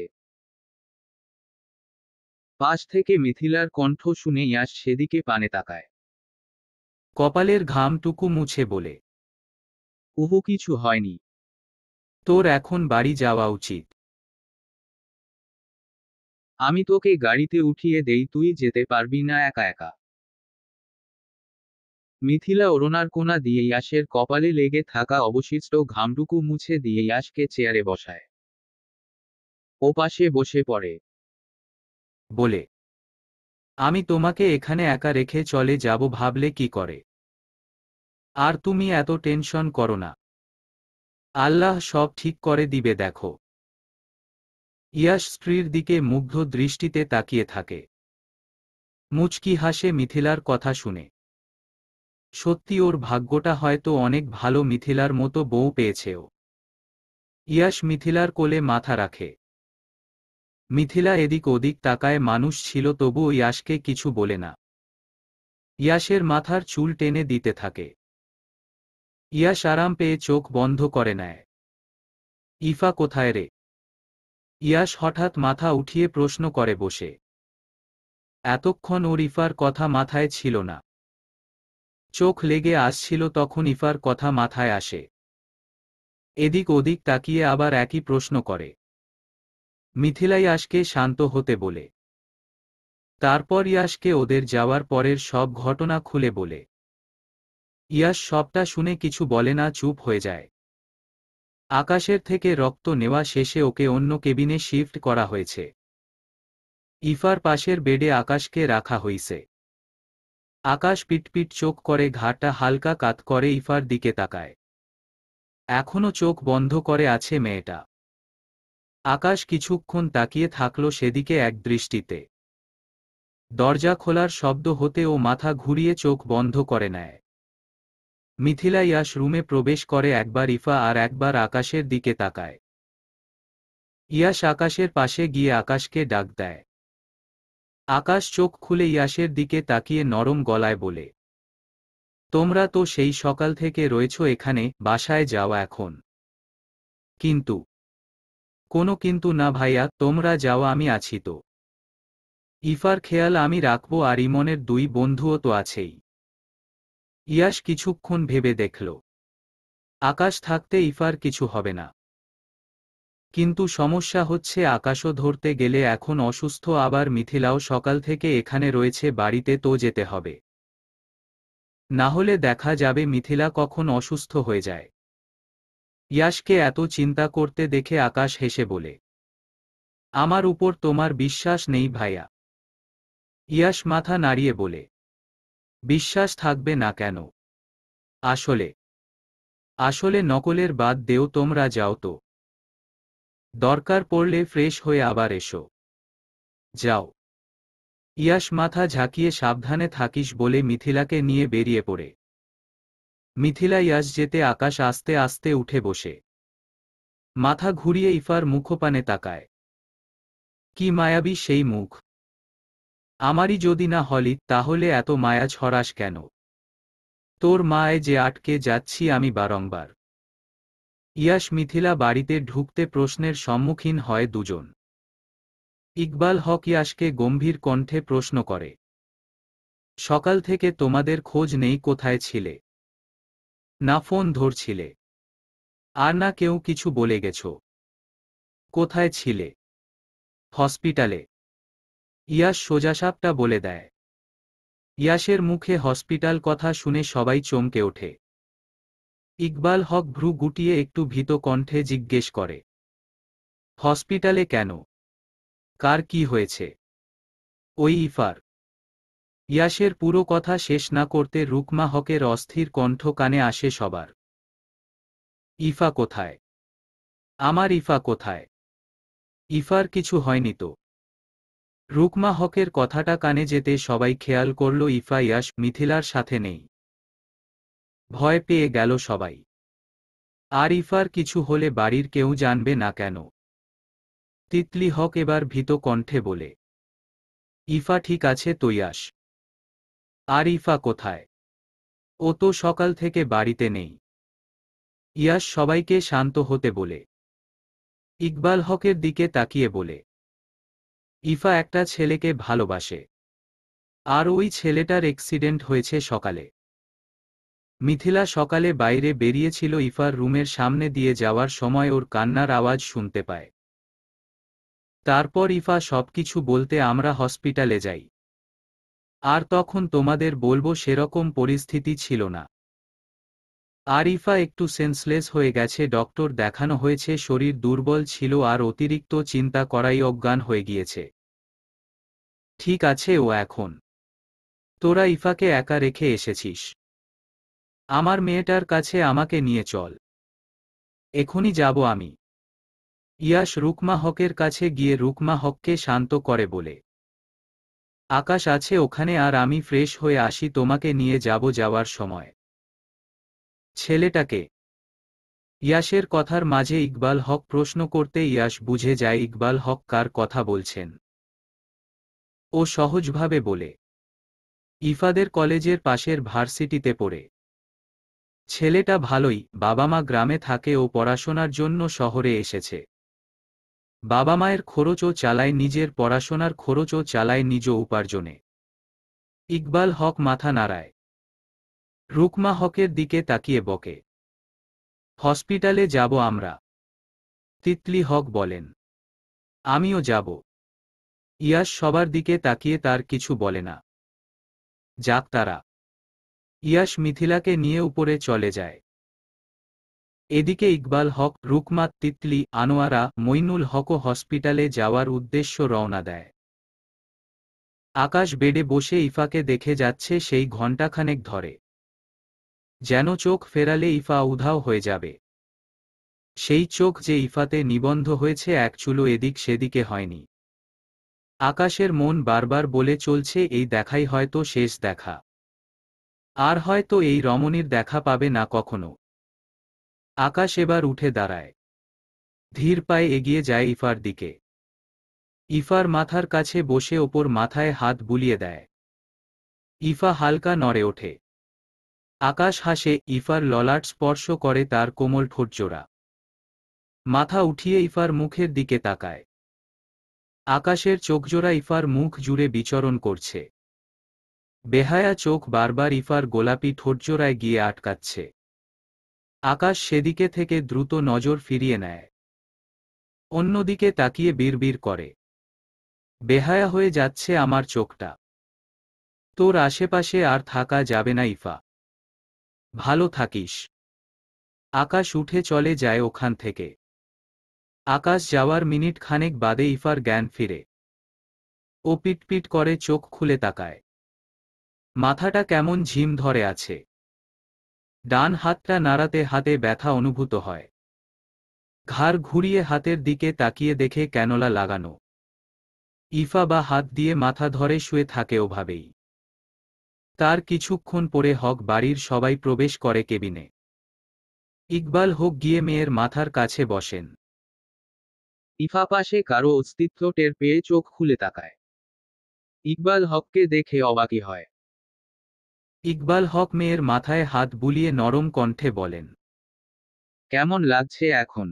পাশ থেকে মিথিলার কণ্ঠ শুনে ইয়াশ সেদিকে পানে তাকায়। কপালের ঘামটুকু মুছে বলে, উহু কিছু হয়নি। তোর এখন বাড়ি যাওয়া উচিত। আমি তোকে গাড়িতে উঠিয়ে দেই, তুই যেতে পারবি না একা একা। মিথিলা ওড়নার কোনা দিয়ে ইয়াশের কপালে লেগে থাকা অবশিষ্ট ঘামটুকু মুছে দিয়ে ইয়াশকে চেয়ারে বসায়। ওপাশে বসে পড়ে। বলে, আমি তোমাকে এখানে একা রেখে চলে যাব ভাবলে কি করে? আর তুমি এত টেনশন করো না। আল্লাহ সব ঠিক করে দিবে দেখো। ইয়াশ স্ত্রীর দিকে মুগ্ধ দৃষ্টিতে তাকিয়ে থাকে। মুচকি হাসে মিথিলার কথা শুনে। সত্যি ওর ভাগ্যটা হয়তো অনেক ভালো, মিথিলার মতো বউ পেয়েছে ও। ইয়াশ মিথিলার কোলে মাথা রাখে। মিথিলা এদিক ওদিক তাকায়, মানুষ ছিল তবুও ইয়াশকে কিছু বলে না। ইয়াশের মাথার চুল টেনে দিতে থাকে। ইয়াশ আরাম পেয়ে চোখ বন্ধ করে নেয়। ইফা কোথায় রে? ইয়াশ হঠাৎ মাথা উঠিয়ে প্রশ্ন করে বসে। এতক্ষণ ওর ইফার কথা মাথায় ছিল না। চোখ লেগে আসছিল তখন ইফার কথা মাথায় আসে। এদিক ওদিক তাকিয়ে আবার একই প্রশ্ন করে। মিথিলা ইয়াশকে শান্ত হতে বলে। তারপর ইয়াশকে ওদের যাওয়ার পরের সব ঘটনা খুলে বলে। ইয়াশ সবটা শুনে কিছু বলে না, চুপ হয়ে যায়। আকাশের থেকে রক্ত নেওয়া শেষে ওকে অন্য কেবিনে শিফট করা হয়েছে। ইফার পাশের বেডে আকাশকে রাখা হইছে। আকাশ পিটপিট চোখ করে ঘাড়টা হালকা কাত করে ইফার দিকে তাকায়। এখনো চোখ বন্ধ করে আছে মেয়েটা। আকাশ কিছুক্ষণ তাকিয়ে থাকল সেদিকে এক দৃষ্টিতে। দরজা খোলার শব্দ হতে ও মাথা ঘুরিয়ে চোখ বন্ধ করে নেয়। মিথিলা ইয়াশ রুমে প্রবেশ করে, একবার ইফা আর একবার আকাশের দিকে তাকায়। ইয়াশ আকাশের পাশে গিয়ে আকাশকে ডাক দেয়। আকাশ চোখ খুলে ইয়াশের দিকে তাকিয়ে নরম গলায় বলে, তোমরা তো সেই সকাল থেকে রয়েছ এখানে, বাসায় যাও এখন। কিন্তু? কোনো কিন্তু না ভাইয়া, তোমরা যাও, আমি আছি তো। ইফার খেয়াল আমি রাখব, আর ইমনের দুই বন্ধুও তো আছেই। ইয়াশ কিছুক্ষণ ভেবে দেখল, আকাশ থাকতে ইফার কিছু হবে না। কিন্তু সমস্যা হচ্ছে আকাশও ধরতে গেলে এখন অসুস্থ, আবার মিথিলাও সকাল থেকে এখানে রয়েছে, বাড়িতে তো যেতে হবে। না হলে দেখা যাবে মিথিলা কখন অসুস্থ হয়ে যায়। ইয়াশকে এত চিন্তা করতে দেখে আকাশ হেসে বলে, আমার উপর তোমার বিশ্বাস নেই ভাইয়া? ইয়াশ মাথা নাড়িয়ে বলে, বিশ্বাস থাকবে না কেন? আসলে আসলে নকলের বাদ দেও, তোমরা যাও তো। দরকার পড়লে ফ্রেশ হয়ে আবার এসো। যাও। ইয়াশ মাথা ঝাঁকিয়ে সাবধানে থাকিস বলে মিথিলাকে নিয়ে বেরিয়ে পড়ে। মিথিলা ইয়াশ যেতে আকাশ আস্তে আস্তে উঠে বসে। মাথা ঘুরিয়ে ইফার মুখপানে তাকায়। কি মায়াবী সেই মুখ! আমারই যদি না হলি তাহলে এত মায়া ছড়াস কেন? তোর মায়ে যে আটকে যাচ্ছি আমি বারংবার। ইয়াশ মিথিলা বাড়িতে ঢুকতে প্রশ্নের সম্মুখীন হয় দুজন। ইকবাল হক ইয়াশকে গম্ভীর কণ্ঠে প্রশ্ন করে, সকাল থেকে তোমাদের খোঁজ নেই, কোথায় ছিলে? না ফোন ধরছিলে, আর না কেউ কিছু বলে গেছো। কোথায় ছিলে? হসপিটালে। ইয়াশ সোজাসাপটা বলে দেয়। ইয়াশের মুখে হসপিটাল কথা শুনে সবাই চমকে ওঠে। ইকবাল হক ভ্রু গুটিয়ে একটু ভীত কণ্ঠে জিজ্ঞেস করে, হসপিটালে কেন? কার কি হয়েছে? ওই ইফার। ইয়াশের পুরো কথা শেষ না করতে রুকমা হকের অস্থির কণ্ঠ কানে আসে সবার। ইফা কোথায়? আমার ইফা কোথায়? ইফার কিছু হয়নি তো? রুকমা হকের কথাটা কানে যেতে সবাই খেয়াল করল ইফা ইয়াশ মিথিলার সাথে নেই। ভয় পেয়ে গেল সবাই। আর ইফার কিছু হলে বাড়ির কেউ জানবে না কেন? তিতলি হক এবার ভীত কণ্ঠে বলে, ইফা ঠিক আছে তো ইয়াশ? আর ইফা কোথায়? ও তো সকাল থেকে বাড়িতে নেই। ইয়াশ সবাইকে শান্ত হতে বলে ইকবাল হকের দিকে তাকিয়ে বলে, ইফা একটা ছেলেকে ভালোবাসে। আর ওই ছেলেটার অ্যাক্সিডেন্ট হয়েছে সকালে। মিথিলা সকালে বাইরে বেরিয়েছিল, ইফার রুমের সামনে দিয়ে যাওয়ার সময় ওর কান্নার আওয়াজ শুনতে পায়। তারপর ইফা সবকিছু বলতে আমরা হসপিটালে যাই। আর তখন তোমাদের বলবো সেরকম পরিস্থিতি ছিল না। আর ইফা একটু সেন্সলেস হয়ে গেছে, ডক্টর দেখানো হয়েছে, শরীর দুর্বল ছিল আর অতিরিক্ত চিন্তা করাই অজ্ঞান হয়ে গিয়েছে। ঠিক আছে ও এখন? তোরা ইফাকে একা রেখে এসেছিস? আমার মেয়েটার কাছে আমাকে নিয়ে চল। এখনই যাব আমি। ইয়াশ রুকমা হকের কাছে গিয়ে রুকমা হককে শান্ত করে বলে, আকাশ আছে ওখানে, আর আমি ফ্রেশ হয়ে আসি, তোমাকে নিয়ে যাব যাওয়ার সময়। ছেলেটাকে? ইয়াশের কথার মাঝে ইকবাল হক প্রশ্ন করতে ইয়াশ বুঝে যায় ইকবাল হক কার কথা বলছেন। ও সহজভাবে বলে, ইফাদের কলেজের পাশের ভার্সিটিতে পড়ে। ছেলেটা ভালোই, বাবা মা গ্রামে থাকে, ও পড়াশোনার জন্য শহরে এসেছে। বাবা মায়ের খরচও চালায়, নিজের পড়াশোনার খরচও চালায় নিজ উপার্জনে। ইকবাল হক মাথা নাড়ায়। রুকমা হকের দিকে তাকিয়ে বকে, হসপিটালে যাব আমরা। তিতলি হক বলেন, আমিও যাব। ইয়াশ সবার দিকে তাকিয়ে তার কিছু বলে না। যাক তারা। ইয়াশ মিথিলাকে নিয়ে উপরে চলে যায়। এদিকে ইকবাল হক, রুকমা, তিতলি, আনোয়ারা, মইনুল হকও হসপিটালে যাওয়ার উদ্দেশ্য রওনা দেয়। আকাশ বেডে বসে ইফাকে দেখে যাচ্ছে সেই ঘণ্টাখানেক ধরে। যেন চোখ ফেরালে ইফা উধাও হয়ে যাবে। সেই চোখ যে ইফাতে নিবন্ধ হয়েছে, এক চুলো এদিক সেদিকে হয়নি। আকাশের মন বারবার বলে চলছে এই দেখাই হয়তো শেষ দেখা। আর হয়তো এই রমণীর দেখা পাবে না কখনো। আকাশ এবার উঠে দাঁড়ায়। ধীর পায়ে এগিয়ে যায় ইফার দিকে। ইফার মাথার কাছে বসে ওপর মাথায় হাত বুলিয়ে দেয়। ইফা হালকা নড়ে ওঠে। আকাশ হাসে, ইফার ললাট স্পর্শ করে তার কোমল ঠোঁটজোড়া। মাথা উঠিয়ে ইফার মুখের দিকে তাকায়। আকাশের চোখজোড়া ইফার মুখ জুড়ে বিচরণ করছে। বেহায়া চোখ বারবার ইফার গোলাপি ঠোঁটজোড়ায় গিয়ে আটকাচ্ছে। আকাশ সেদিকে থেকে দ্রুত নজর ফিরিয়ে নেয়। অন্যদিকে তাকিয়ে বিড়বিড় করে, বেহায়া হয়ে যাচ্ছে আমার চোখটা। তোর আশেপাশে আর থাকা যাবে না ইফা। ভালো থাকিস। আকাশ উঠে চলে যায় ওখান থেকে। আকাশ যাওয়ার মিনিট খানেক বাদে ইফার জ্ঞান ফিরে। ও পিটপিট করে চোখ খুলে তাকায়। মাথাটা কেমন ঝিম ধরে আছে। ডান হাতটা নাড়াতে হাতে ব্যথা অনুভূত হয়। ঘাড় ঘুরিয়ে হাতের দিকে তাকিয়ে দেখে ক্যানোলা লাগানো। ইফা বা হাত দিয়ে মাথা ধরে শুয়ে থাকে ওভাবেই। তার কিছুক্ষণ পরে হক বাড়ির সবাই প্রবেশ করে কেবিনে। ইকবাল হক গিয়ে মেয়ের মাথার কাছে বসেন। ইফা পাশে কারো অস্তিত্ব টের পেয়ে চোখ খুলে তাকায়। ইকবাল হককে দেখে অবাকই হয়। ইকবাল হক মেয়ের মাথায় হাত বুলিয়ে নরম কণ্ঠে বলেন, কেমন লাগছে এখন?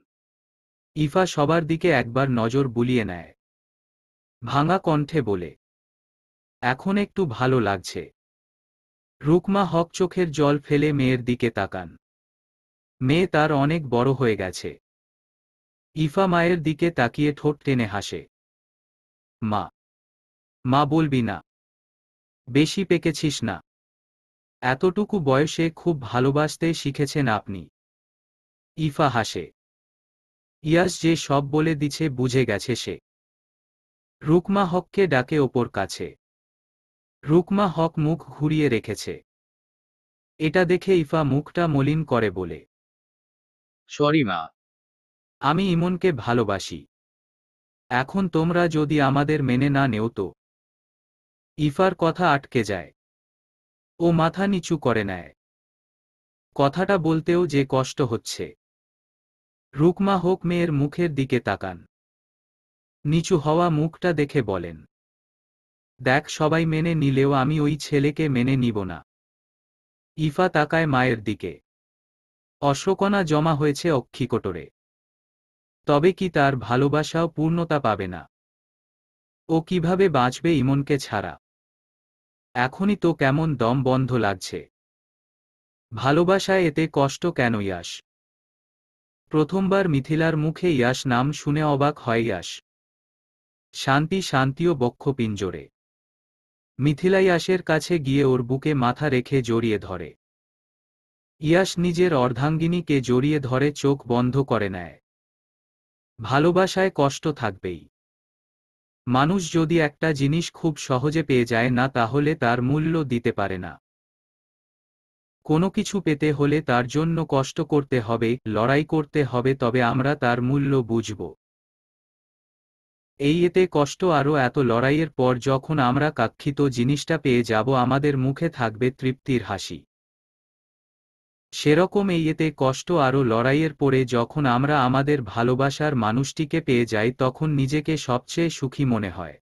ইফা সবার দিকে একবার নজর বুলিয়ে নেয়। ভাঙা কণ্ঠে বলে, এখন একটু ভালো লাগছে। রুকমা হক চোখের জল ফেলে মেয়ের দিকে তাকান। মেয়ে তার অনেক বড় হয়ে গেছে। ইফা মায়ের দিকে তাকিয়ে ঠোঁট টেনে হাসে। মা। মা বলবি না? বেশি পেকেছিস না? এতটুকু বয়সে খুব ভালোবাসতে শিখেছেন আপনি। ইফা হাসে। ইয়াস যে সব বলে দিছে বুঝে গেছে সে। রুকমা হককে ডাকে ওপর কাছে। রুকমা হক মুখ ঘুরিয়ে রেখেছে। এটা দেখে ইফা মুখটা মলিন করে বলে, সরি মা। আমি ইমনকে ভালোবাসি। এখন তোমরা যদি আমাদের মেনে না নেও তো। ইফার কথা আটকে যায়। ও মাথা নিচু করে নেয়। কথাটা বলতেও যে কষ্ট হচ্ছে। রুকমা হক মেয়ের মুখের দিকে তাকান। নিচু হওয়া মুখটা দেখে বলেন, দেখ সবাই মেনে নিলেও আমি ওই ছেলেকে মেনে নিব না। ইফা তাকায় মায়ের দিকে। অশ্রুকণা জমা হয়েছে অক্ষিকোটরে। তবে কি তার ভালোবাসাও পূর্ণতা পাবে না? ও কিভাবে বাঁচবে ইমনকে ছাড়া? এখনই তো কেমন দম বন্ধ লাগছে। ভালোবাসায় এতে কষ্ট কেন ইয়াস? প্রথমবার মিথিলার মুখে ইয়াস নাম শুনে অবাক হয় ইয়াস। শান্তি শান্তিও বক্ষ পিঞ্জরে। মিথিলা ইয়াসের কাছে গিয়ে ওর বুকে মাথা রেখে জড়িয়ে ধরে। ইয়াস নিজের অর্ধাঙ্গিনীকে জড়িয়ে ধরে চোখ বন্ধ করে নেয়। ভালোবাসায় কষ্ট থাকবেই। মানুষ যদি একটা জিনিস খুব সহজে পেয়ে যায় না তাহলে তার মূল্য দিতে পারে না। কোনো কিছু পেতে হলে তার জন্য কষ্ট করতে হবে, লড়াই করতে হবে, তবে আমরা তার মূল্য বুঝব। এতে কষ্ট আরও এত লড়াইয়ের পর যখন আমরা কাঙ্ক্ষিত জিনিসটা পেয়ে যাব আমাদের মুখে থাকবে তৃপ্তির হাসি। সেরকম এতে কষ্ট আরও লড়াইয়ের পরে যখন আমরা আমাদের ভালোবাসার মানুষটিকে পেয়ে যাই তখন নিজেকে সবচেয়ে সুখী মনে হয়।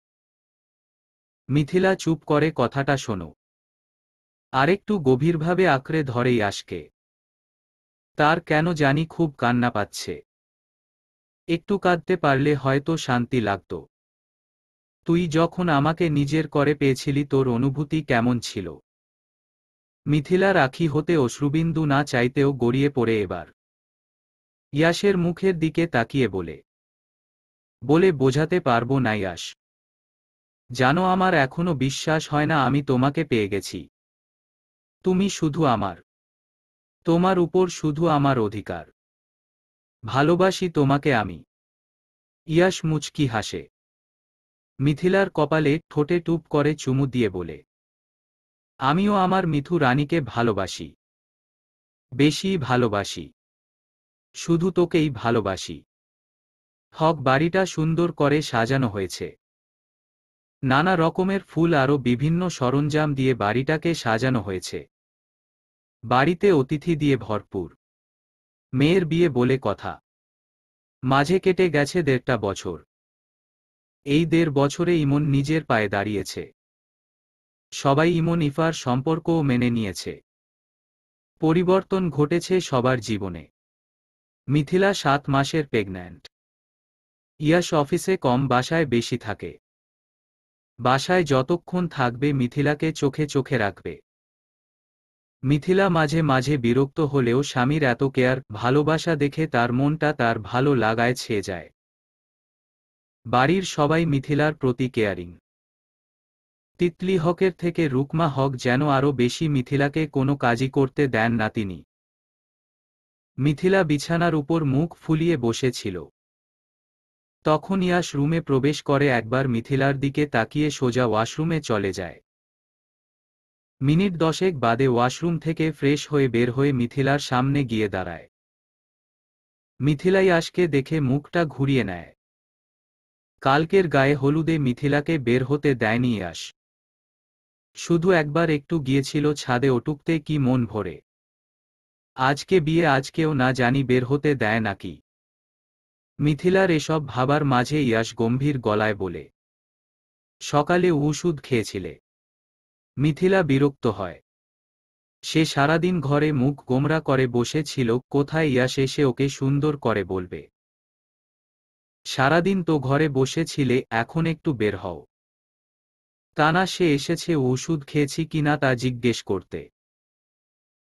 মিথিলা চুপ করে কথাটা শোনো। আরেকটু গভীরভাবে আঁকড়ে ধরে ইয়াসকে। তার কেন জানি খুব কান্না পাচ্ছে। একটু কাঁদতে পারলে হয়তো শান্তি লাগত। তুই যখন আমাকে নিজের করে পেয়েছিলি তোর অনুভূতি কেমন ছিল? মিথিলার আঁখি হতে অশ্রুবিন্দু না চাইতেও গড়িয়ে পড়ে এবার। ইয়াসের মুখের দিকে তাকিয়ে বলে বোঝাতে পারবো না ইয়াস। জানো আমার এখনো বিশ্বাস হয় না আমি তোমাকে পেয়ে গেছি। তুমি শুধু আমার। তোমার উপর শুধু আমার অধিকার। ভালোবাসি তোমাকে আমি। ইয়াস মুচকি হাসে। মিথিলার কপালে ঠোঁটে টুপ করে চুমু দিয়ে বলে, আমিও আমার মিথু রানীকে ভালোবাসি। বেশি ভালোবাসি। শুধু তোকেই ভালোবাসি। হক বাড়িটা সুন্দর করে সাজানো হয়েছে। নানা রকমের ফুল আরও বিভিন্ন সরঞ্জাম দিয়ে বাড়িটাকে সাজানো হয়েছে। বাড়িতে অতিথি দিয়ে ভরপুর। মেয়ের বিয়ে বলে কথা। মাঝে কেটে গেছে 1.5 বছর। এই 1.5 বছরে ইমন নিজের পায়ে দাঁড়িয়েছে। সবাই ইমন ইফার সম্পর্কও মেনে নিয়েছে। পরিবর্তন ঘটেছে সবার জীবনে। মিথিলা 7 মাসের প্রেগন্যান্ট। ইয়াস অফিসে কম বাসায় বেশি থাকে। বাসায় যতক্ষণ থাকবে মিথিলাকে চোখে চোখে রাখবে। মিথিলা মাঝে মাঝে বিরক্ত হলেও স্বামীর এত কেয়ার ভালোবাসা দেখে তার মনটা তার ভালো লাগায় ছেয়ে যায়। বাড়ির সবাই মিথিলার প্রতি কেয়ারিং। তিতলি হকের থেকে রুকমা হক যেন আরও বেশি মিথিলাকে কোনো কাজই করতে দেন না তিনি। মিথিলা বিছানার উপর মুখ ফুলিয়ে বসেছিল। তখন ইয়াস রুমে প্রবেশ করে একবার মিথিলার দিকে তাকিয়ে সোজা ওয়াশরুমে চলে যায়। মিনিট 10 বাদে ওয়াশরুম থেকে ফ্রেশ হয়ে বের হয়ে মিথিলার সামনে গিয়ে দাঁড়ায়। মিথিলা ইয়াসকে দেখে মুখটা ঘুরিয়ে নেয়। কালকের গায়ে হলুদে মিথিলাকে বের হতে দেয়নি ইয়াস। শুধু একবার একটু গিয়েছিল ছাদে ওটুকতে কি মন ভরে। আজকে বিয়ে আজকেও না জানি বের হতে দেয় নাকি। মিথিলার এসব ভাবার মাঝে ইয়াস গম্ভীর গলায় বলে, সকালে ওষুধ খেয়েছিলে? মিথিলা বিরক্ত হয়। সে সারাদিন ঘরে মুখ গোমরা করে বসে ছিল, কোথায় ইয়াস এসে ওকে সুন্দর করে বলবে। সারাদিন তো ঘরে বসেছিলে, এখন একটু বের হও। তা না সে এসেছে ওষুধ খেয়েছি কিনা তা জিজ্ঞেস করতে।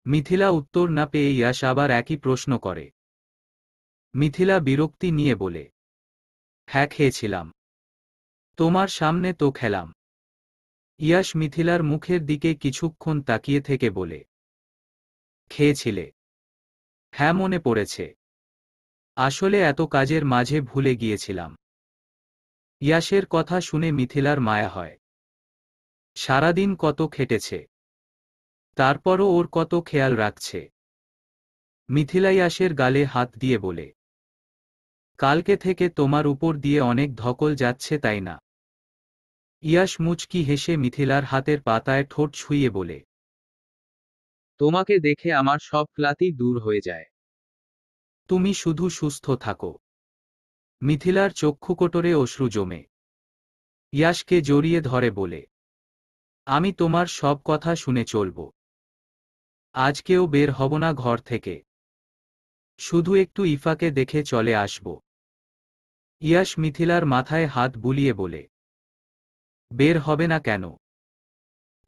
মিথিলা উত্তর না পেয়ে ইয়াস আবার একই প্রশ্ন করে। মিথিলা বিরক্তি নিয়ে বলে, হ্যাঁ খেয়েছিলাম। তোমার সামনে তো খেলাম। ইয়াশ মিথিলার মুখের দিকে কিছুক্ষণ তাকিয়ে থেকে বলে, খেয়েছিলে? হ্যাঁ, মনে পড়েছে। আসলে এত কাজের মাঝে ভুলে গিয়েছিলাম। ইয়াশের কথা শুনে মিথিলার মায়া হয়। সারাদিন কত খেটেছে, তারপরও ওর কত খেয়াল রাখছে। মিথিলা ইয়াশের গালে হাত দিয়ে বলে, কালকে থেকে তোমার উপর দিয়ে অনেক ধকল যাচ্ছে তাই না? ইয়াশ মুচকি হেসে মিথিলার হাতের পাতায় ঠোঁট ছুঁয়ে বলে, তোমাকে দেখে আমার সব ক্লান্তি দূর হয়ে যায়। তুমি শুধু সুস্থ থাকো। মিথিলার চক্ষুকোটরে অশ্রু জমে। ইয়াশকে জড়িয়ে ধরে বলে, আমি তোমার সব কথা শুনে চলব। আজকেও বের হব না ঘর থেকে। শুধু একটু ইফাকে দেখে চলে আসব। ইয়াশ মিথিলার মাথায় হাত বুলিয়ে বলে, বের হবে না কেন?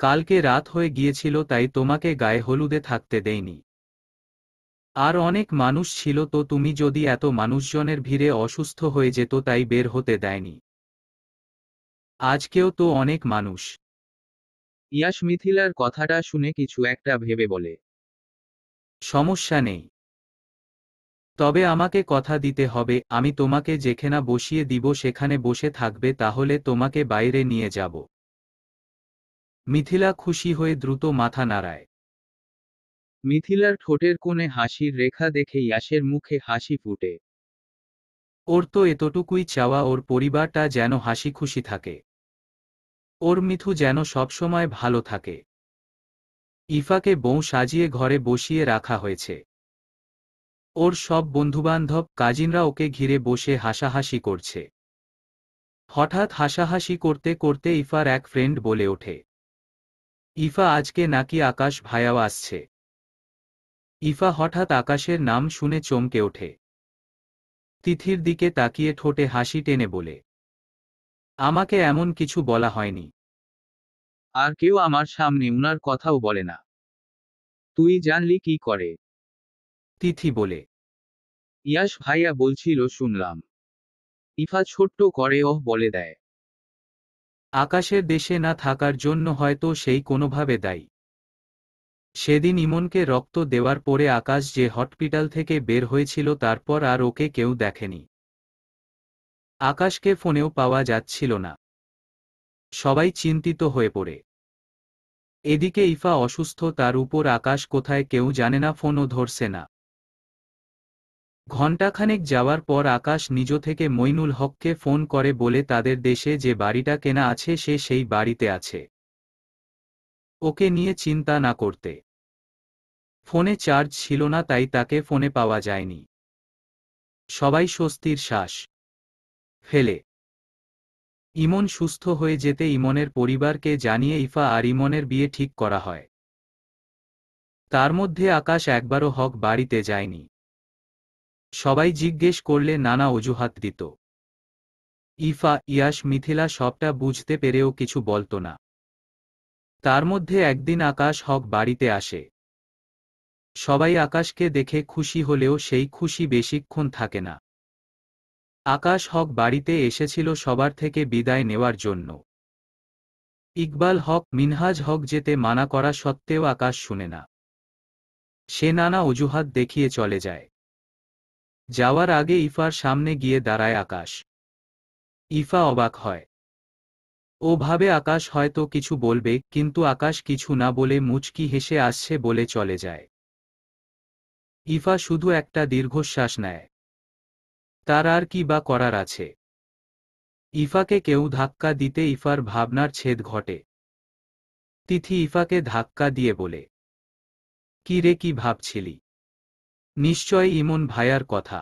কালকে রাত হয়ে গিয়েছিল তাই তোমাকে গায়ে হলুদে থাকতে দেইনি। আর অনেক মানুষ ছিল তো, তুমি যদি এত মানুষজনের ভিড়ে অসুস্থ হয়ে যেত তাই বের হতে দেয়নি। আজকেও তো অনেক মানুষ। ইয়াশ মিথিলার কথাটা শুনে কিছু একটা ভেবে বলে, সমস্যা নেই। তবে আমাকে কথা দিতে হবে, আমি তোমাকে যেখানে বসিয়ে দিব সেখানে বসে থাকবে, তাহলে তোমাকে বাইরে নিয়ে যাব। মিথিলা খুশি হয়ে দ্রুত মাথা নাড়ায়। মিথিলার ঠোঁটের কোণে হাসির রেখা দেখে ইয়াশের মুখে হাসি ফুটে। ওর তো এতটুকুই চাওয়া, ওর পরিবারটা যেন হাসি খুশি থাকে। ওর মিথু যেন সবসময় ভালো থাকে। ইফাকে বউ সাজিয়ে ঘরে বসিয়ে রাখা হয়েছে। ওর সব বন্ধুবান্ধব কাজিনরা ওকে ঘিরে বসে হাসাহাসি করছে। হঠাৎ হাসাহাসি করতে করতে ইফার এক ফ্রেন্ড বলে ওঠে, ইফা, আজকে নাকি আকাশ ভাইয়াও আসছে। ইফা হঠাৎ আকাশের নাম শুনে চমকে ওঠে। তিথির দিকে তাকিয়ে ঠোঁটে হাসি টেনে বলে, আমাকে এমন কিছু বলা হয়নি। আর কেউ আমার সামনে উনার কথাও বলে না। তুই জানলি কি করে? তিথি বলে, ইয়াশ ভাইয়া বলছিল শুনলাম। ইফা ছোট্ট করে ওহ বলে দেয়। আকাশের দেশে না থাকার জন্য হয়তো সেই কোনোভাবে দায়ী। সেদিন ইমনকে রক্ত দেওয়ার পরে আকাশ যে হসপিটাল থেকে বের হয়েছিল তারপর আর ওকে কেউ দেখেনি। আকাশকে ফোনেও পাওয়া যাচ্ছিল না। সবাই চিন্তিত হয়ে পড়ে। এদিকে ইফা অসুস্থ, তার উপর আকাশ কোথায় কেউ জানে না, ফোনও ধরছে না। ঘণ্টাখানেক যাওয়ার পর আকাশ নিজ থেকে মইনুল হককে ফোন করে বলে তাদের দেশে যে বাড়িটা কেনা আছে সে সেই বাড়িতে আছে, ওকে নিয়ে চিন্তা না করতে। ফোনে চার্জ ছিল না তাই তাকে ফোনে পাওয়া যায়নি। সবাই স্বস্তির শ্বাস ফেলে। ইমন সুস্থ হয়ে যেতে ইমনের পরিবারকে জানিয়ে ইফা আর ইমনের বিয়ে ঠিক করা হয়। তার মধ্যে আকাশ একবারও হক বাড়িতে যায়নি। সবাই জিজ্ঞেস করলে নানা অজুহাত দিত। ইফা, ইয়াশ, মিথিলা সবটা বুঝতে পেরেও কিছু বলতো না। তার মধ্যে একদিন আকাশ হক বাড়িতে আসে। সবাই আকাশকে দেখে খুশি হলেও সেই খুশি বেশিক্ষণ থাকে না। আকাশ হক বাড়িতে এসেছিল সবার থেকে বিদায় নেওয়ার জন্য। ইকবাল হক, মিনহাজ হক যেতে মানা করা সত্ত্বেও আকাশ শুনে না। সে নানা অজুহাত দেখিয়ে চলে যায়। যাওয়ার আগে ইফার সামনে গিয়ে দাঁড়ায় আকাশ। ইফা অবাক হয়। ও ভাবে আকাশ হয়তো কিছু বলবে, কিন্তু আকাশ কিছু না বলে মুচকি হেসে আসছে বলে চলে যায়। ইফা শুধু একটা দীর্ঘশ্বাস নেয়। তার আর কি বা করার আছে? ইফাকে কেউ ধাক্কা দিতে ইফার ভাবনার ছেদ ঘটে। তিথি ইফাকে ধাক্কা দিয়ে বলে, কি রে, কি ভাবছিলি? নিশ্চয় ইমন ভাইয়ার কথা।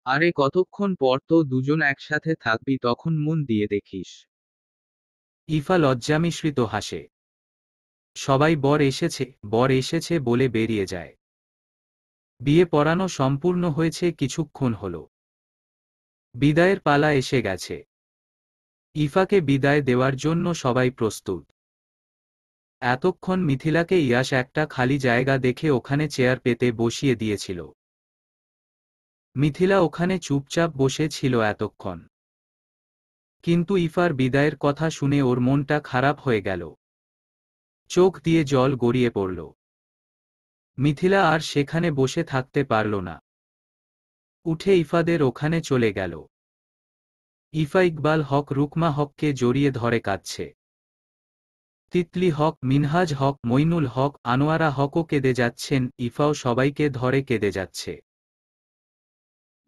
আরে কতক্ষণ পর তো দুজন একসাথে থাকবি, তখন মন দিয়ে দেখিস। ইফা লজ্জামিশ্রিত হাসে। সবাই বর এসেছে, বর এসেছে বলে বেরিয়ে যায়। বিয়ে পড়ানো সম্পূর্ণ হয়েছে কিছুক্ষণ হল। বিদায়ের পালা এসে গেছে। ইফাকে বিদায় দেওয়ার জন্য সবাই প্রস্তুত। এতক্ষণ মিথিলাকে ইয়াশ একটা খালি জায়গা দেখে ওখানে চেয়ার পেতে বসিয়ে দিয়েছিল। মিথিলা ওখানে চুপচাপ বসে ছিল এতক্ষণ। কিন্তু ইফার বিদায়ের কথা শুনে ওর মনটা খারাপ হয়ে গেল। চোখ দিয়ে জল গড়িয়ে পড়ল। মিথিলা আর সেখানে বসে থাকতে পারল না। উঠে ইফাদের ওখানে চলে গেল। ইফা ইকবাল হক রুকমা হককে জড়িয়ে ধরে কাঁদছে। তিতলি হক, মিনহাজ হক, মইনুল হক, আনোয়ারা হকও কেঁদে যাচ্ছেন। ইফাও সবাইকে ধরে কেঁদে যাচ্ছে।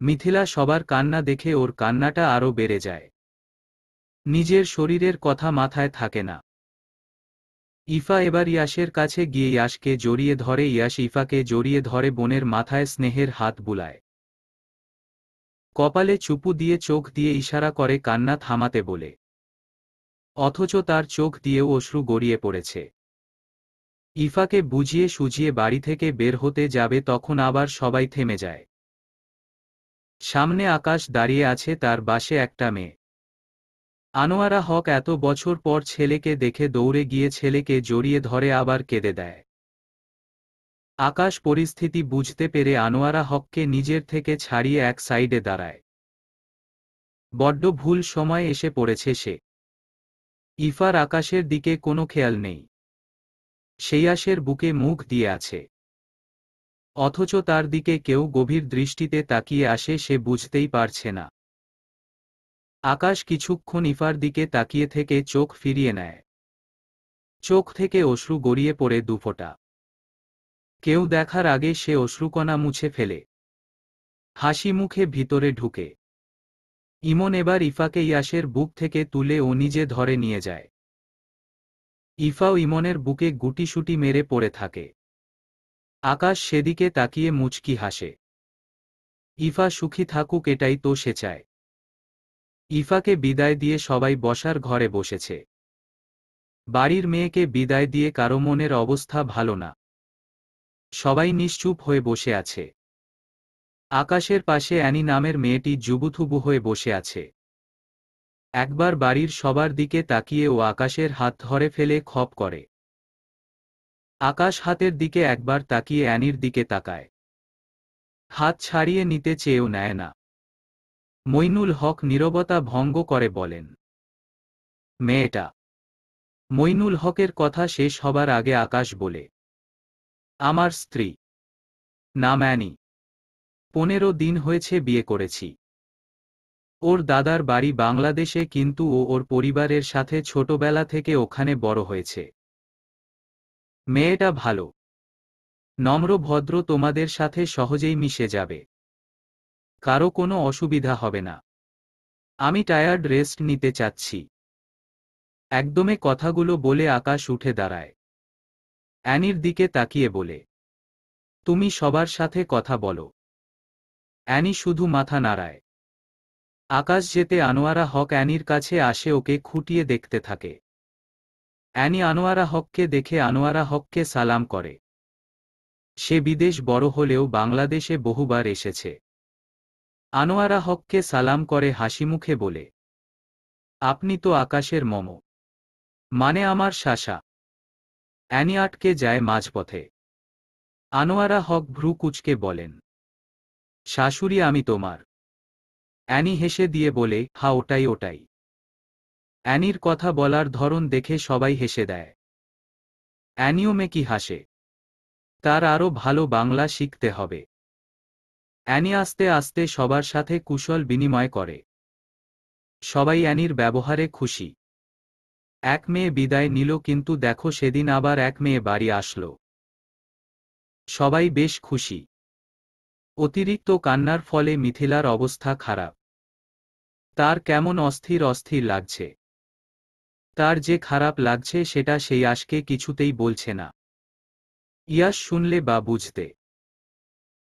মিথিলা সবার কান্না দেখে ওর কান্নাটা আরও বেড়ে যায়। নিজের শরীরের কথা মাথায় থাকে না। ইফা এবার ইয়াসের কাছে গিয়ে ইয়াসকে জড়িয়ে ধরে। ইয়াস ইফাকে জড়িয়ে ধরে বোনের মাথায় স্নেহের হাত বুলায়। কপালে চুপু দিয়ে চোখ দিয়ে ইশারা করে কান্না থামাতে বলে। অথচ তার চোখ দিয়েও অশ্রু গড়িয়ে পড়েছে। ইফাকে বুঝিয়ে সুঝিয়ে বাড়ি থেকে বের হতে যাবে, তখন আবার সবাই থেমে যায়। সামনে আকাশ দাঁড়িয়ে আছে, তার বাসে একটা মেয়ে। আনোয়ারা হক এত বছর পর ছেলেকে দেখে দৌড়ে গিয়ে ছেলেকে জড়িয়ে ধরে আবার কেঁদে দেয়। আকাশ পরিস্থিতি বুঝতে পেরে আনোয়ারা হককে নিজের থেকে ছাড়িয়ে এক সাইডে দাঁড়ায়। বড্ড ভুল সময় এসে পড়েছে সে। ইফার আকাশের দিকে কোনো খেয়াল নেই। সেইয়াসের বুকে মুখ দিয়ে আছে, অথচ তার দিকে কেউ গভীর দৃষ্টিতে তাকিয়ে আসে সে বুঝতেই পারছে না। আকাশ কিছুক্ষণ ইফার দিকে তাকিয়ে থেকে চোখ ফিরিয়ে নেয়। চোখ থেকে অশ্রু গড়িয়ে পড়ে দুফোঁটা। কেউ দেখার আগে সে অশ্রুকণা মুছে ফেলে। হাসি মুখে ভিতরে ঢুকে। ইমন এবার ইফাকে ইয়াসের বুক থেকে তুলে ও নিজে ধরে নিয়ে যায়। ইফাও ইমনের বুকে গুটিসুটি মেরে পড়ে থাকে। আকাশ সেদিকে তাকিয়ে মুচকি হাসে। ইফা সুখী থাকুক, এটাই তো সে চায়। ইফাকে বিদায় দিয়ে সবাই বসার ঘরে বসেছে। বাড়ির মেয়েকে বিদায় দিয়ে কারো মনের অবস্থা ভালো না। সবাই নিশ্চুপ হয়ে বসে আছে। আকাশের পাশে অ্যানি নামের মেয়েটি জুবুথুবু হয়ে বসে আছে। একবার বাড়ির সবার দিকে তাকিয়ে ও আকাশের হাত ধরে ফেলে খপ করে। আকাশ হাতের দিকে একবার তাকিয়ে অ্যানির দিকে তাকায়। হাত ছাড়িয়ে নিতে চেয়েও নেয় না। মইনুল হক নীরবতা ভঙ্গ করে বলেন, মেয়েটা। মইনুল হকের কথা শেষ হবার আগে আকাশ বলে, আমার স্ত্রী। নাম অ্যানি। 15 দিন হয়েছে বিয়ে করেছি। ওর দাদার বাড়ি বাংলাদেশে, কিন্তু ও ওর পরিবারের সাথে ছোটবেলা থেকে ওখানে বড় হয়েছে। মেয়েটা ভালো, নম্র ভদ্র, তোমাদের সাথে সহজেই মিশে যাবে। কারো কোনো অসুবিধা হবে না। আমি টায়ার্ড, রেস্ট নিতে চাচ্ছি। একদমে কথাগুলো বলে আকাশ উঠে দাঁড়ায়। অ্যানির দিকে তাকিয়ে বলে, তুমি সবার সাথে কথা বলো। অ্যানি শুধু মাথা নাড়ায়। আকাশ যেতে আনোয়ারা হক অ্যানির কাছে আসে, ওকে খুঁটিয়ে দেখতে থাকে। অ্যানি আনোয়ারা হককে দেখে আনোয়ারা হককে সালাম করে। সে বিদেশ বড় হলেও বাংলাদেশে বহুবার এসেছে। আনোয়ারা হককে সালাম করে হাসিমুখে বলে, আপনি তো আকাশের মম, মানে আমার শাসা। অ্যানি আটকে যায় মাঝপথে। আনোয়ারা হক ভ্রু কুঁচকে বলেন, শাশুড়ি আমি তোমার। অ্যানি হেসে দিয়ে বলে, হা, ওটাই ওটাই। অ্যানির কথা বলার ধরন দেখে সবাই হেসে দেয়। অ্যানিও মেকি হাসে। তার আরও ভালো বাংলা শিখতে হবে। অ্যানি আস্তে আস্তে সবার সাথে কুশল বিনিময় করে। সবাই অ্যানির ব্যবহারে খুশি। এক মেয়ে বিদায় নিল, কিন্তু দেখো সেদিন আবার এক মেয়ে বাড়ি আসলো। সবাই বেশ খুশি। অতিরিক্ত কান্নার ফলে মিথিলার অবস্থা খারাপ। তার কেমন অস্থির অস্থির লাগছে। তার যে খারাপ লাগছে সেটা সেই আশকে কিছুতেই বলছে না। ইয়াস শুনলে বা বুঝতে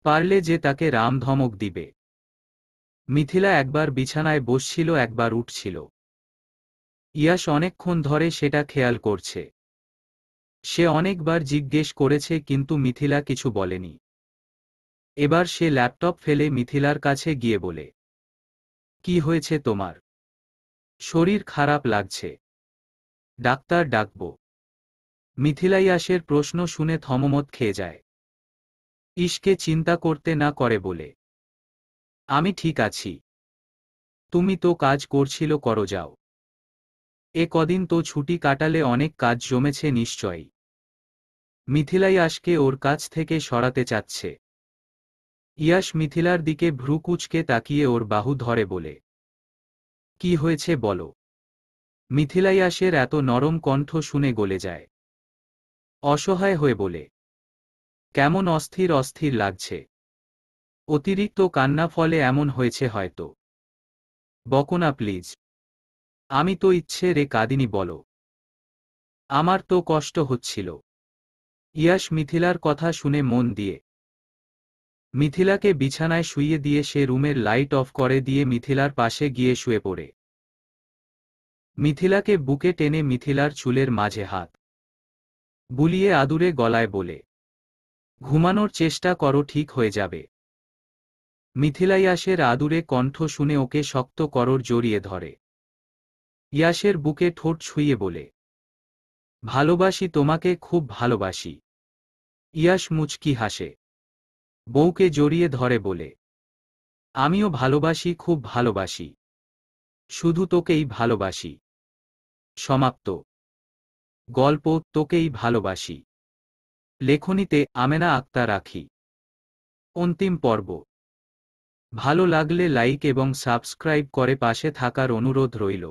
পারলে যে তাকে রাম ধমক দিবে। মিথিলা একবার বিছানায় বসছিল, একবার উঠছিল। ইয়াস অনেকক্ষণ ধরে সেটা খেয়াল করছে। সে অনেকবার জিজ্ঞেস করেছে, কিন্তু মিথিলা কিছু বলেনি। এবার সে ল্যাপটপ ফেলে মিথিলার কাছে গিয়ে বলে, কি হয়েছে তোমার? শরীর খারাপ লাগছে, ডাক্তার ডাকব? মিথিলা ইয়াসের প্রশ্ন শুনে থমমত খেয়ে যায়। ইশকে চিন্তা করতে না করে বলে, আমি ঠিক আছি। তুমি তো কাজ করছিল, করো যাও। এ কদিন তো ছুটি কাটালে অনেক কাজ জমেছে নিশ্চয়ই। মিথিলা ইয়াশকে ওর কাছ থেকে সরাতে চাচ্ছে। ইয়াশ মিথিলার দিকে ভ্রু কুঁচকে তাকিয়ে ওর বাহু ধরে বলে, কি হয়েছে বলো। মিথিলা ইয়াশের এত নরম কণ্ঠ শুনে গলে যায়। অসহায় হয়ে বলে, কেমন অস্থির অস্থির লাগছে। অতিরিক্ত কান্না ফলে এমন হয়েছে হয়তো। বকো না প্লিজ। আমি তো ইচ্ছে রে কাঁদিনি বলো। আমার তো কষ্ট হচ্ছিল। ইয়াশ মিথিলার কথা শুনে মন দিয়ে মিথিলাকে বিছানায় শুইয়ে দিয়ে সে রুমের লাইট অফ করে দিয়ে মিথিলার পাশে গিয়ে শুয়ে পড়ে। মিথিলাকে বুকে টেনে মিথিলার চুলের মাঝে হাত বুলিয়ে আদুরে গলায় বলে, ঘুমানোর চেষ্টা করো, ঠিক হয়ে যাবে। মিথিলা ইয়াশের আদুরে কণ্ঠ শুনে ওকে শক্ত করর জড়িয়ে ধরে। ইয়াশের বুকে ঠোঁট ছুঁয়ে বলে, ভালোবাসি তোমাকে, খুব ভালোবাসি। ইয়াশ মুচকি হাসে। বউকে জড়িয়ে ধরে বলে, আমিও ভালোবাসি, খুব ভালোবাসি। শুধু তোকেই ভালোবাসি। সমাপ্ত। গল্প তোকেই ভালোবাসি। লেখনীতে আমেনা আক্তার আখি। অন্তিম পর্ব। ভালো লাগলে লাইক এবং সাবস্ক্রাইব করে পাশে থাকার অনুরোধ রইল।